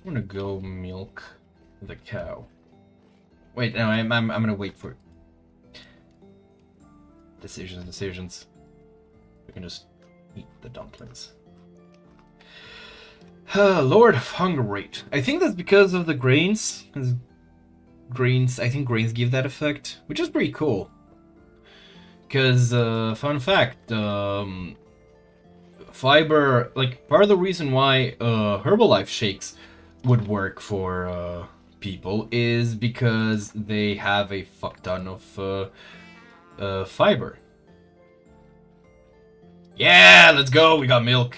gonna go milk the cow. Wait, no, I'm gonna wait for decisions. We can just eat the dumplings. Lord of hunger rate. I think that's because of the grains. I think grains give that effect, which is pretty cool. Because, fun fact, fiber, like, part of the reason why Herbalife shakes would work for people is because they have a fuck ton of fiber. Yeah, let's go, we got milk.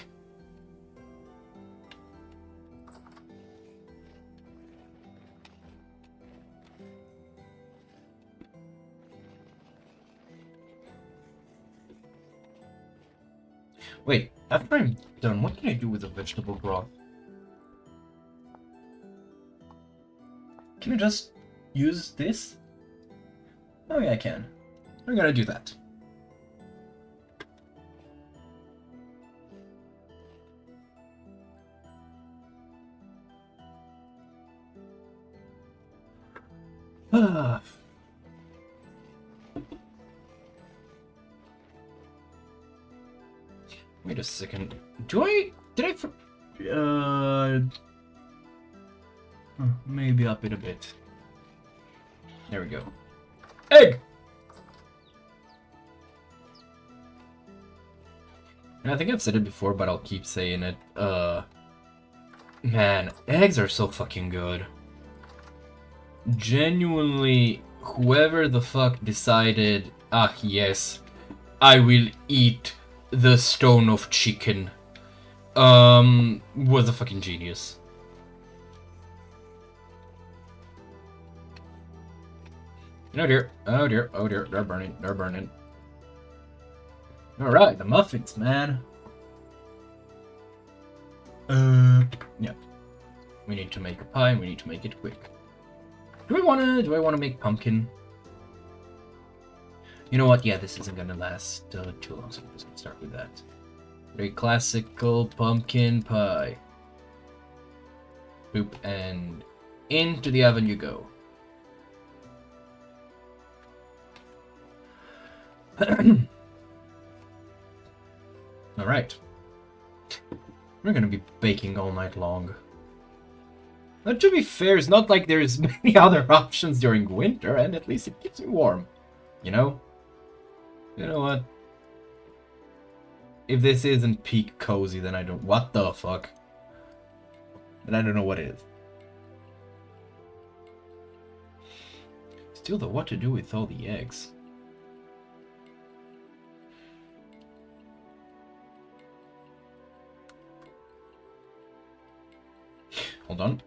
Wait, After I'm done, what can I do with the vegetable broth? Can I just use this? Oh yeah, I can. I'm gonna do that. Ah. Wait a second. Maybe up it a bit. There we go. Egg! And I think I've said it before, but I'll keep saying it. Man, eggs are so fucking good. Genuinely, whoever the fuck decided, yes, I will eat the stone of chicken, was a fucking genius. Oh dear, oh dear, oh dear, they're burning, they're burning. Alright, the muffins, man. Yeah. We need to make a pie, and we need to make it quick. Do I wanna make pumpkin? You know what? Yeah, this isn't gonna last too long, so I'm just gonna start with that. Very classical pumpkin pie. Boop, and into the oven you go. Alright. We're gonna be baking all night long. But to be fair, it's not like there's many other options during winter, and at least it keeps me warm. You know? You know what? If this isn't peak cozy, then I don't... What the fuck? Then I don't know what is. Still though, what to do with all the eggs? Hold on.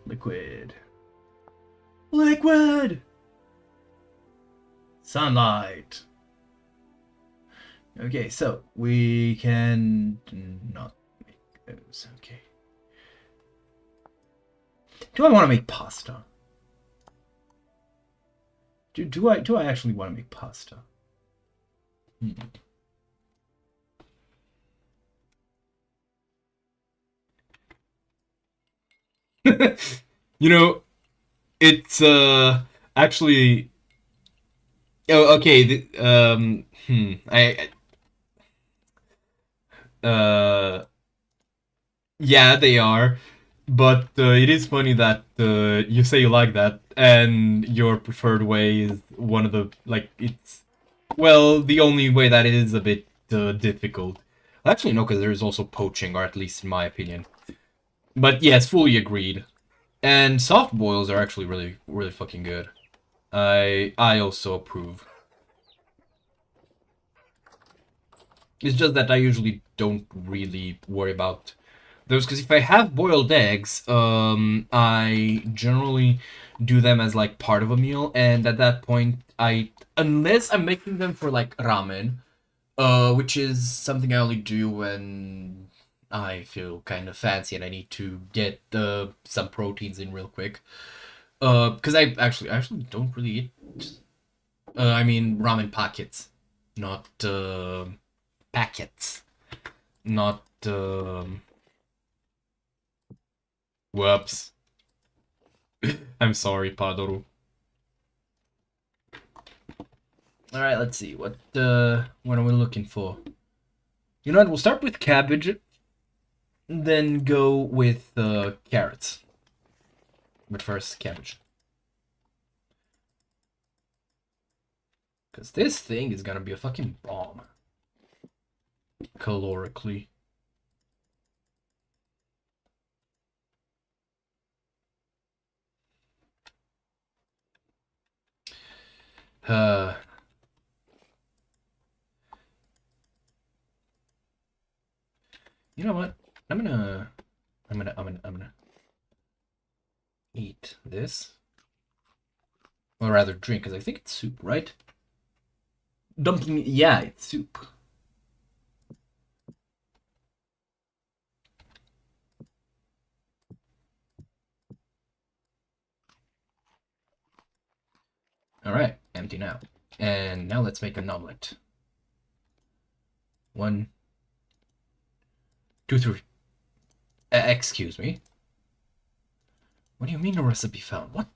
Liquid. Liquid! Sunlight. Okay, so we can not make those. Okay. Do I want to make pasta? Do I actually want to make pasta? You know, it's actually okay. Yeah, they are, but it is funny that you say you like that, and your preferred way is one of the it's the only way that is a bit difficult. Actually, no, because there is also poaching, or at least in my opinion. But yes, fully agreed. And soft boils are actually really, really fucking good. I also approve. It's just that I usually don't really worry about those, because if I have boiled eggs, I generally do them as like part of a meal, and at that point, unless I'm making them for like ramen, which is something I only do when I feel kind of fancy and I need to get some proteins in real quick. Because I actually don't really eat. I mean ramen packets, not packets, not. Whoops. I'm sorry, Padoru. All right, let's see what are we looking for. You know what? We'll start with cabbage. Then go with carrots. But first, cabbage. Because this thing is gonna be a fucking bomb. Calorically. You know what? I'm gonna eat this. Or rather drink, because I think it's soup, right? Dumpling, yeah, it's soup. Alright, empty now. And now let's make an omelet. 1, 2, 3. Excuse me. What do you mean no recipe found? What?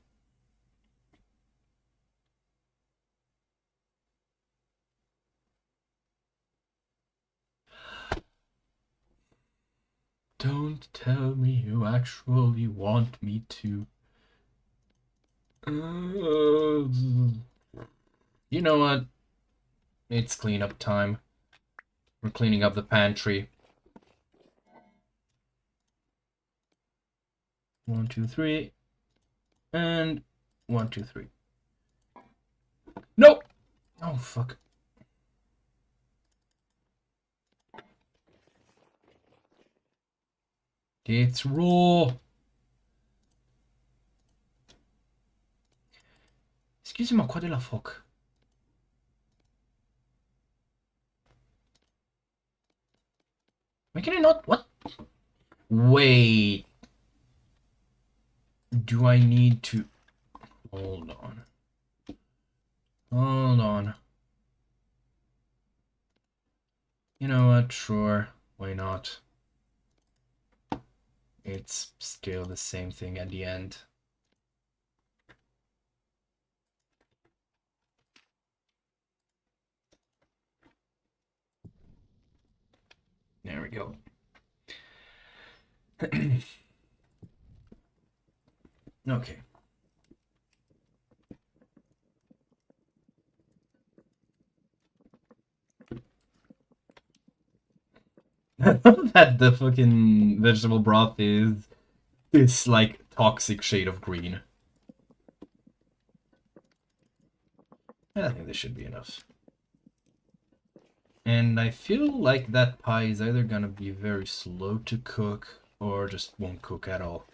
Don't tell me you actually want me to. You know what? It's cleanup time. We're cleaning up the pantry. 1, 2, 3. And 1, 2, 3. Nope! Oh, fuck. It's raw. Excusez-moi, quoi de la phoque? Why can I not? What? Wait. Do I need to? Hold on. Hold on. You know what? Sure. Why not? It's still the same thing at the end. There we go. Okay. That the fucking vegetable broth is this like toxic shade of green. I think this should be enough. And I feel like that pie is either gonna be very slow to cook or just won't cook at all.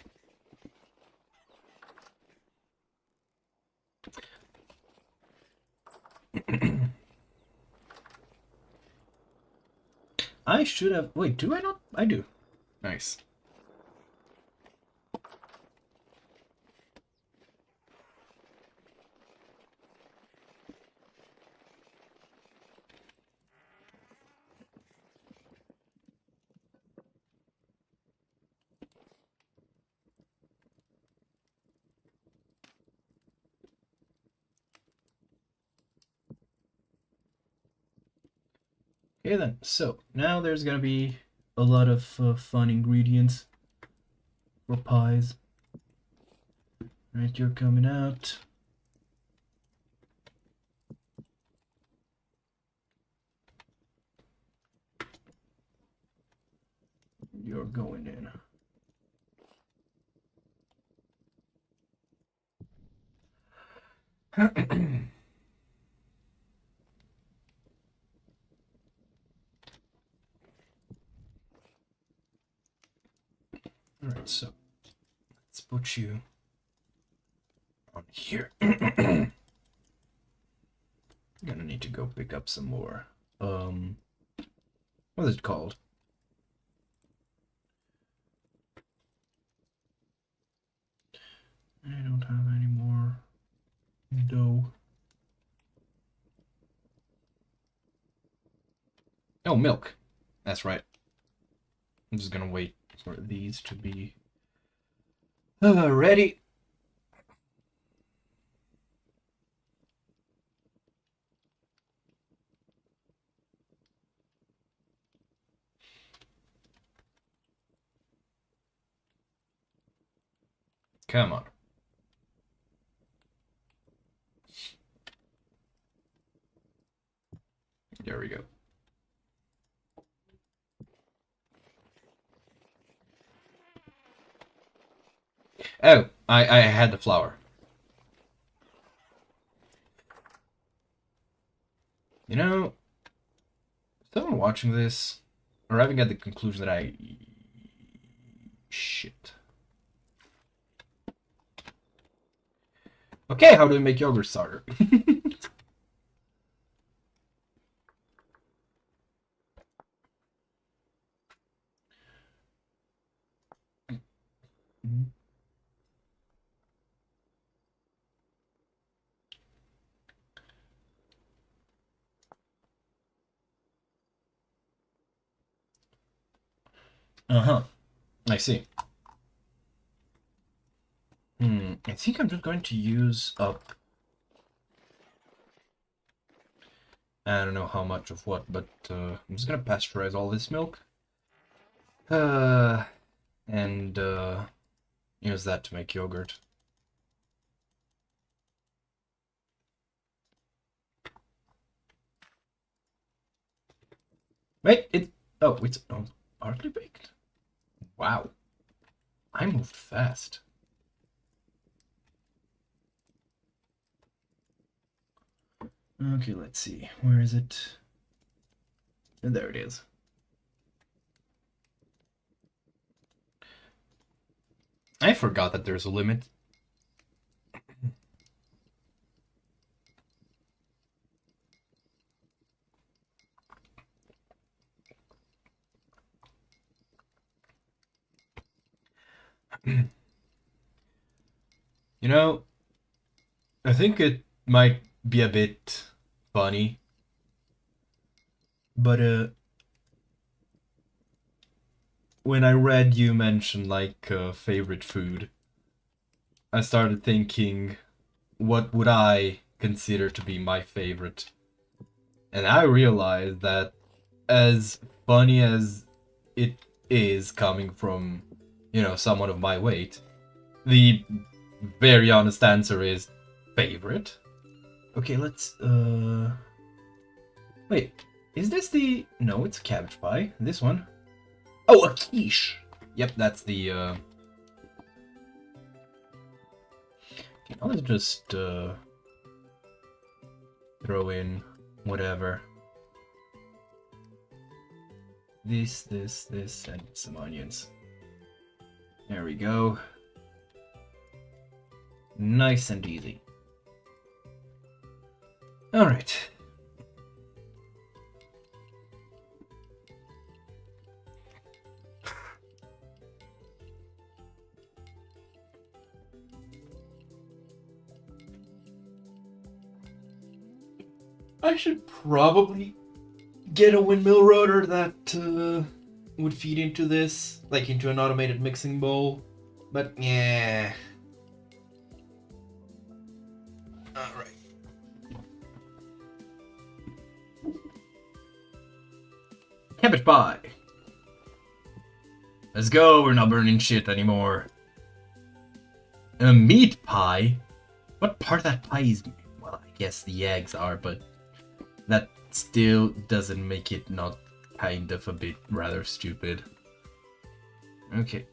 I should have... Wait, do I not? I do. Nice. Okay then, so now there's gonna be a lot of fun ingredients for pies. Right, you're coming out. You're going in. Alright, so let's put you on here. I'm gonna need to go pick up some more. What is it called? I don't have any more dough. Oh, milk. That's right. I'm just gonna wait for these to be ready. Come on. There we go. Oh, I had the flour. You know, someone watching this arriving at the conclusion that shit. Okay, how do we make yogurt starter? Uh-huh. I see. I think I'm just going to use up... I don't know how much of what, but I'm just gonna pasteurize all this milk. And use that to make yogurt. Wait, it's hardly baked. Wow. I moved fast. Okay, let's see. Where is it? There it is. I forgot that there's a limit. You know, I think it might be a bit funny, but when I read you mention like favorite food, I started thinking, what would I consider to be my favorite? And I realized that as funny as it is coming from, you know, someone of my weight, the very honest answer is favorite. Okay, let's wait, is this the... No, it's a cabbage pie. This one. Oh, a quiche. Yep, that's the okay, now let's just throw in whatever. This, and some onions. There we go. Nice and easy. Alright. I should probably get a windmill rotor that would feed into this, like into an automated mixing bowl. But yeah. Alright. Cabbage pie. Let's go, we're not burning shit anymore. A meat pie? What part of that pie is... Well, I guess the eggs are, but that still doesn't make it not kind of a bit rather stupid. Okay.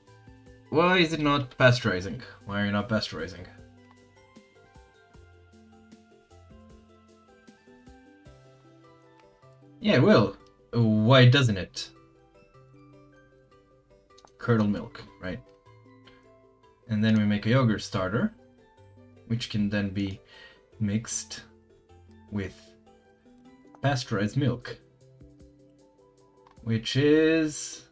Why is it not pasteurizing? Why are you not pasteurizing? Yeah, it will. Why doesn't it? Curdled milk, right? And then we make a yogurt starter, which can then be mixed with pasteurized milk, which is...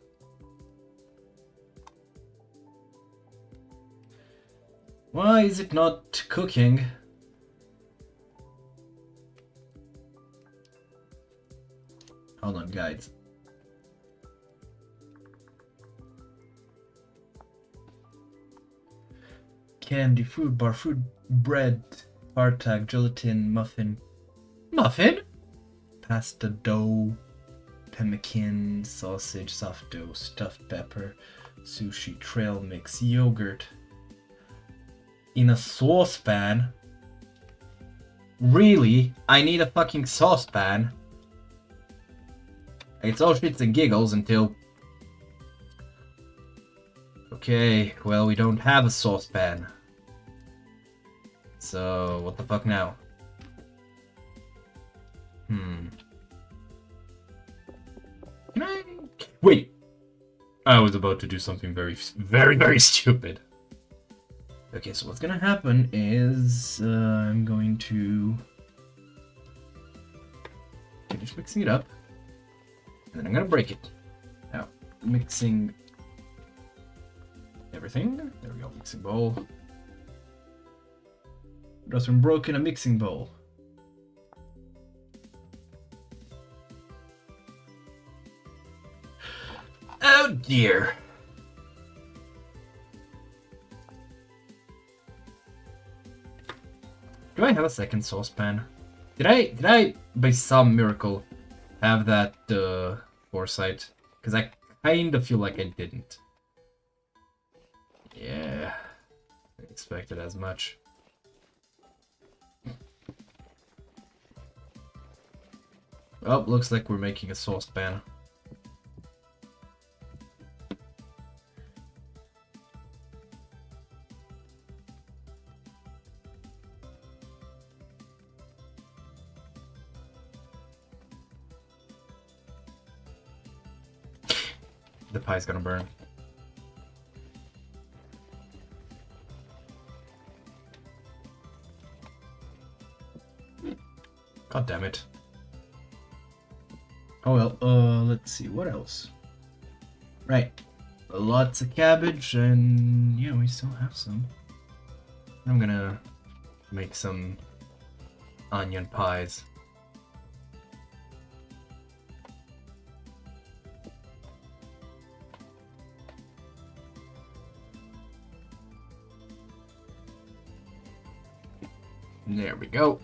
Why is it not cooking? Hold on, guys. Candy, fruit bar, fruit bread, hardtack, gelatin, muffin. Muffin? Pasta dough, pemmican, sausage, soft dough, stuffed pepper, sushi, trail mix, yogurt. In a saucepan? Really? I need a fucking saucepan? It's all shits and giggles until... Okay, well, we don't have a saucepan. So, what the fuck now? Can I... Wait! I was about to do something very, very, very stupid. Okay, so what's gonna happen is I'm going to finish mixing it up, and then I'm gonna break it. Now, mixing everything. There we go, mixing bowl. Just been broken, a mixing bowl. Oh dear. Do I have a second saucepan? Did I by some miracle have that foresight? Because I kind of feel like I didn't. Yeah, I expected as much. Well, looks like we're making a saucepan. The pie's gonna burn. God damn it. Oh well, let's see, what else? Right. Lots of cabbage, and yeah, we still have some. I'm gonna make some onion pies. There we go.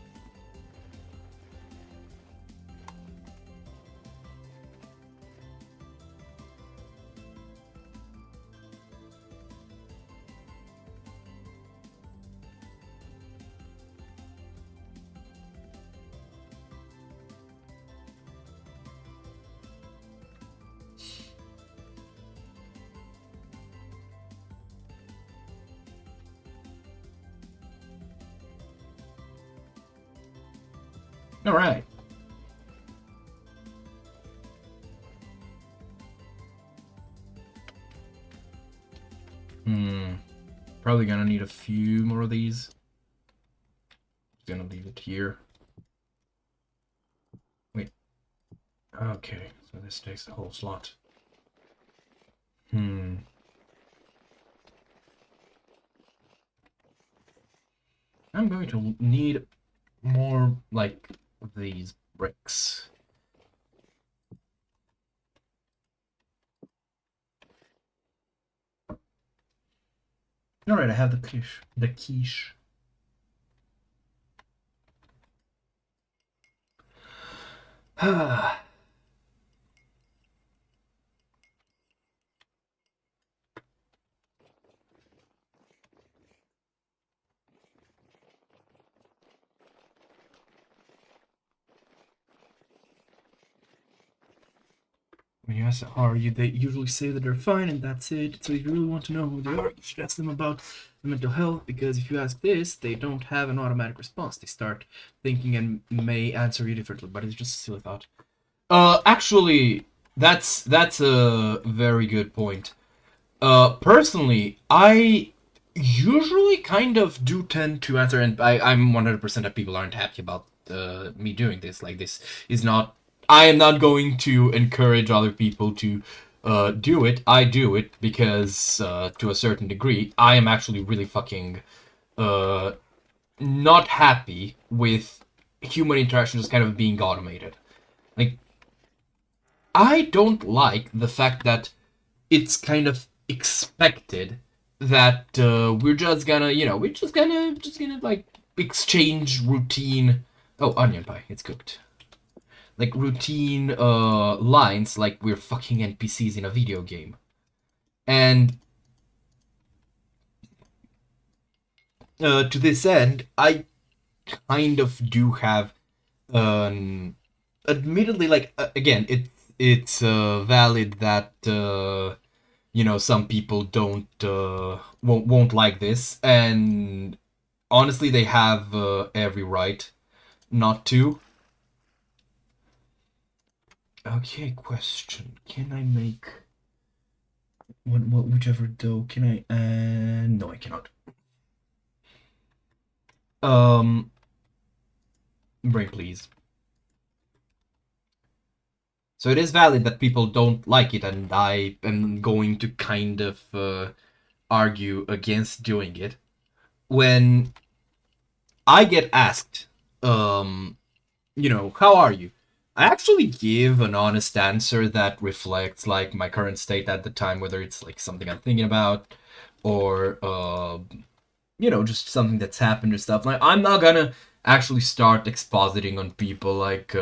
All right. Probably gonna need a few more of these. Just gonna leave it here. Wait. Okay, so this takes the whole slot. I'm going to need more like these bricks. Alright, I have the quiche. The quiche. When you ask how are you, they usually say that they're fine and that's it. So if you really want to know who they are, you should ask them about the mental health, because if you ask this, they don't have an automatic response. They start thinking and may answer you differently, but it's just a silly thought. Actually, that's a very good point. Personally, I usually kind of do tend to answer, and I'm 100% that people aren't happy about me doing this. Like, this is not, I am not going to encourage other people to do it. I do it because, to a certain degree, I am actually really fucking not happy with human interaction just kind of being automated. Like, I don't like the fact that it's kind of expected that we're just gonna, we're just gonna like exchange routine. Oh, onion pie, it's cooked. Like routine lines, like we're fucking NPCs in a video game, and to this end, I kind of do have, admittedly, like again, it's valid that some people don't won't like this, and honestly, they have every right not to. Okay, question: can I make whichever dough? Can I? No, I cannot. Um, Brain, please. So it is valid that people don't like it, and I am going to kind of argue against doing it. When I get asked, how are you? I actually give an honest answer that reflects like my current state at the time, whether it's like something I'm thinking about or just something that's happened or stuff. Like I'm not gonna actually start expositing on people like,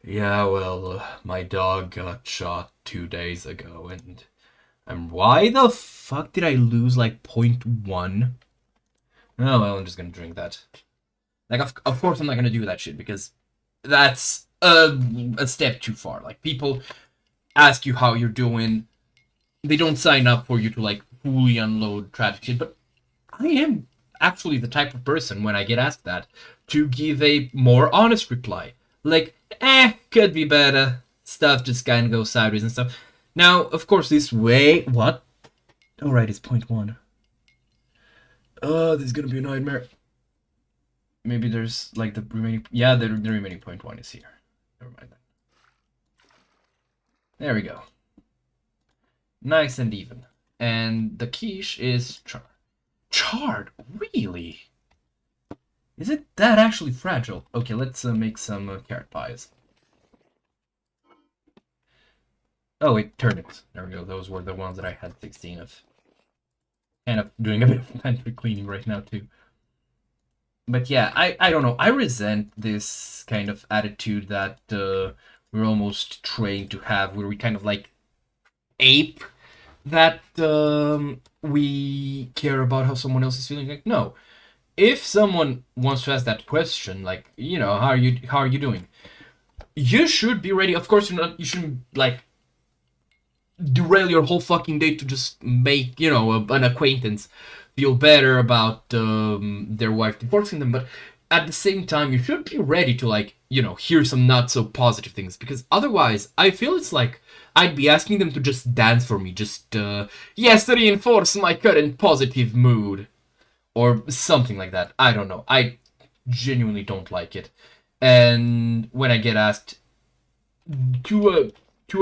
yeah, well, my dog got shot 2 days ago, and why the fuck did I lose like 0.1? Oh well, I'm just gonna drink that. Like, of course I'm not gonna do that shit because that's a step too far. Like people ask you how you're doing, they don't sign up for you to like fully unload tragic shit, but I am actually the type of person when I get asked that to give a more honest reply. Like, could be better. Stuff just kind of goes sideways and stuff. Now, of course, this way. What? Alright, it's 0.1. This is gonna be a nightmare. Maybe there's like the remaining. Yeah, the remaining 0.1 is here. Never mind that. There we go. Nice and even. And the quiche is charred. Really? Is it that actually fragile? Okay, let's make some carrot pies. Oh, wait, turnips. There we go. Those were the ones that I had 16 of. Kind of doing a bit of pantry cleaning right now, too. But yeah, I don't know. I resent this kind of attitude that we're almost trained to have, where we kind of like ape that we care about how someone else is feeling. Like, no. If someone wants to ask that question, like, how are you doing? You should be ready. Of course, you shouldn't like derail your whole fucking day to just make an acquaintance feel better about their wife divorcing them. But at the same time, you should be ready to like hear some not so positive things, because otherwise, I feel it's like I'd be asking them to just dance for me, just yes, to reinforce my current positive mood. Or something like that. I don't know. I genuinely don't like it. And when I get asked to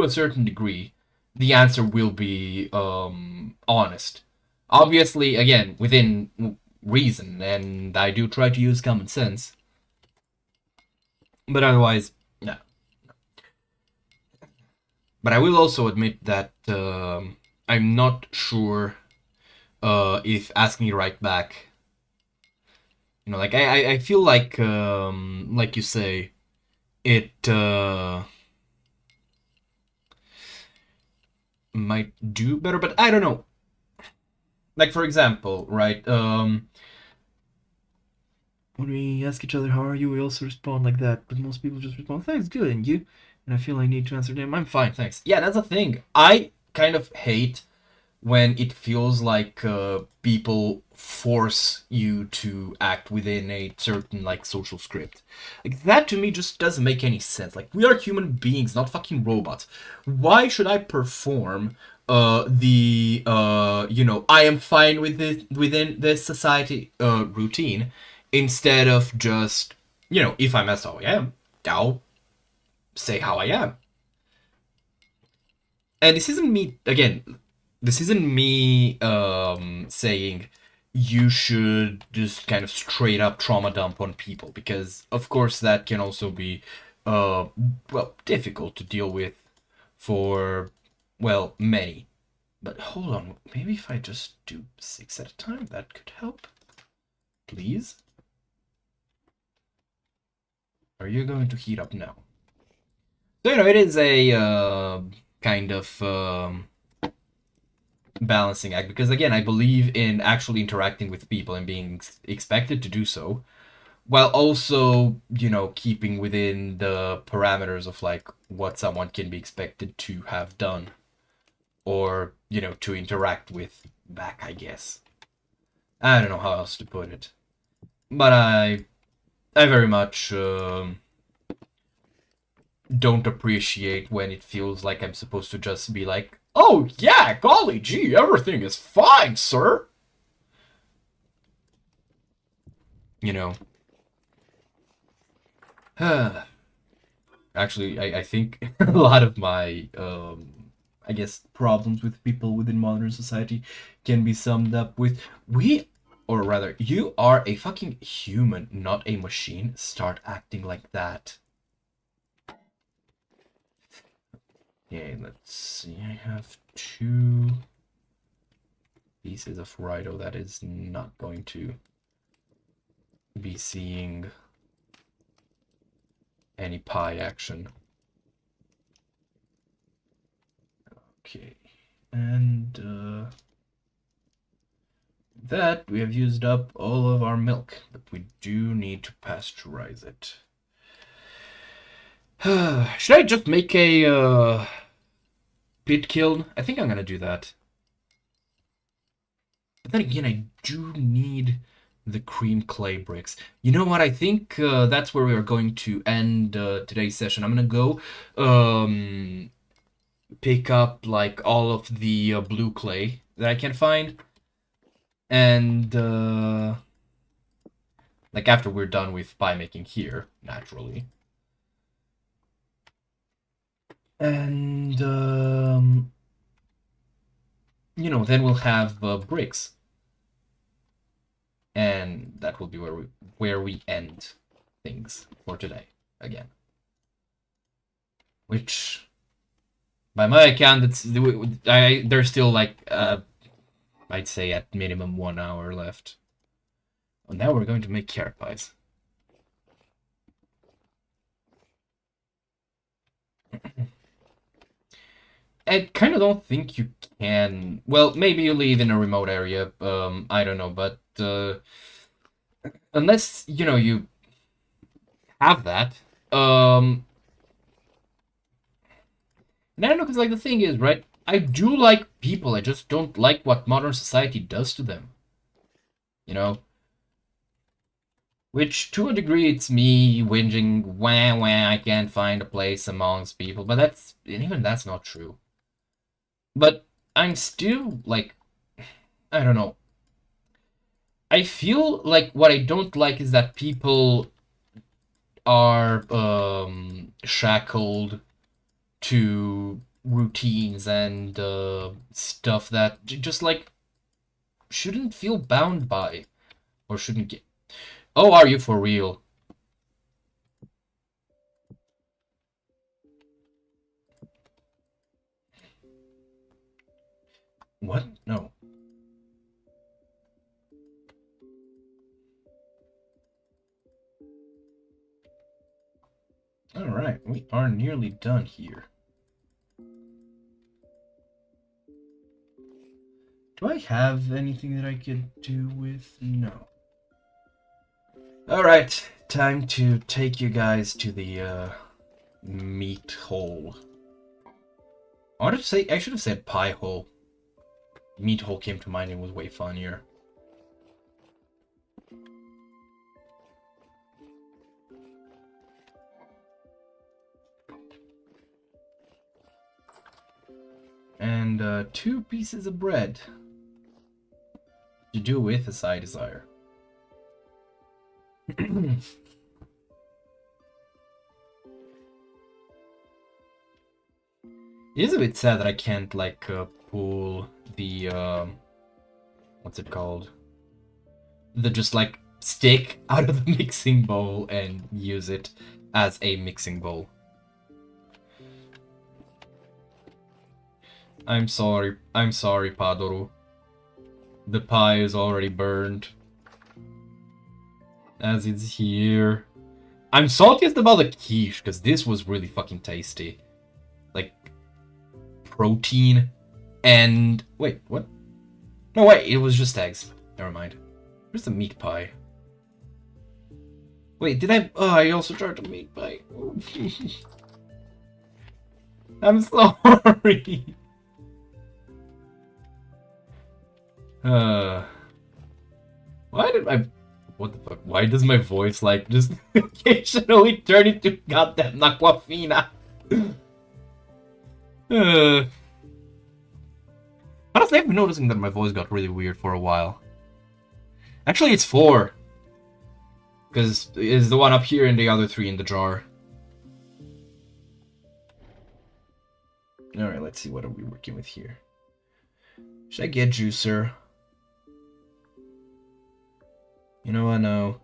a certain degree, the answer will be honest. Obviously, again, within reason, and I do try to use common sense. But otherwise, no. But I will also admit that I'm not sure if asking right back, like I feel like you say, it might do better, but I don't know. Like, for example, right, when we ask each other how are you, we also respond like that, but most people just respond, thanks, good, and you? And I feel I need to answer them, I'm fine, thanks. Yeah, that's the thing. I kind of hate when it feels like people force you to act within a certain like social script. Like that to me just doesn't make any sense. Like we are human beings, not fucking robots. Why should I perform I am fine with this within this society routine, instead of just if I'm as how I am, I'll say how I am. And this isn't me again. This isn't me saying you should just kind of straight up trauma dump on people, because of course that can also be difficult to deal with for many. But hold on, maybe if I just do 6 at a time, that could help. Please? Are you going to heat up now? So it is a kind of balancing act, because again I believe in actually interacting with people and being expected to do so, while also keeping within the parameters of like what someone can be expected to have done, or to interact with back, I guess. I don't know how else to put it, but I very much don't appreciate when it feels like I'm supposed to just be like, oh yeah, golly gee, everything is fine, sir. you know. Actually, I think a lot of my, I guess, problems with people within modern society can be summed up with or rather, you are a fucking human, not a machine. Start acting like that. Okay, let's see. I have 2 pieces of Rhino that is not going to be seeing any pie action. Okay, and that we have used up all of our milk, but we do need to pasteurize it. Should I just make a pit kiln? I think I'm gonna do that. But then again, I do need the cream clay bricks. You know what? I think that's where we are going to end today's session. I'm gonna go pick up like all of the blue clay that I can find, and like after we're done with pie making here, naturally. And you know, then we'll have bricks, and that will be where we end things for today again. Which, by my account, there's still like I'd say at minimum 1 hour left. Well, now we're going to make carrot pies. I kind of don't think you can. Well, maybe you live in a remote area. I don't know, but unless you know you have that. And I don't know, because like the thing is, right? I do like people. I just don't like what modern society does to them. You know. Which, to a degree, it's me whinging, wah, I can't find a place amongst people. But even that's not true. But I'm still, like, I don't know. I feel like what I don't like is that people are shackled to routines and stuff that just, like, shouldn't feel bound by. Or shouldn't get... Oh, are you for real? What? No. Alright, we are nearly done here. Do I have anything that I could do with? No. Alright, time to take you guys to the meat hole. I wanted to say, I should have said pie hole. Meat hole came to mind and was way funnier. And 2 pieces of bread to do with as I desire. It is a bit sad that I can't like pull the what's it called? The just like stick out of the mixing bowl and use it as a mixing bowl. I'm sorry, Padoru. The pie is already burned. As it's here. I'm saltiest about the quiche, because this was really fucking tasty. Like, protein and... Wait, what? No, wait, it was just eggs. Never mind. Where's the meat pie? Wait, did I... Oh, I also tried the meat pie. I'm sorry. Why did my... What the fuck? Why does my voice, like, just occasionally turn into goddamn Aquafina? Honestly, I've been noticing that my voice got really weird for a while. Actually, it's 4. Because it's the one up here and the other 3 in the jar. Alright, let's see what are we working with here. Should I get juicer? You know what, no.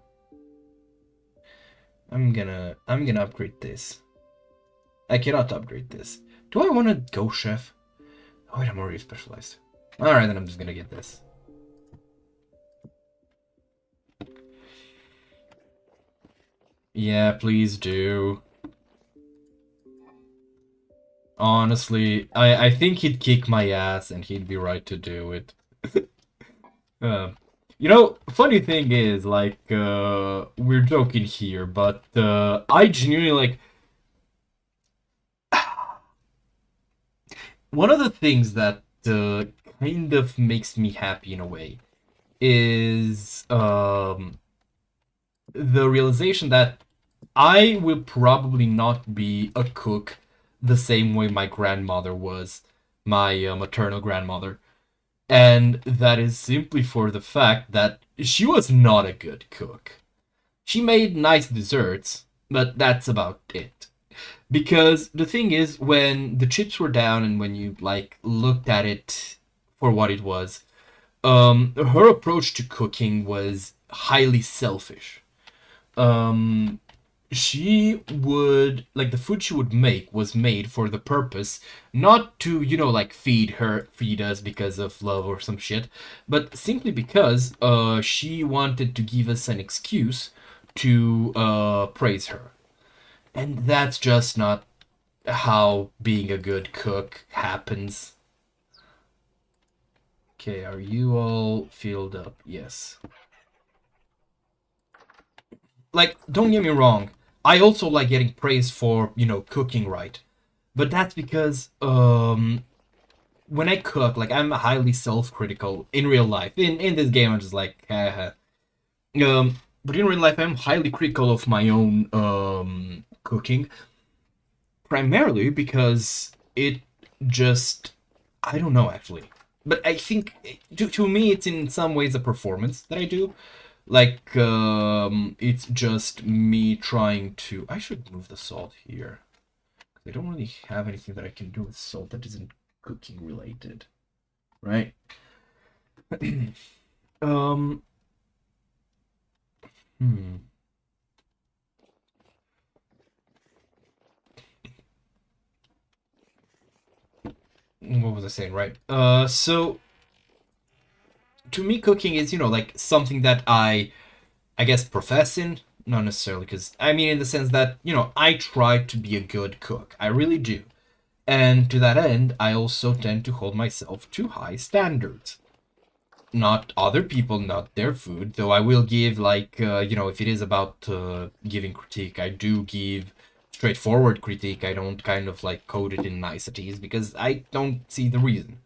I'm gonna upgrade this. I cannot upgrade this. Do I want to go chef? Oh wait, I'm already specialized. Alright, then I'm just gonna get this. Yeah, please do. Honestly, I think he'd kick my ass and he'd be right to do it. You know, funny thing is, like, we're joking here, but I genuinely, like, one of the things that kind of makes me happy in a way is the realization that I will probably not be a cook the same way my grandmother was, my maternal grandmother. And that is simply for the fact that she was not a good cook. She made nice desserts, but that's about it. Because the thing is, when the chips were down and when you, like, looked at it for what it was, her approach to cooking was highly selfish. She would, like, the food she would make was made for the purpose not to, you know, like, feed us because of love or some shit, but simply because she wanted to give us an excuse to praise her. And that's just not how being a good cook happens. Okay, are you all filled up? Yes. Like, don't get me wrong, I also like getting praise for, you know, cooking right. But that's because, when I cook, like, I'm highly self-critical in real life. In this game, I'm just like, haha. But in real life, I'm highly critical of my own, cooking. Primarily because it just, I don't know, actually. But I think, to me, it's in some ways a performance that I do. Like, it's just me trying to... I should move the salt here. I don't really have anything that I can do with salt that isn't cooking related. Right? What was I saying, right? So... To me, cooking is, you know, like, something that I guess, profess in. Not necessarily, because, I mean, in the sense that, you know, I try to be a good cook. I really do. And to that end, I also tend to hold myself to high standards. Not other people, not their food, though I will give, like, you know, if it is about giving critique, I do give straightforward critique. I don't kind of, like, code it in niceties, because I don't see the reason.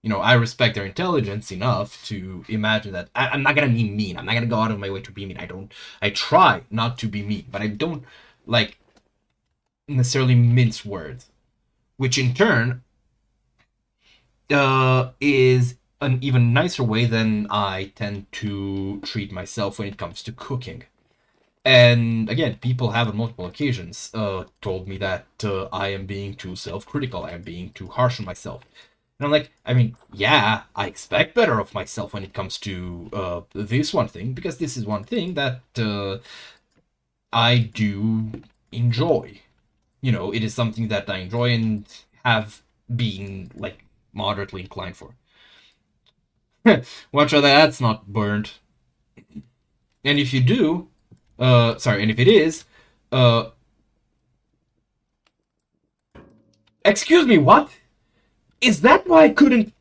You know, I respect their intelligence enough to imagine that I'm not gonna be mean. I'm not gonna go out of my way to be mean. I try not to be mean, but I don't, like, necessarily mince words. Which in turn, is an even nicer way than I tend to treat myself when it comes to cooking. And again, people have on multiple occasions told me that I am being too self-critical. I am being too harsh on myself. And I'm like, I mean, yeah, I expect better of myself when it comes to this one thing, because this is one thing that I do enjoy. You know, it is something that I enjoy and have been, like, moderately inclined for. Watch out that's not burned. And if you do, sorry, and if it is, excuse me, what? Is that why I couldn't...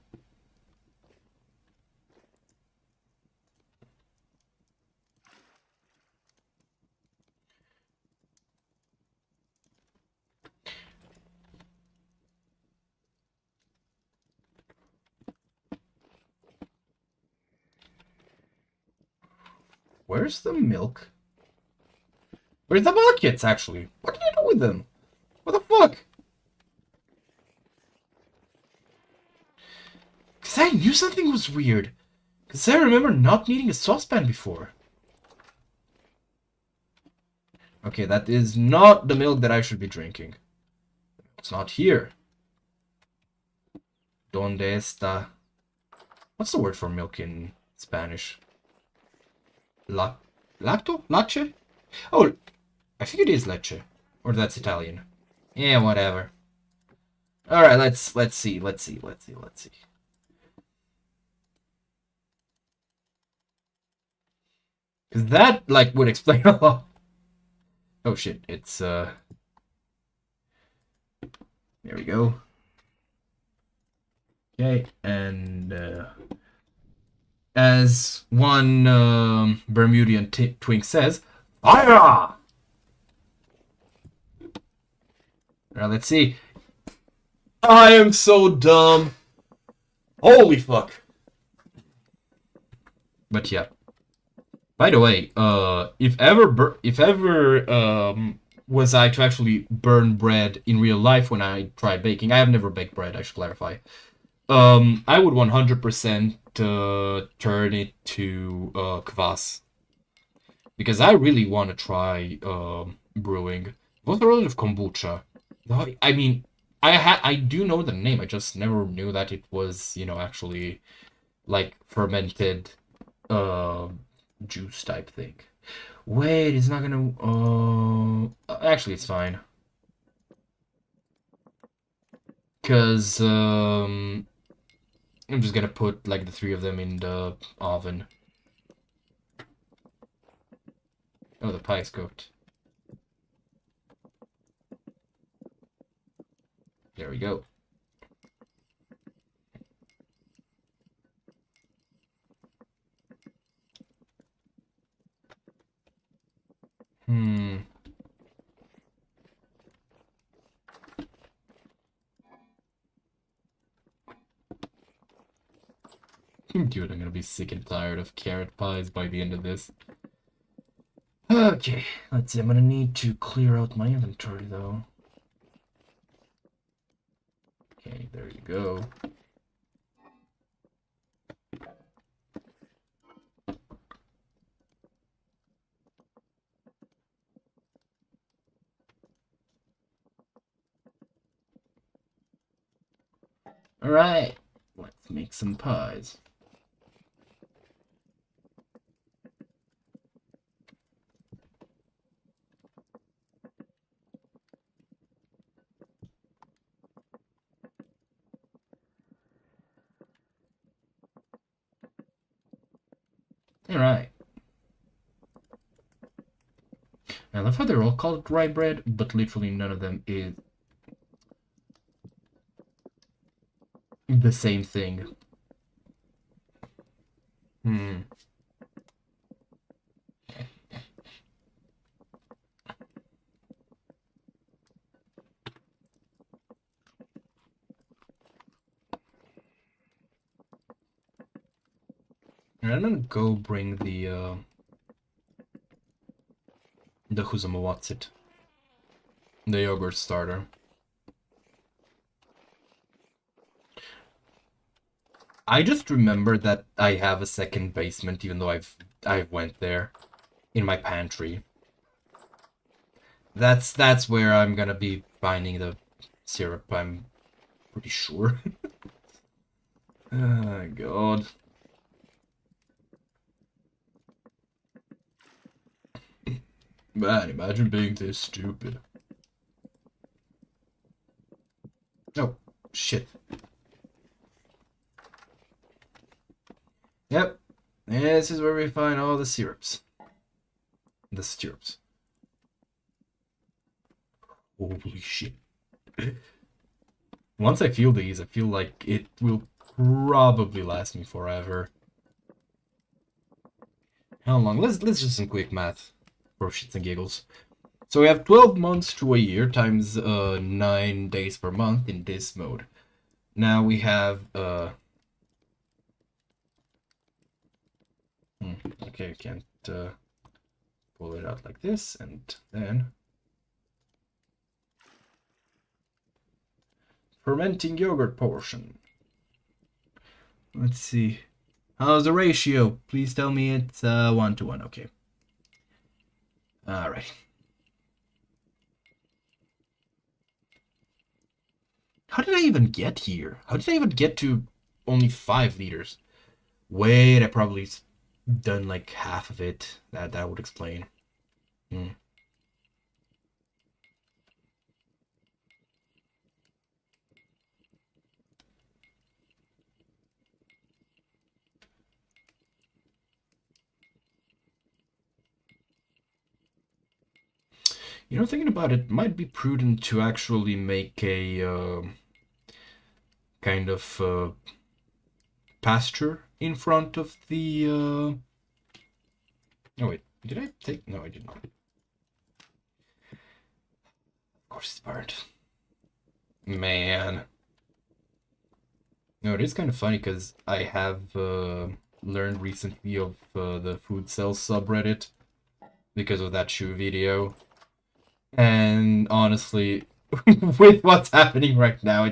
Where's the milk? Where's the buckets, actually? What do you do with them? What the fuck? Because I knew something was weird. Because I remember not needing a saucepan before. Okay, that is not the milk that I should be drinking. It's not here. Donde está? What's the word for milk in Spanish? Lacto? Lache? Oh, I think it is leche. Or that's Italian. Yeah, whatever. Alright, let's see. Because that, like, would explain a lot. Oh shit, it's, there we go. Okay, and, as one Bermudian twink says, fire! Alright, let's see. I am so dumb. Holy fuck. But yeah. By the way, if ever was I to actually burn bread in real life when I tried baking, I have never baked bread, I should clarify. I would 100% turn it to kvass. Because I really want to try brewing. What's the role of kombucha? I mean, I do know the name. I just never knew that it was, you know, actually like fermented juice type thing. Wait, it's not gonna. Actually, it's fine. Cause I'm just gonna put like the 3 of them in the oven. Oh, the pie is cooked. There we go. Dude, I'm gonna be sick and tired of carrot pies by the end of this. Okay, let's see. I'm gonna need to clear out my inventory though. Okay, there you go. Alright, let's make some pies. Alright. I love how they're all called rye bread, but literally none of them is the same thing. I'm gonna go bring the what's it? The yogurt starter. I just remember that I have a second basement, even though I went there in my pantry. That's where I'm gonna be finding the syrup. I'm pretty sure. Oh god. Man, imagine being this stupid. Oh, shit. Yep. This is where we find all the syrups. The syrups. Holy shit. Once I feel these, I feel like it will probably last me forever. How long? Let's just do some quick math for shits and giggles. So we have 12 months to a year times 9 days per month in this mode. Now we have okay, I can't pull it out like this, and then fermenting yogurt portion. Let's see. How's the ratio? Please tell me it's 1 to 1. Okay. Alright. How did I even get here? How did I even get to only 5 liters? Wait, I probably done like half of it. That would explain. Hmm. You know, thinking about it, might be prudent to actually make a kind of pasture in front of the. Oh wait, did I take? No, I did not. Of course, it's burned. Man. No, it is kind of funny because I have learned recently of the food cells subreddit because of that shoe video. And honestly, with what's happening right now,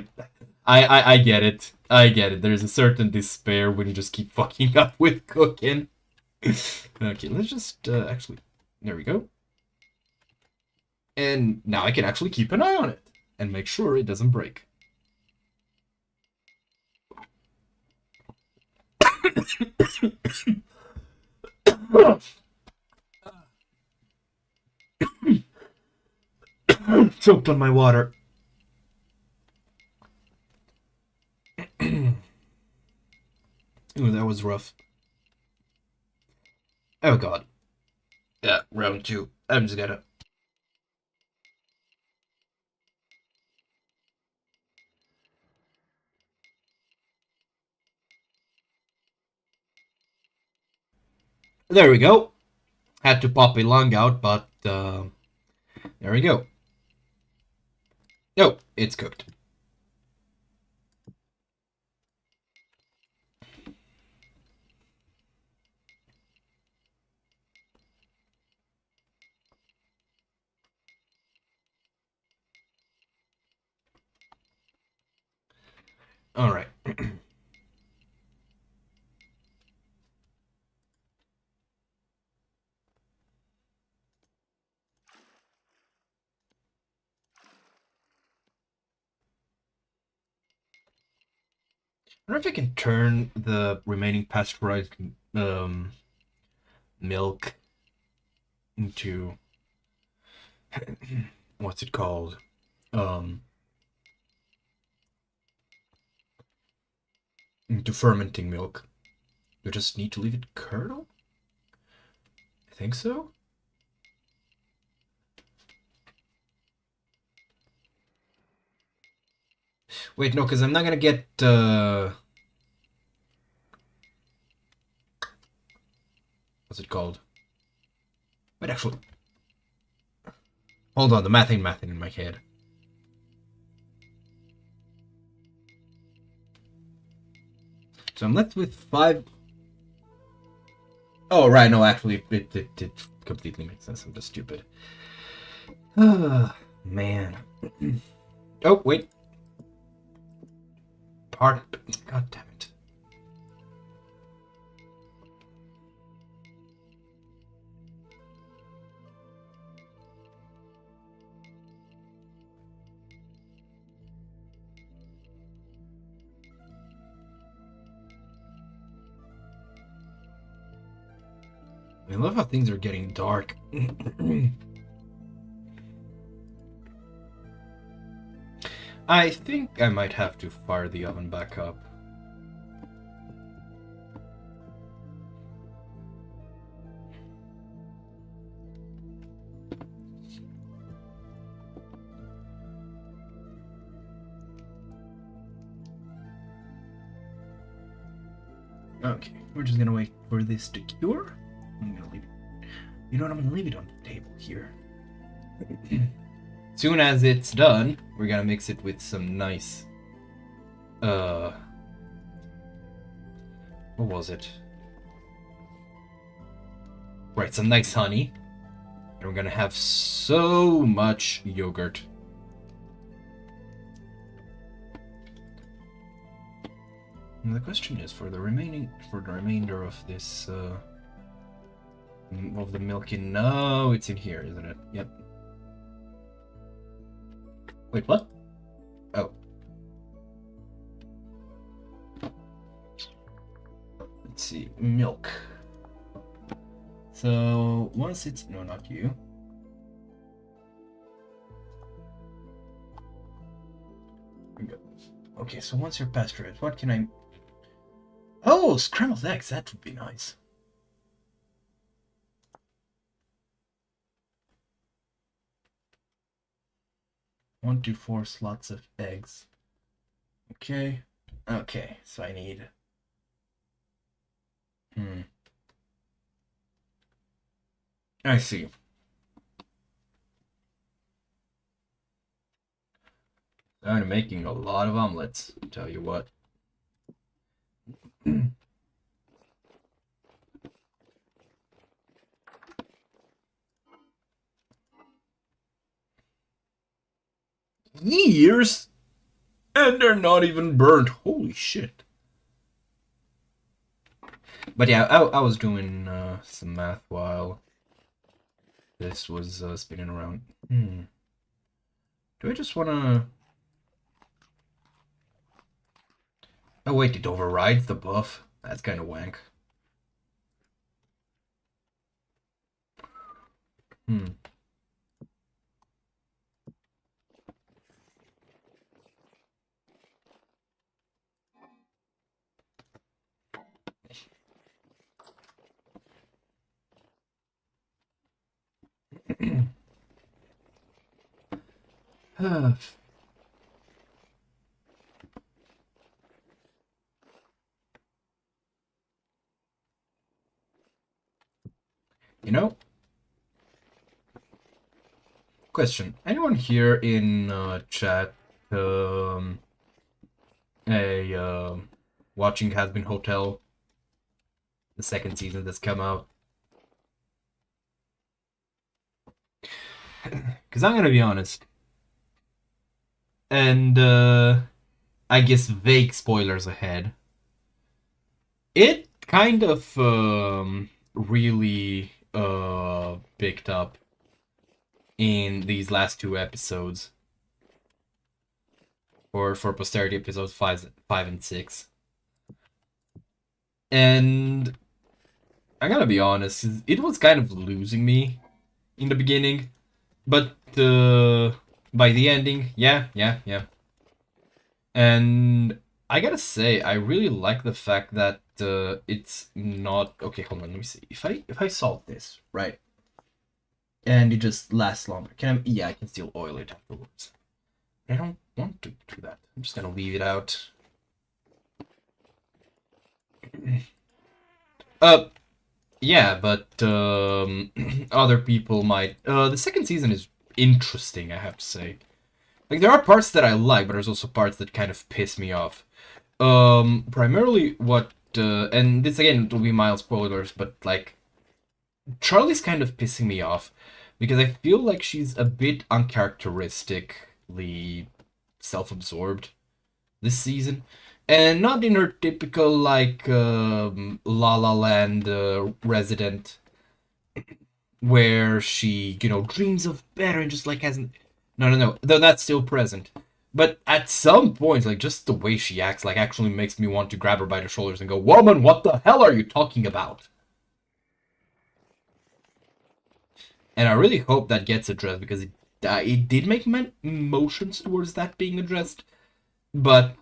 I get it. I get it. There's a certain despair when you just keep fucking up with cooking. Okay, let's just actually... There we go. And now I can actually keep an eye on it and make sure it doesn't break. Choked on my water. Ooh, that was rough. Oh god. Yeah, round 2. I'm just gonna... There we go. Had to pop a lung out, but there we go. Oh, it's cooked. All right. I wonder if I can turn the remaining pasteurized milk into what's it called? Into fermenting milk. You just need to leave it curdle? I think so. Wait, no, because I'm not gonna get what's it called? Wait, actually, hold on, the math ain't in my head. So I'm left with 5. Oh, right, no, actually, it completely makes sense. I'm just stupid. Ah, man. Oh, wait. God damn it. I love how things are getting dark. I think I might have to fire the oven back up. Okay, we're just gonna wait for this to cure. I'm gonna leave it. You know what? I'm gonna leave it on the table here. Soon as it's done, we're gonna mix it with some nice. What was it? Right, some nice honey. And we're gonna have so much yogurt. And the question is, for the remainder of this of the milk in... No, it's in here, isn't it? Yep. Wait, what? Oh. let's see, milk. So once it's no, not you. Okay, so once you're pasteurized, what can I? Oh, scrambled eggs. That would be nice. One to 4 slots of eggs. Okay. Okay, so I need. I see. I'm making a lot of omelets, tell you what. Years? And they're not even burnt. Holy shit. But yeah, I was doing some math while this was spinning around. Do I just want to... Oh wait, it overrides the buff. That's kind of wank. You know? Question. Anyone here in chat watching Has Been Hotel? The second season that's come out? Because I'm gonna be honest. And I guess vague spoilers ahead. It kind of really picked up in these last 2 episodes. Or for posterity, episodes 5 and 6. And I gotta be honest, it was kind of losing me in the beginning. But by the ending, yeah. And I gotta say, I really like the fact that it's not... Okay, hold on, let me see. If I salt this, right? And it just lasts longer. Can I... Yeah, I can still oil it afterwards. I don't want to do that. I'm just gonna leave it out. Yeah, but other people might... the second season is interesting, I have to say. Like, there are parts that I like, but there's also parts that kind of piss me off. Primarily what... and this, again, will be mild spoilers, but, like... Charlie's kind of pissing me off, because I feel like she's a bit uncharacteristically self-absorbed this season. And not in her typical, like, La La Land resident, where she, you know, dreams of better and just, like, hasn't... No. Though that's still present. But at some point, like, just the way she acts, like, actually makes me want to grab her by the shoulders and go, "Woman, what the hell are you talking about?" And I really hope that gets addressed, because it did make motions towards that being addressed. But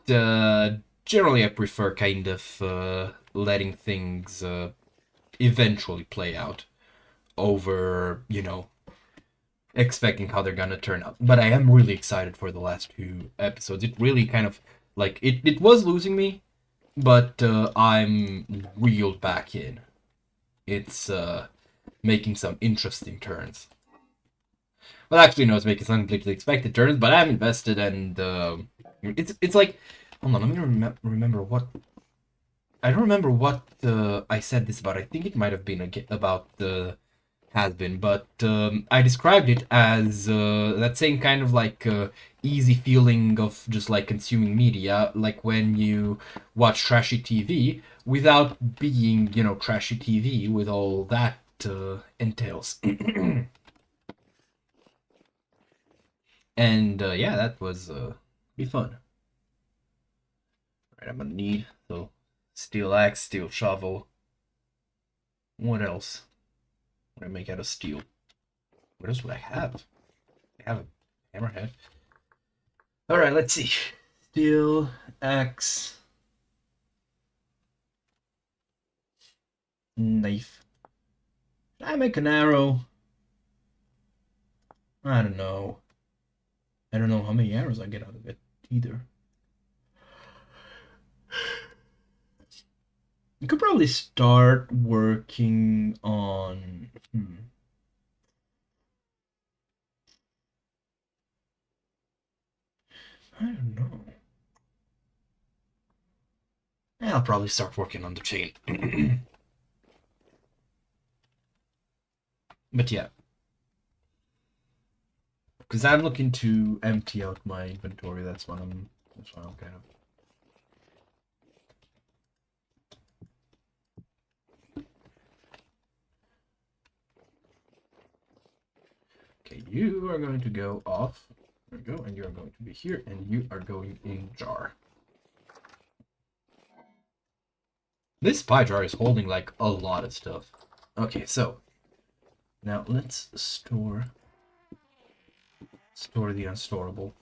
generally, I prefer kind of letting things eventually play out over, you know, expecting how they're gonna turn out. But I am really excited for the last 2 episodes. It really kind of, like, it was losing me, but I'm reeled back in. It's making some interesting turns. Well, actually, no, it's making some completely expected turns, but I'm invested, and it's like... Hold on, let me remember what... I don't remember what I said this about. I think it might have been about the Has Been, but I described it as that same kind of, like, easy feeling of just, like, consuming media, like when you watch trashy TV without being, you know, trashy TV with all that entails. And yeah, that was be fun. Right, I'm gonna need, so Steel axe, steel shovel. What else? What do I make out of steel? What else would I have? I have a hammerhead. Alright, let's see. Steel, axe, knife. Should I make an arrow? I don't know. I don't know how many arrows I get out of it either. You could probably start working on... I don't know. I'll probably start working on the chain. But yeah. Because I'm looking to empty out my inventory. That's what I'm kind of... Okay, you are going to go off. There we go, and you are going to be here, and you are going in jar. This pie jar is holding like a lot of stuff. Okay, so now let's store the unstorable.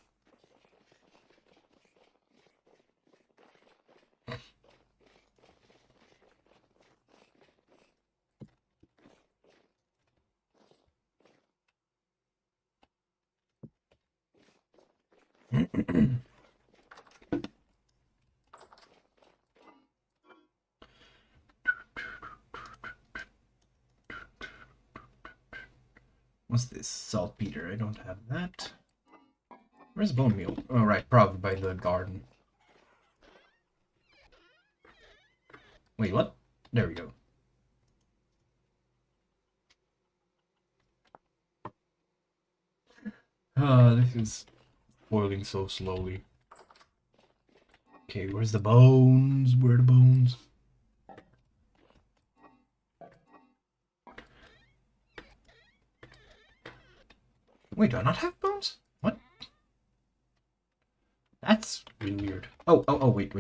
What's this? Saltpeter. I don't have that. Where's bone meal? Oh, right. Probably by the garden. Wait, what? There we go. This is boiling so slowly. Okay, where's the bones? Where are the bones? Wait, do I not have bones? What? That's really weird. Oh, wait.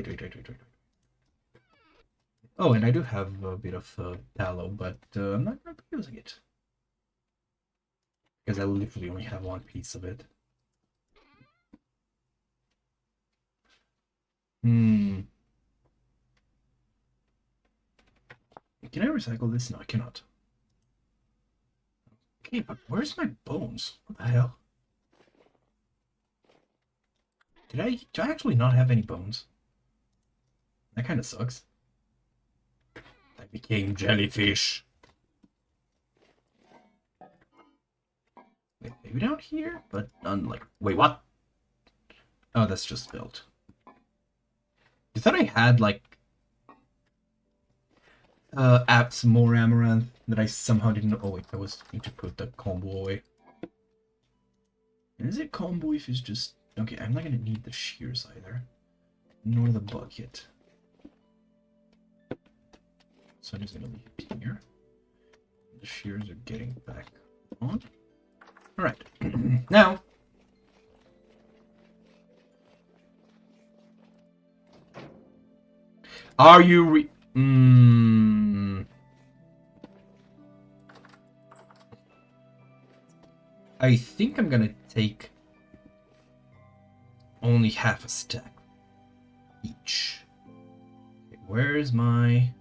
Oh, and I do have a bit of tallow, but I'm not going to be using it. Because I literally only have one piece of it. Can I recycle this? No, I cannot. Okay, but where's my bones? What the hell? Do I actually not have any bones? That kind of sucks. I became jellyfish. Wait, maybe down here? But unlike... Wait, what? Oh, that's just built. I thought I had, like... apps more amaranth that I somehow didn't know. Oh wait, I was need to put the combo away. Is it combo if it's just... Okay, I'm not gonna need the shears either. Nor the bucket. So I'm just gonna leave it here. The shears are getting back on. Alright. Now... Are you I think I'm gonna take only half a stack each. Okay, where's my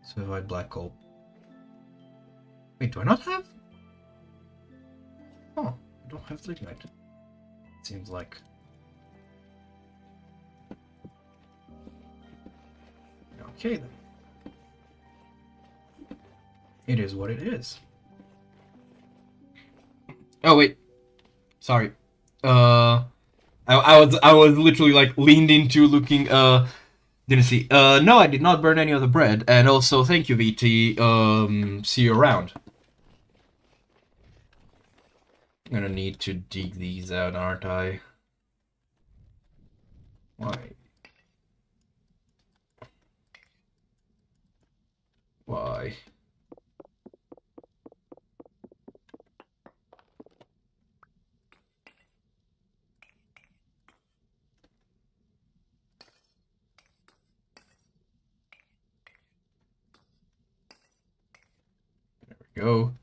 certified black coal? Wait, do I not have? Oh, I don't have lignite. Seems like. Okay then. It is what it is. Oh wait, sorry. I was literally like leaned into looking. Didn't see. No, I did not burn any of the bread, and also thank you, VT. See you around. I'm gonna need to dig these out, aren't I? Why? Why? go.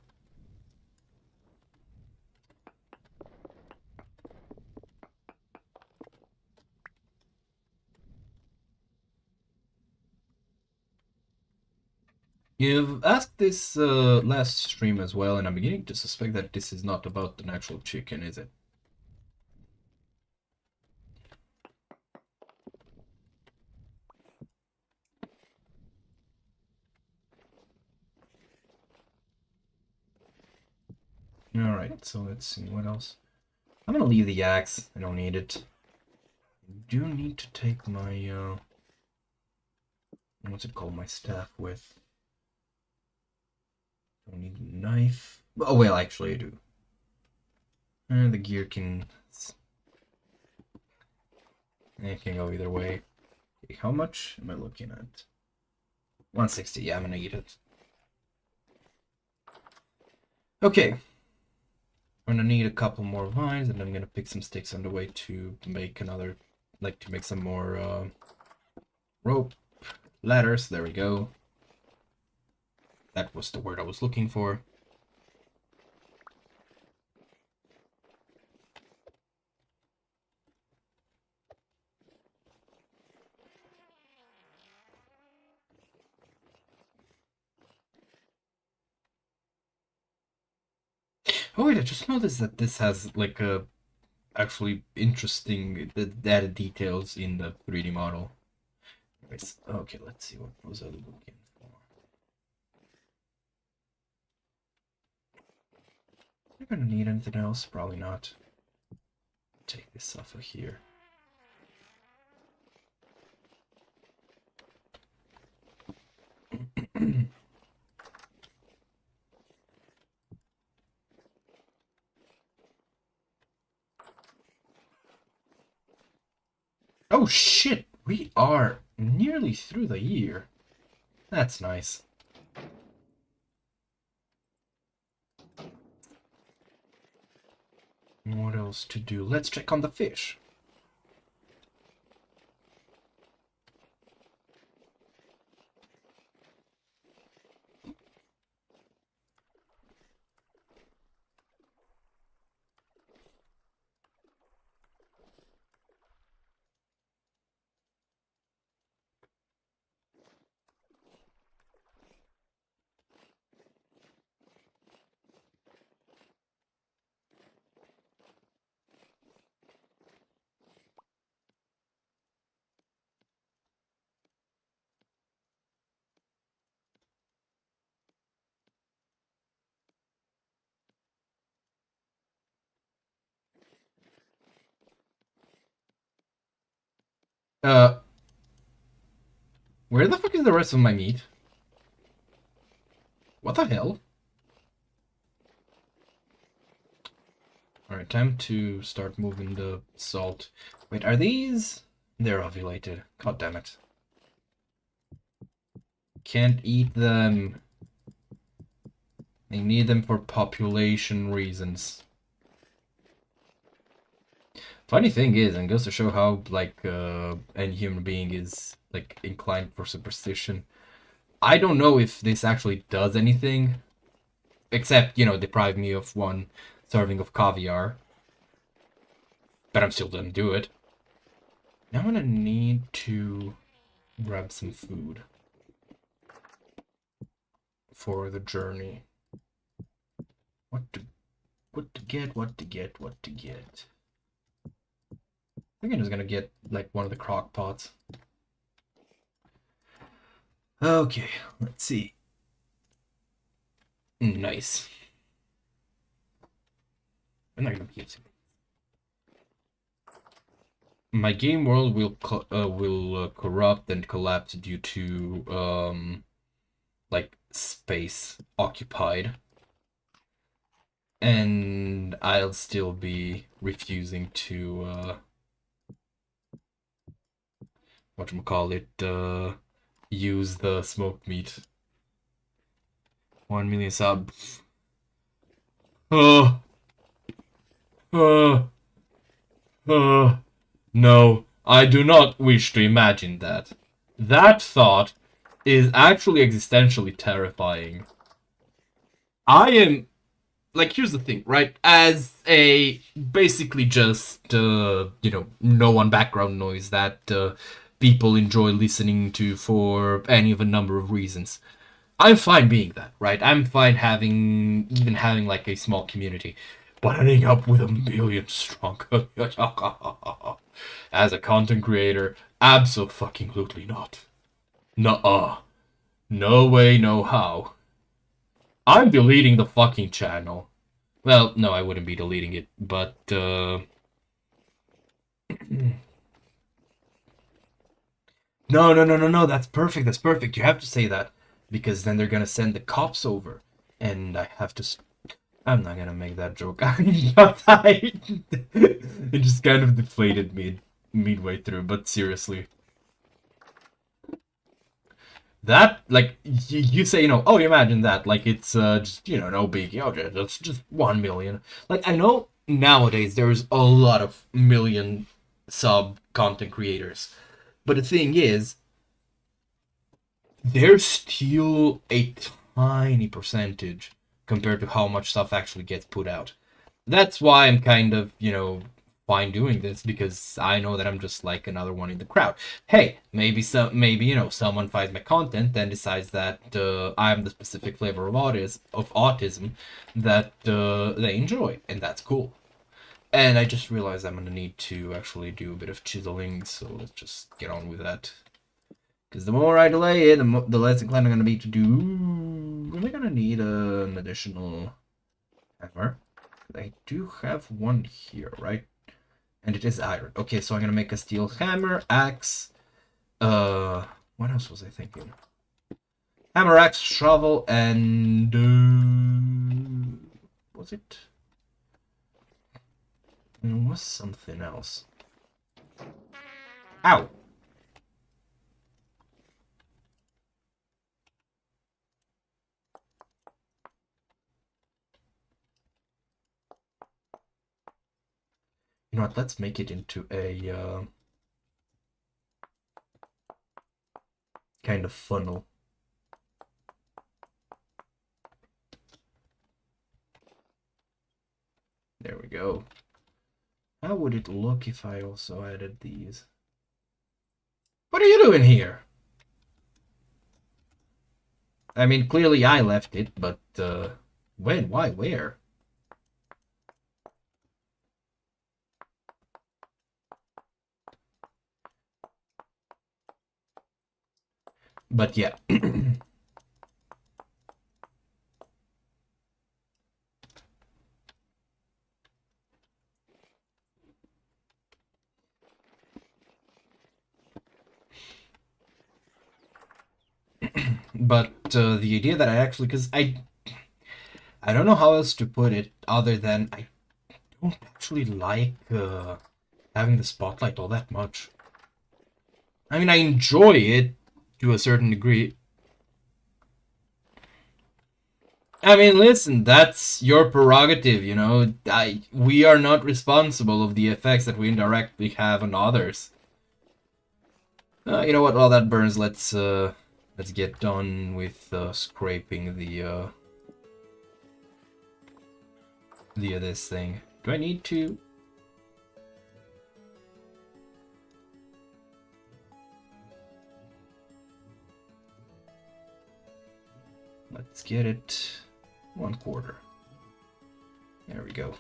You've asked this last stream as well, and I'm beginning to suspect that this is not about the natural chicken, is it? Alright, so let's see, what else? I'm gonna leave the axe, I don't need it. I do need to take my, what's it called, my staff with. Don't need a knife. Oh, well, actually I do. And the gear can... It can go either way. Okay, how much am I looking at? 160, yeah, I'm gonna eat it. Okay. I'm gonna need a couple more vines, and I'm gonna pick some sticks on the way to make another, like, to make some more rope ladders. There we go. That was the word I was looking for. Oh wait, I just noticed that this has like a actually interesting added details in the 3D model. Anyways, okay, let's see, what was I looking for? Am I gonna need anything else? Probably not. Take this off of here. Oh shit, we are nearly through the year. That's nice. What else to do? Let's check on the fish. Where the fuck is the rest of my meat? What the hell? Alright, time to start moving the salt. Wait, are these? They're ovulated. God damn it. Can't eat them. I need them for population reasons. Funny thing is, and goes to show how, like, any human being is, like, inclined for superstition. I don't know if this actually does anything. Except, you know, deprive me of one serving of caviar. But I'm still gonna do it. Now I'm gonna need to grab some food. For the journey. What to get. I think I'm just gonna get, like, one of the crock pots. Okay, let's see. Nice. I'm not gonna be using it. My game world will corrupt and collapse due to like space occupied, and I'll still be refusing to whatchamacallit, use the smoked meat. 1 million sub. No, I do not wish to imagine that. That thought is actually existentially terrifying. I am like, here's the thing, right? As a basically just no one background noise that people enjoy listening to for any of a number of reasons. I'm fine being that, right? I'm fine having like a small community, but ending up with 1 million strong as a content creator, absolutely not. Nuh-uh. No way, no how. I'm deleting the fucking channel. Well, no, I wouldn't be deleting it, but no, that's perfect, that's perfect. You have to say that, because then they're gonna send the cops over, and I have to. I'm not gonna make that joke. It just kind of deflated midway through, but seriously. That, like, you say, oh, you imagine that, like, it's just, no biggie, oh, that's just 1 million. Like, I know nowadays there's a lot of million sub content creators, but the thing is, there's still a tiny percentage compared to how much stuff actually gets put out. That's why I'm kind of, fine doing this, because I know that I'm just like another one in the crowd. Hey, maybe someone finds my content and decides that I'm the specific flavor of autism that they enjoy, and that's cool. And I just realized I'm gonna need to actually do a bit of chiseling, so let's just get on with that. Because the more I delay it, the less inclined I'm gonna be to do. Am I gonna need an additional hammer? I do have one here, right? And it is iron. Okay, so I'm gonna make a steel hammer, axe. What else was I thinking? Hammer, axe, shovel, and was it? There was something else. Ow! You know what? Let's make it into a kind of funnel. There we go. How would it look if I also added these? What are you doing here? I mean, clearly I left it, but when, why, where? But yeah. But the idea that I actually, because I don't know how else to put it other than I don't actually like having the spotlight all that much. I mean, I enjoy it to a certain degree. I mean, listen, that's your prerogative, we are not responsible of the effects that we indirectly have on others. You know what? While that burns, let's get done with scraping the this thing. Do I need to? Let's get it 1/4. There we go.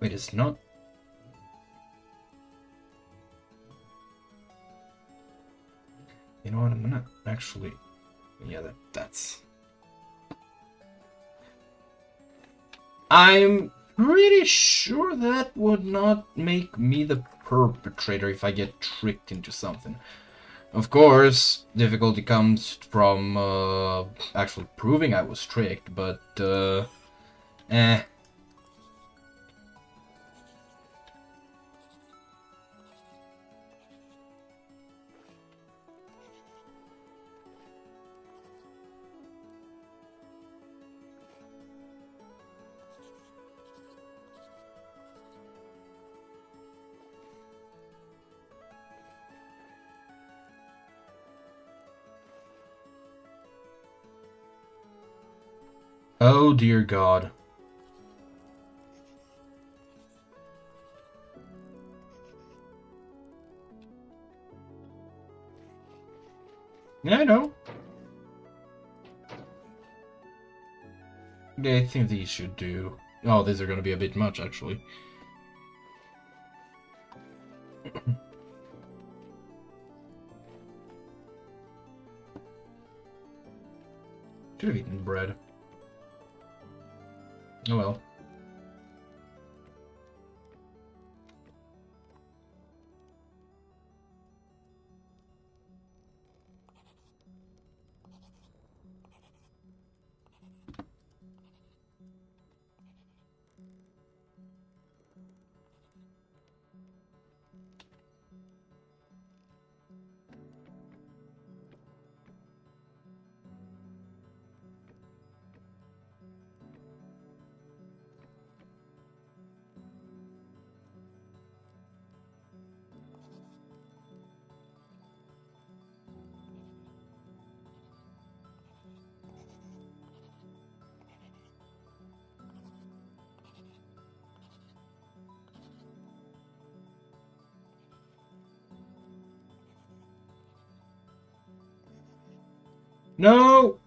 Wait, it's not. You know what? I'm gonna actually. Yeah, that's. I'm pretty sure that would not make me the perpetrator if I get tricked into something. Of course, difficulty comes from actually proving I was tricked, but eh. Oh dear God. Yeah, I know. Yeah, I think these should do. Oh, these are gonna be a bit much, actually. Should have eaten bread. Oh well. No!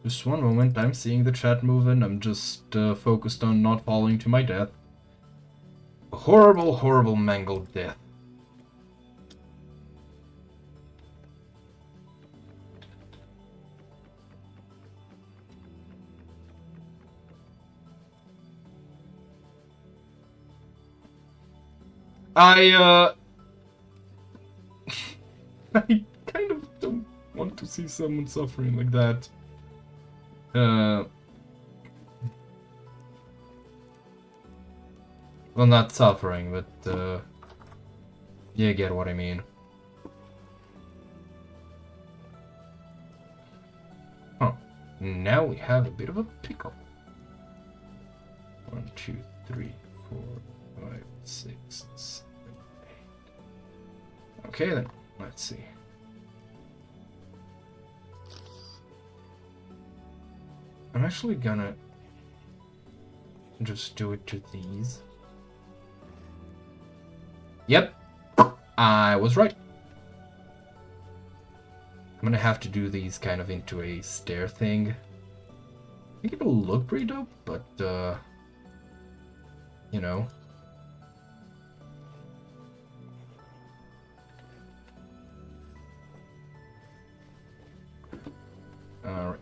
Just one moment, I'm seeing the chat moving, I'm just focused on not falling to my death. A horrible, horrible mangled death. I I kind of don't want to see someone suffering like that. Well, not suffering, but, you get what I mean. Huh. Now we have a bit of a pickle. 1, 2, 3, 4, 5, 6, 7, 8. Okay then, let's see. I'm actually gonna just do it to these. Yep, I was right. I'm gonna have to do these kind of into a stair thing. I think it'll look pretty dope, but, you know. Alright.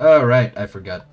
Alright, I forgot.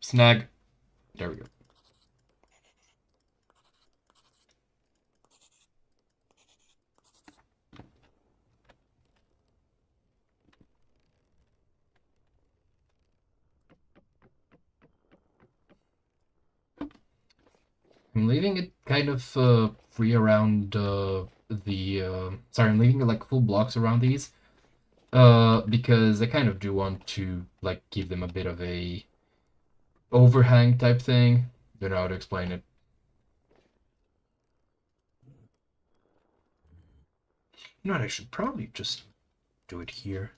Snag. There we go. I'm leaving it kind of free around sorry, I'm leaving it like full blocks around these. Because I kind of do want to like give them a bit of a overhang type thing. Don't know how to explain it. You know what, I should probably just do it here.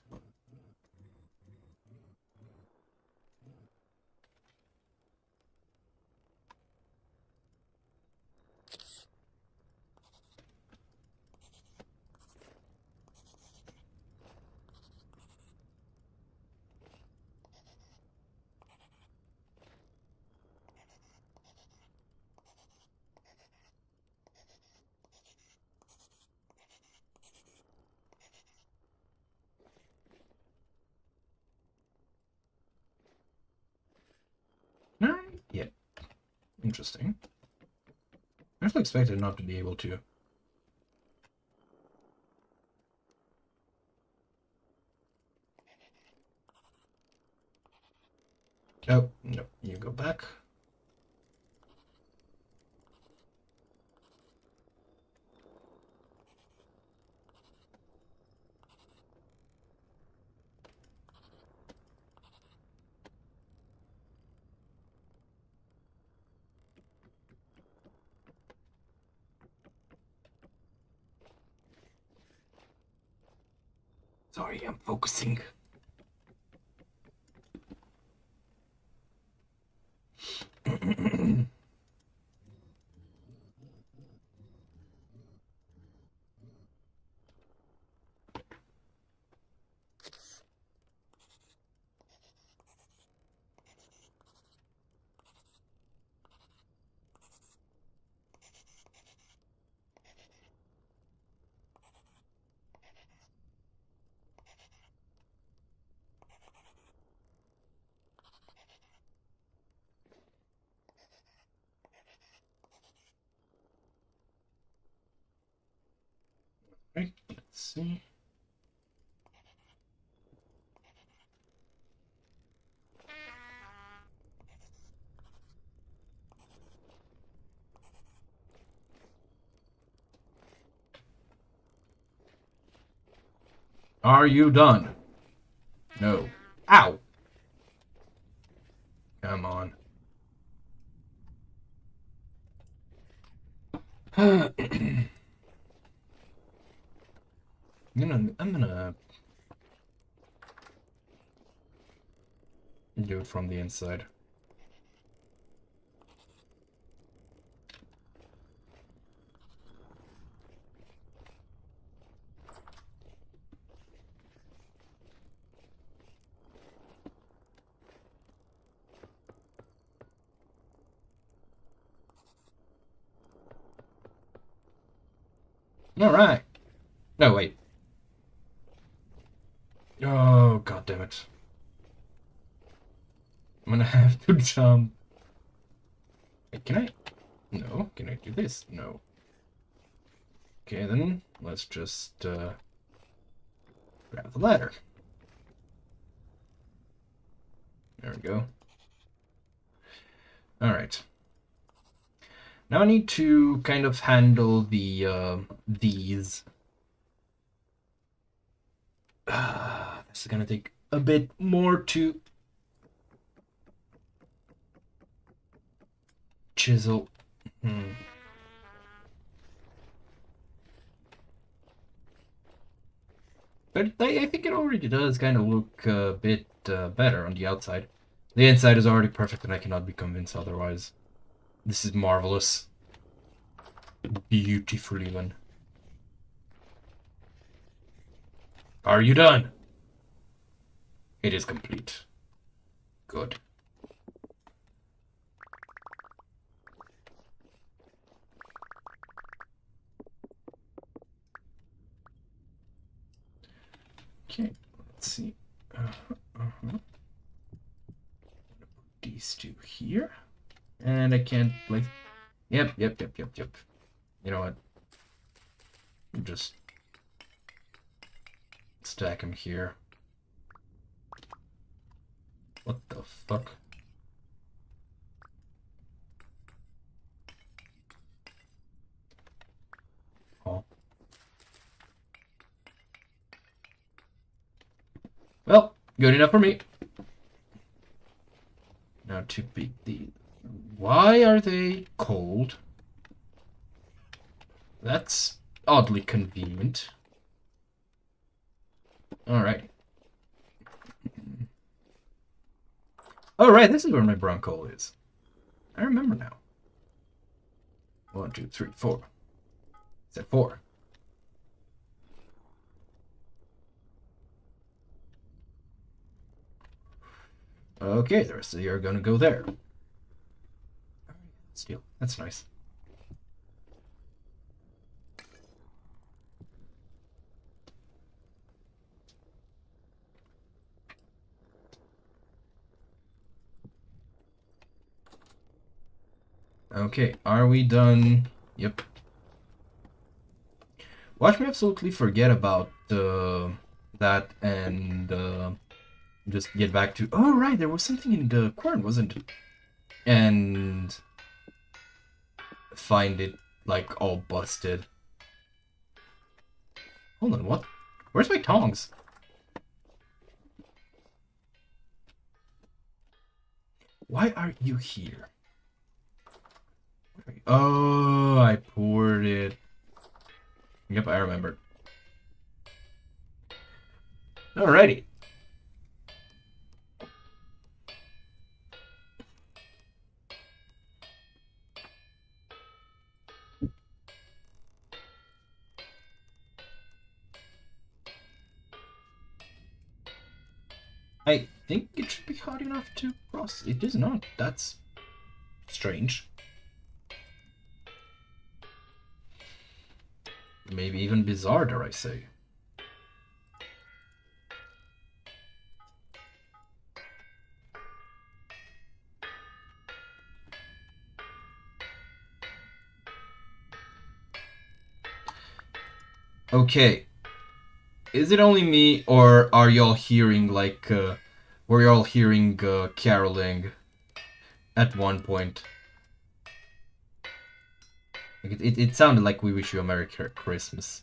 Interesting. I actually expected not to be able to. Oh, no, you go back. Sorry, I'm focusing. Right, let's see. Are you done? No. Ow! Come on. I'm gonna do it from the inside. All right. No, wait. Oh, god damn it. I'm gonna have to jump. Wait, can I? No. Can I do this? No. Okay, then let's just grab the ladder. There we go. All right. Now I need to kind of handle the these. This is gonna take a bit more to chisel. But I think it already does kind of look a bit better on the outside. The inside is already perfect and I cannot be convinced otherwise. This is marvelous. Beautiful even. Are you done? It is complete. Good. Okay, let's see. These two here. And I can't like. Yep. You know what? Just stack them here. What the fuck? Oh. Well, good enough for me. Now to beat the... Why are they cold? That's oddly convenient. Alright. Oh, right, this is where my brown coal is. I remember now. 1, 2, 3, 4. Is that 4? Okay, the rest of you are gonna go there. Steel. That's nice. Okay, are we done? Yep. Watch me absolutely forget about that and just get back to... Oh, right, there was something in the quern, wasn't it? And find it, like, all busted. Hold on, what? Where's my tongs? Why are you here? Oh, I poured it. Yep, I remembered. Alrighty. I think it should be hard enough to cross. It is not. That's strange. Maybe even bizarre, dare I say. Okay. Is it only me, or are y'all hearing, like, were y'all hearing caroling at one point? Like, it sounded like We Wish You a Merry Christmas.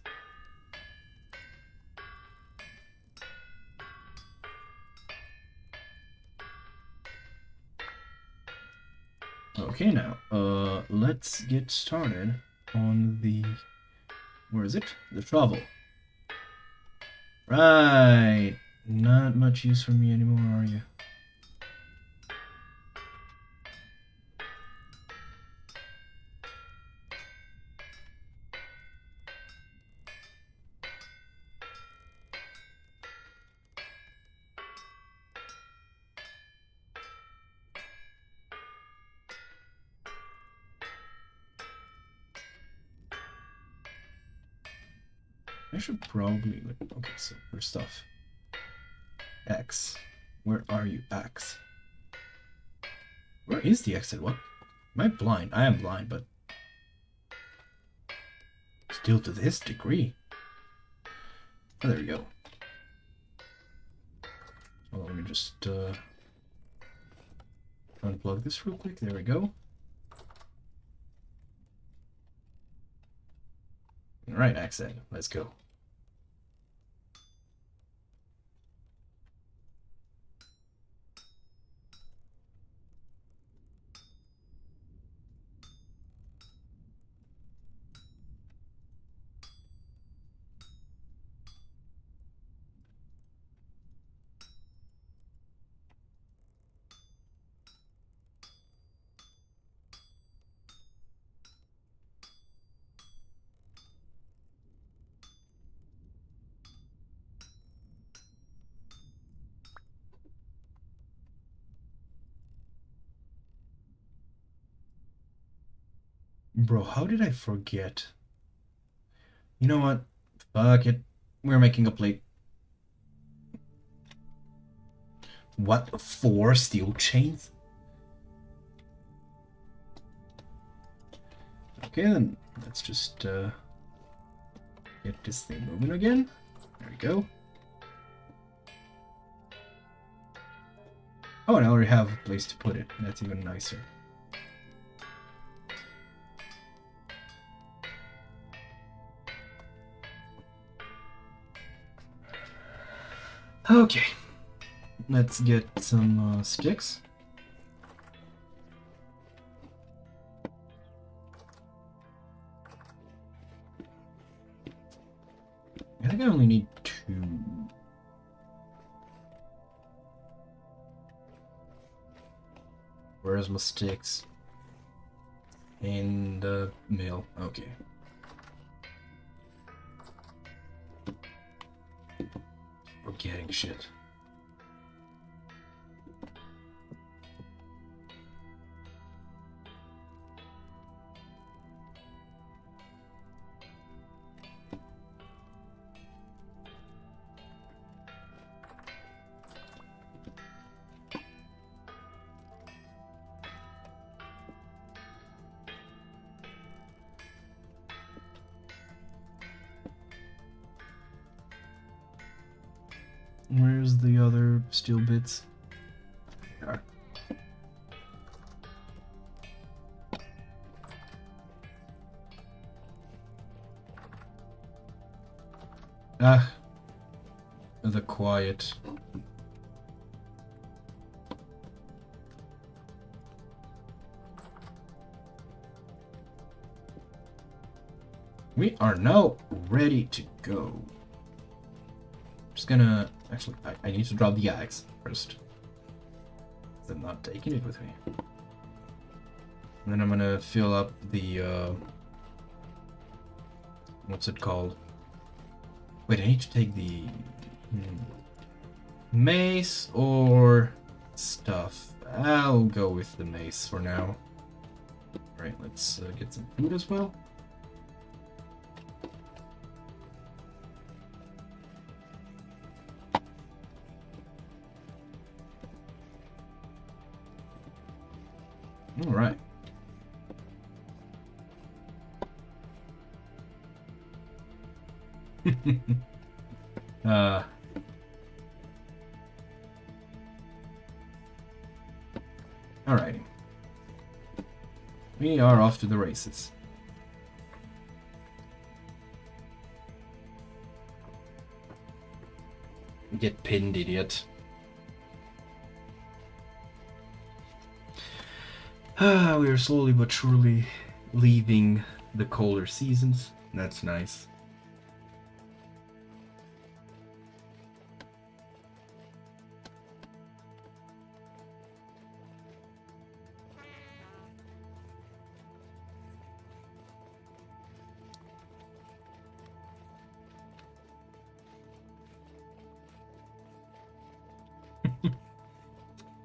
Okay, now, let's get started on the... Where is it? The travel. Right. Not much use for me anymore, are you? I should probably... Okay, so first off. X. Where are you, X? Where is the exit? What? Am I blind? I am blind, but... Still to this degree. Oh, there we go. Well, let me just unplug this real quick. There we go. Alright, accent. Let's go. Bro, how did I forget? You know what? Fuck it. We're making a plate. What? 4 steel chains? Okay, then let's just get this thing moving again. There we go. Oh, and I already have a place to put it. That's even nicer. Okay, let's get some sticks. I think I only need 2. Where's my sticks? In the mill. Okay. Forgetting shit. Where's the other steel bits? There. Ah, the quiet. We are now ready to go. Just gonna... Actually, I need to drop the axe first. I'm not taking it with me. And then I'm gonna fill up the... what's it called? Wait, I need to take the... mace or stuff. I'll go with the mace for now. Alright, let's get some food as well. All right. Alrighty. We are off to the races. Get pinned, idiot. We are slowly but surely leaving the colder seasons. That's nice.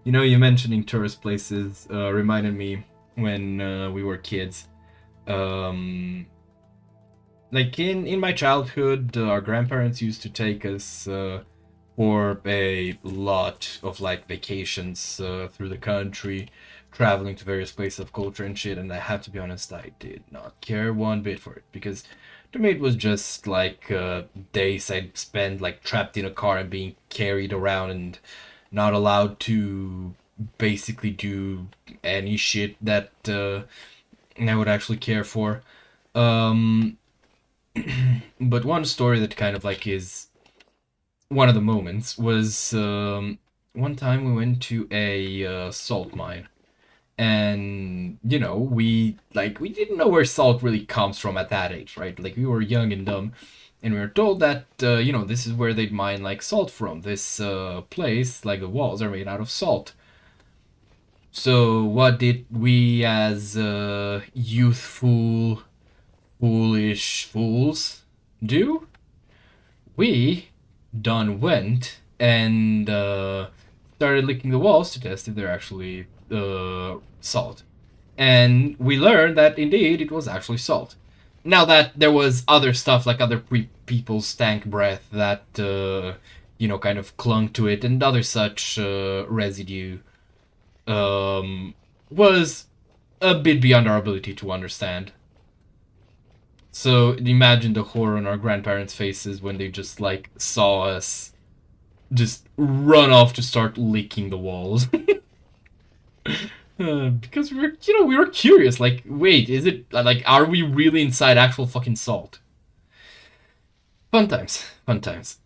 You know, you mentioning tourist places reminded me when we were kids. Like in my childhood, our grandparents used to take us for a lot of like vacations through the country, traveling to various places of culture and shit. And I have to be honest, I did not care one bit for it because to me it was just like days I'd spend like trapped in a car and being carried around and not allowed to basically do any shit that I would actually care for. But one story that kind of like is one of the moments was one time we went to a salt mine. And, you know, we didn't know where salt really comes from at that age, right? Like, we were young and dumb. And we were told that, you know, this is where they'd mine, like, salt from. This place, like, the walls are made out of salt. So what did we as youthful, foolish fools do? We went and started licking the walls to test if they're actually salt. And we learned that, indeed, it was actually salt. Now that there was other stuff like other people's stank breath that you know, kind of clung to it, and other such residue was a bit beyond our ability to understand. So imagine the horror on our grandparents' faces when they just like saw us just run off to start licking the walls. Because we were curious, like, wait, is it, like, are we really inside actual fucking salt? Fun times, fun times.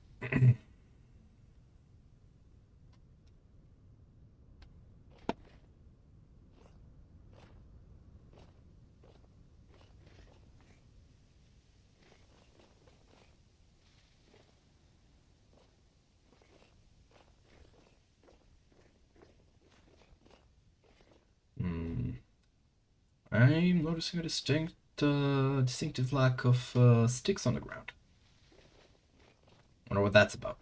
I'm noticing a distinctive lack of sticks on the ground. Wonder what that's about.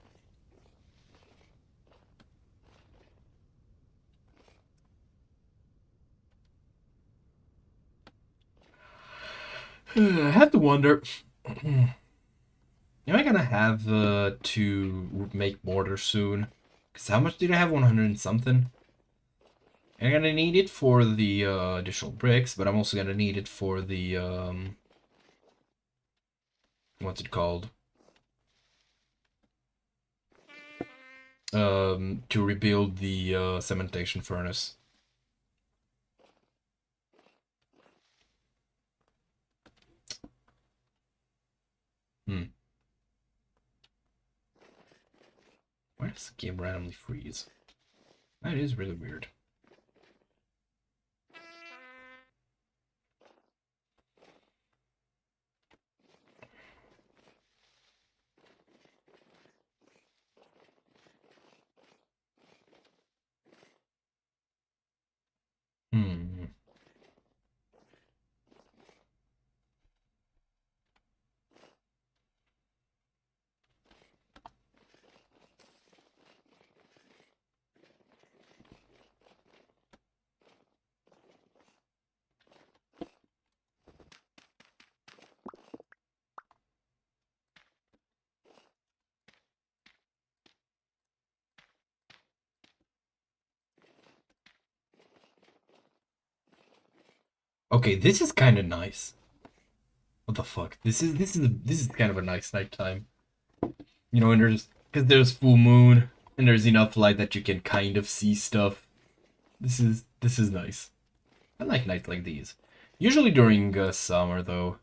I have to wonder, am I gonna have to make mortar soon? Because how much did I have? 100 and something? I'm gonna need it for the additional bricks, but I'm also gonna need it for the what's it called? to rebuild the cementation furnace. Why does the game randomly freeze? That is really weird. Okay, this is kind of nice. What the fuck? This is kind of a nice nighttime. You know, and because there's full moon and there's enough light that you can kind of see stuff. This is nice. I like nights like these. Usually during summer though.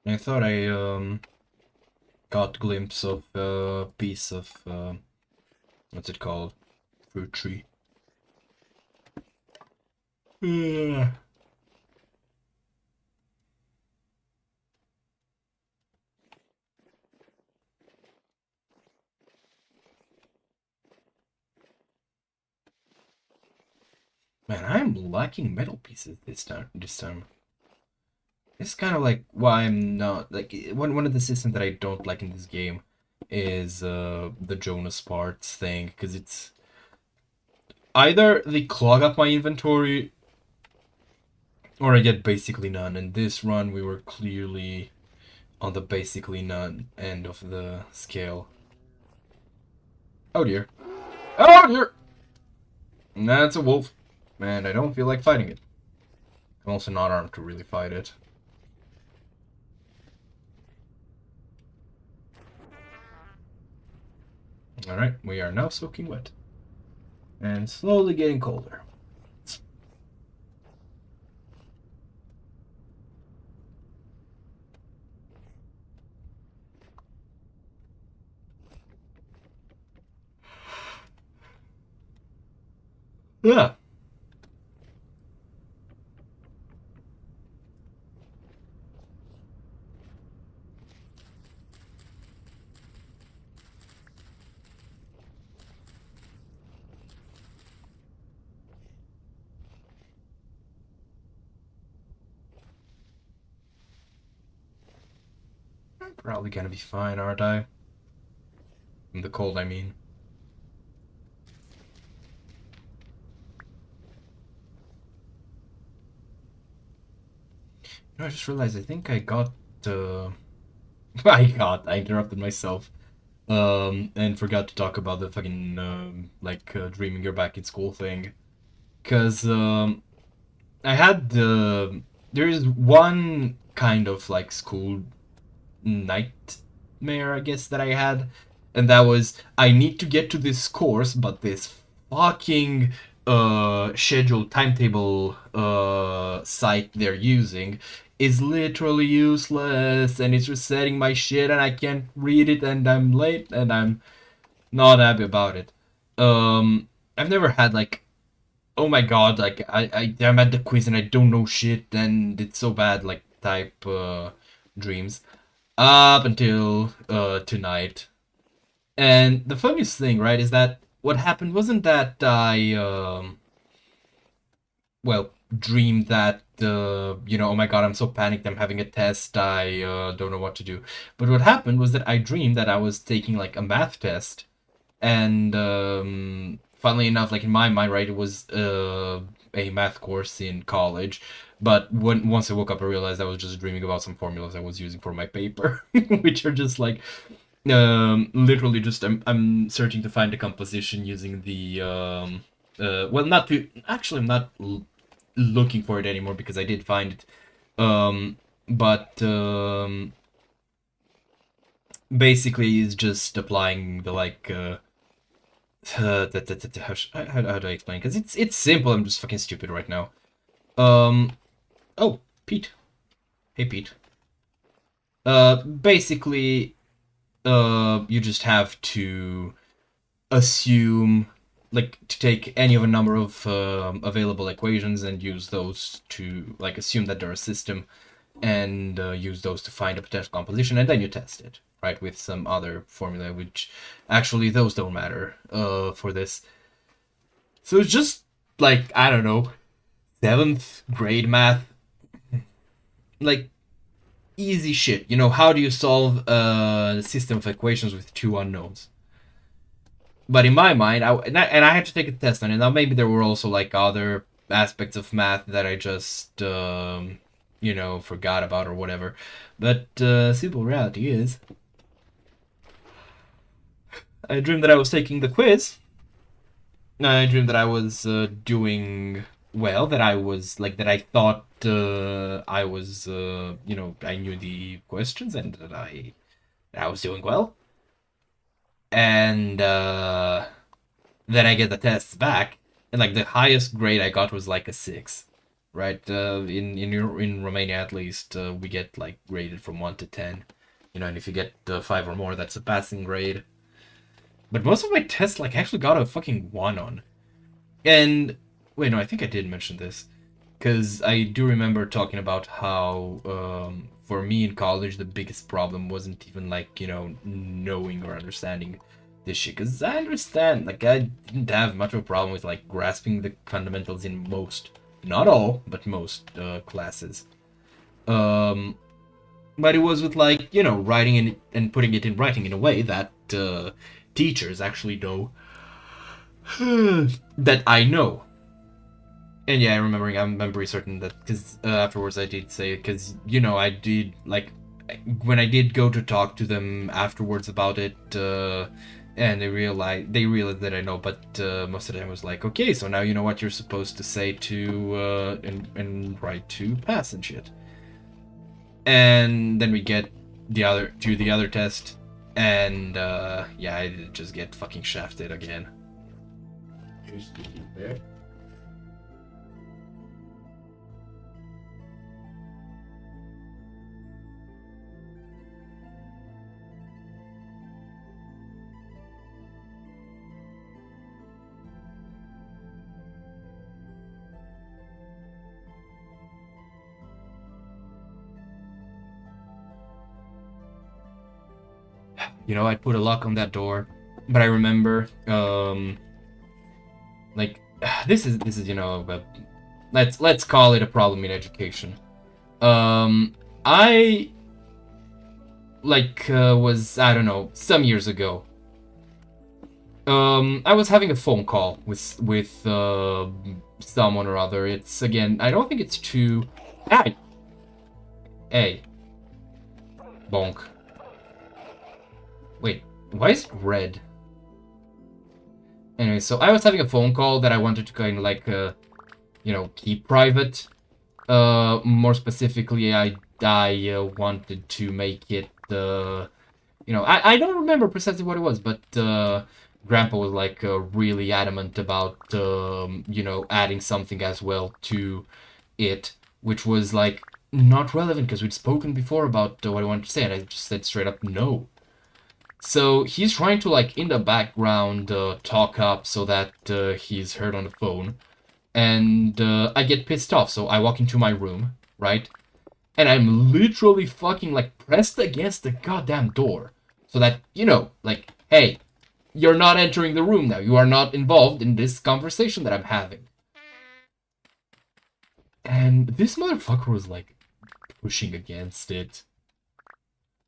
I thought I got a glimpse of a piece of what's it called? Fruit tree. Yeah. Man, I'm lacking metal pieces this time. It's kind of like why I'm not like one of the systems that I don't like in this game is the Jonas parts thing, because it's either they clog up my inventory or I get basically none. And this run we were clearly on the basically none end of the scale. Oh dear. Oh dear! That's a wolf. And I don't feel like fighting it. I'm also not armed to really fight it. Alright, we are now soaking wet. And slowly getting colder. Yeah. I'm probably gonna be fine, aren't I? In the cold, I mean. No, I just realized I think I got I interrupted myself. And forgot to talk about the fucking dreaming you're back in school thing. Cause I had there is one kind of like school nightmare, I guess, that I had, and that was I need to get to this course, but this fucking schedule timetable site they're using is literally useless, and it's resetting my shit, and I can't read it, and I'm late, and I'm not happy about it. I've never had like, oh my god, like I'm at the quiz and I don't know shit, and it's so bad, like type dreams up until tonight. And the funniest thing, right, is that what happened wasn't that I dreamed that oh my god, I'm so panicked, I'm having a test, I don't know what to do. But what happened was that I dreamed that I was taking like a math test, And funnily enough, like in my mind, right, it was a math course in college. But once I woke up, I realized I was just dreaming about some formulas I was using for my paper, which are just like literally just I'm searching to find a composition using the well, not to actually I'm not looking for it anymore because I did find it, but basically it's just applying the like how do I explain? Because it's simple. I'm just fucking stupid right now. Oh, Pete. Hey, Pete. Basically, you just have to assume, like, to take any of a number of available equations and use those to, like, assume that they're a system, and use those to find a potential composition, and then you test it, right, with some other formula, which actually those don't matter for this. So it's just like, I don't know, 7th grade math, like easy shit. You know, how do you solve a system of equations with two unknowns? But in my mind, I had to take a test on it. Now maybe there were also like other aspects of math that I just you know, forgot about or whatever. But simple reality is, I dreamed that I was taking the quiz. I dreamed that I was doing well. That I was like that. I thought I was you know, I knew the questions and that I was doing well. And then I get the tests back, and like the highest grade I got was like a 6, right? In Romania at least, we get like graded from 1 to 10, you know, and if you get 5 or more, that's a passing grade. But most of my tests like actually got a fucking 1 on. And wait, no, I think I did mention this because I do remember talking about how for me in college the biggest problem wasn't even like, you know, knowing or understanding this shit, because I understand, like, I didn't have much of a problem with like grasping the fundamentals in most, not all, but most classes. um but it was with like, you know, writing it and putting it in writing in a way that teachers actually know that I know. And yeah, I'm pretty certain that, because afterwards I did say, because, you know, I did, like, when I did go to talk to them afterwards about it, and they realized that I know, but most of the time it was like, okay, so now you know what you're supposed to say to, and write to pass and shit. And then we get the other test, and yeah, I just get fucking shafted again. Is it there? You know, I put a lock on that door, but I remember, like, this is, you know, let's call it a problem in education. I like was, I don't know, some years ago. I was having a phone call with someone or other. It's, again, I don't think it's too. Hey, bonk. Wait, why is it red? Anyway, so I was having a phone call that I wanted to kind of like, you know, keep private. More specifically, I wanted to make it, you know, I don't remember precisely what it was, but Grandpa was like really adamant about, you know, adding something as well to it, which was like not relevant because we'd spoken before about what I wanted to say, and I just said straight up no. So he's trying to, like, in the background, talk up so that he's heard on the phone. And I get pissed off, so I walk into my room, right? And I'm literally fucking, like, pressed against the goddamn door. So that, you know, like, hey, you're not entering the room now. You are not involved in this conversation that I'm having. And this motherfucker was, like, pushing against it.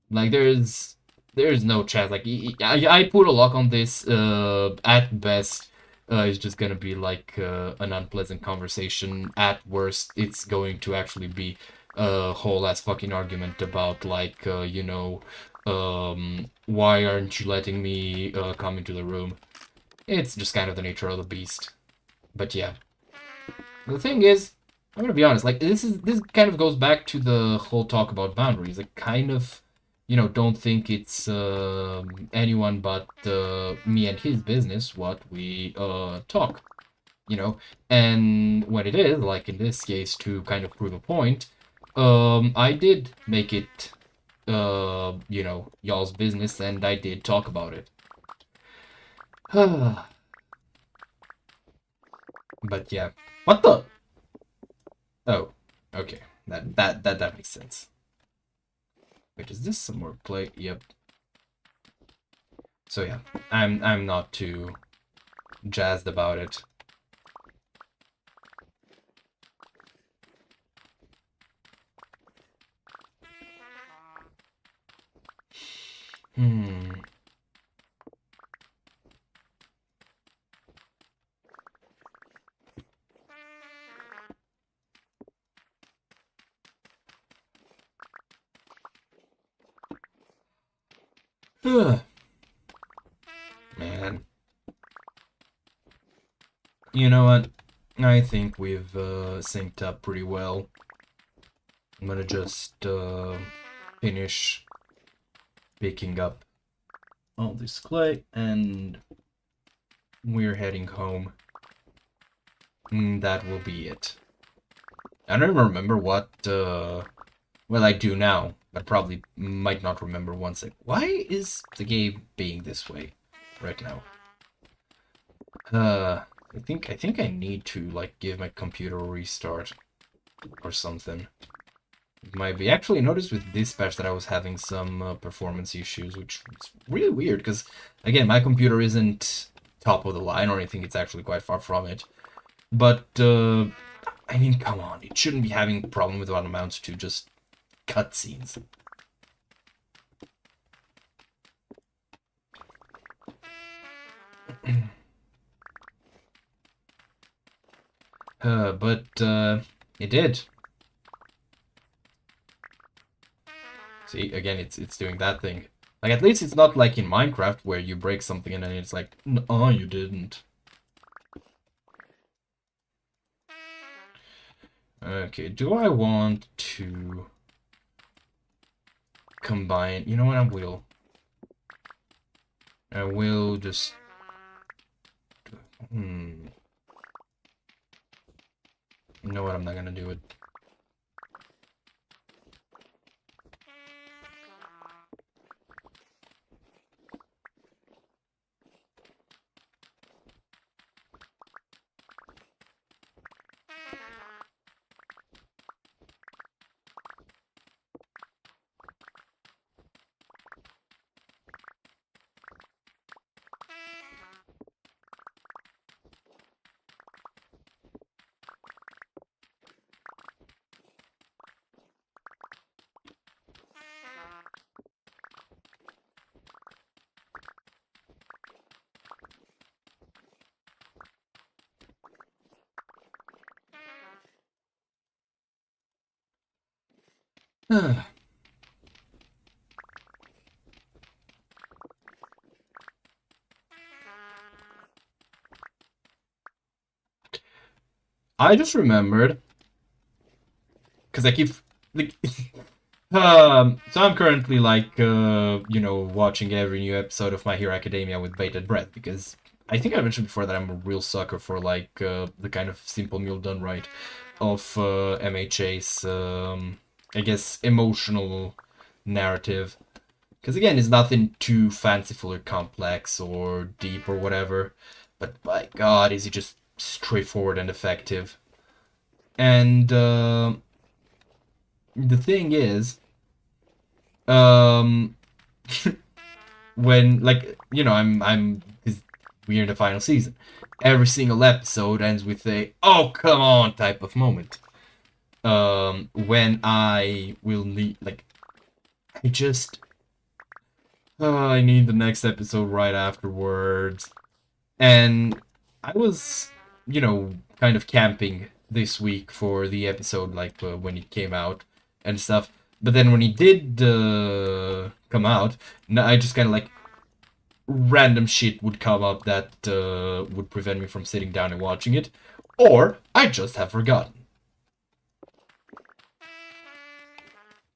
Like, there's there's no chance. Like, I put a lock on this. At best, it's just gonna be like an unpleasant conversation. At worst, it's going to actually be a whole ass fucking argument about like, you know, why aren't you letting me come into the room? It's just kind of the nature of the beast. But yeah, the thing is, I'm gonna be honest. Like, this kind of goes back to the whole talk about boundaries. I kind of, you know, don't think it's anyone but me and his business what we talk, you know. And when it is, like in this case, to kind of prove a point, I did make it, you know, y'all's business, and I did talk about it. But yeah, what the? Oh, okay. That makes sense. Wait, is this some more play? Yep. So yeah, I'm not too jazzed about it. Hmm. Man. You know what? I think we've synced up pretty well. I'm gonna just finish picking up all this clay, and we're heading home. That will be it. I don't remember what well, I do now, but probably might not remember once. Why is the game being this way right now? I think I need to like give my computer a restart or something. It might be. Actually, I noticed with Dispatch that I was having some performance issues, which is really weird because again, my computer isn't top of the line or anything. It's actually quite far from it. But I mean, come on, it shouldn't be having a problem with what amounts to just cutscenes. But it did. See, again, it's doing that thing. Like, at least it's not like in Minecraft where you break something and then it's like, no, you didn't. Okay, do I want to combine? You know what, I will just... You know what, I'm not gonna do it. I just remembered, because I keep like, so I'm currently like you know, watching every new episode of My Hero Academia with bated breath because I think I mentioned before that I'm a real sucker for like the kind of simple meal done right of MHA's I guess emotional narrative. Because again, it's nothing too fanciful or complex or deep or whatever, but by God, is it just straightforward and effective. And the thing is, um, when like you know, we're in the final season. Every single episode ends with a "oh come on" type of moment. When I will need like, I just I need the next episode right afterwards. And I was, kind of camping this week for the episode, like when it came out and stuff. But then when it did come out, I just kind of like random shit would come up that would prevent me from sitting down and watching it, or I just have forgotten.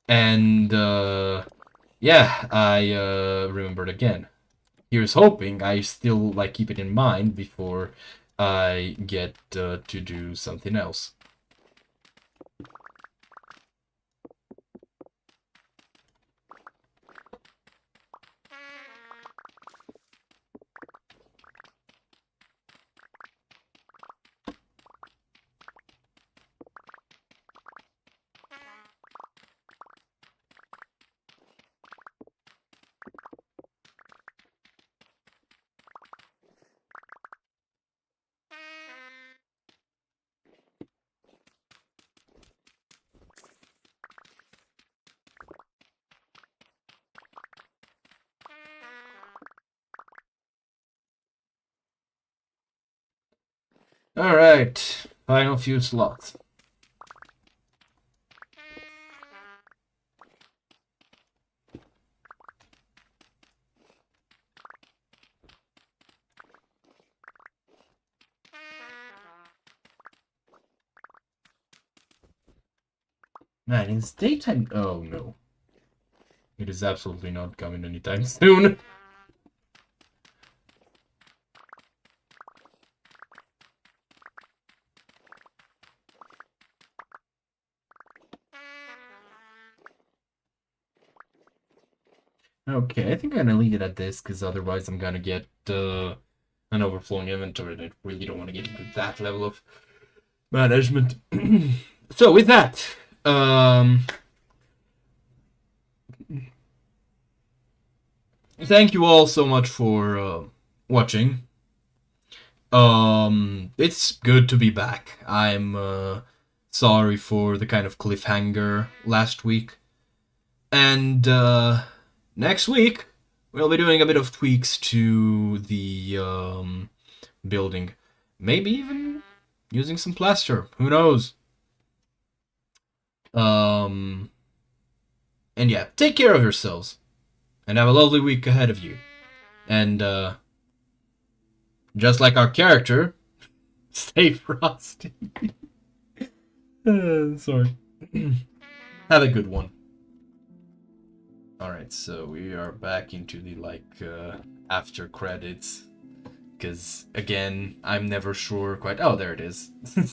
And yeah, I remembered again. Here's hoping I still like keep it in mind before I get to do something else. Alright, final few slots. Man, it's daytime. Oh no. It is absolutely not coming anytime soon. Okay, I think I'm gonna leave it at this, because otherwise I'm gonna get an overflowing inventory, and I really don't want to get into that level of management. So with that, thank you all so much for watching. It's good to be back. I'm sorry for the kind of cliffhanger last week. And next week we'll be doing a bit of tweaks to the building. Maybe even using some plaster. Who knows? And yeah, take care of yourselves. And have a lovely week ahead of you. And just like our character, stay frosty. Sorry. Have a good one. Alright, so we are back into the after credits. Because again, I'm never sure quite. Oh, there it is.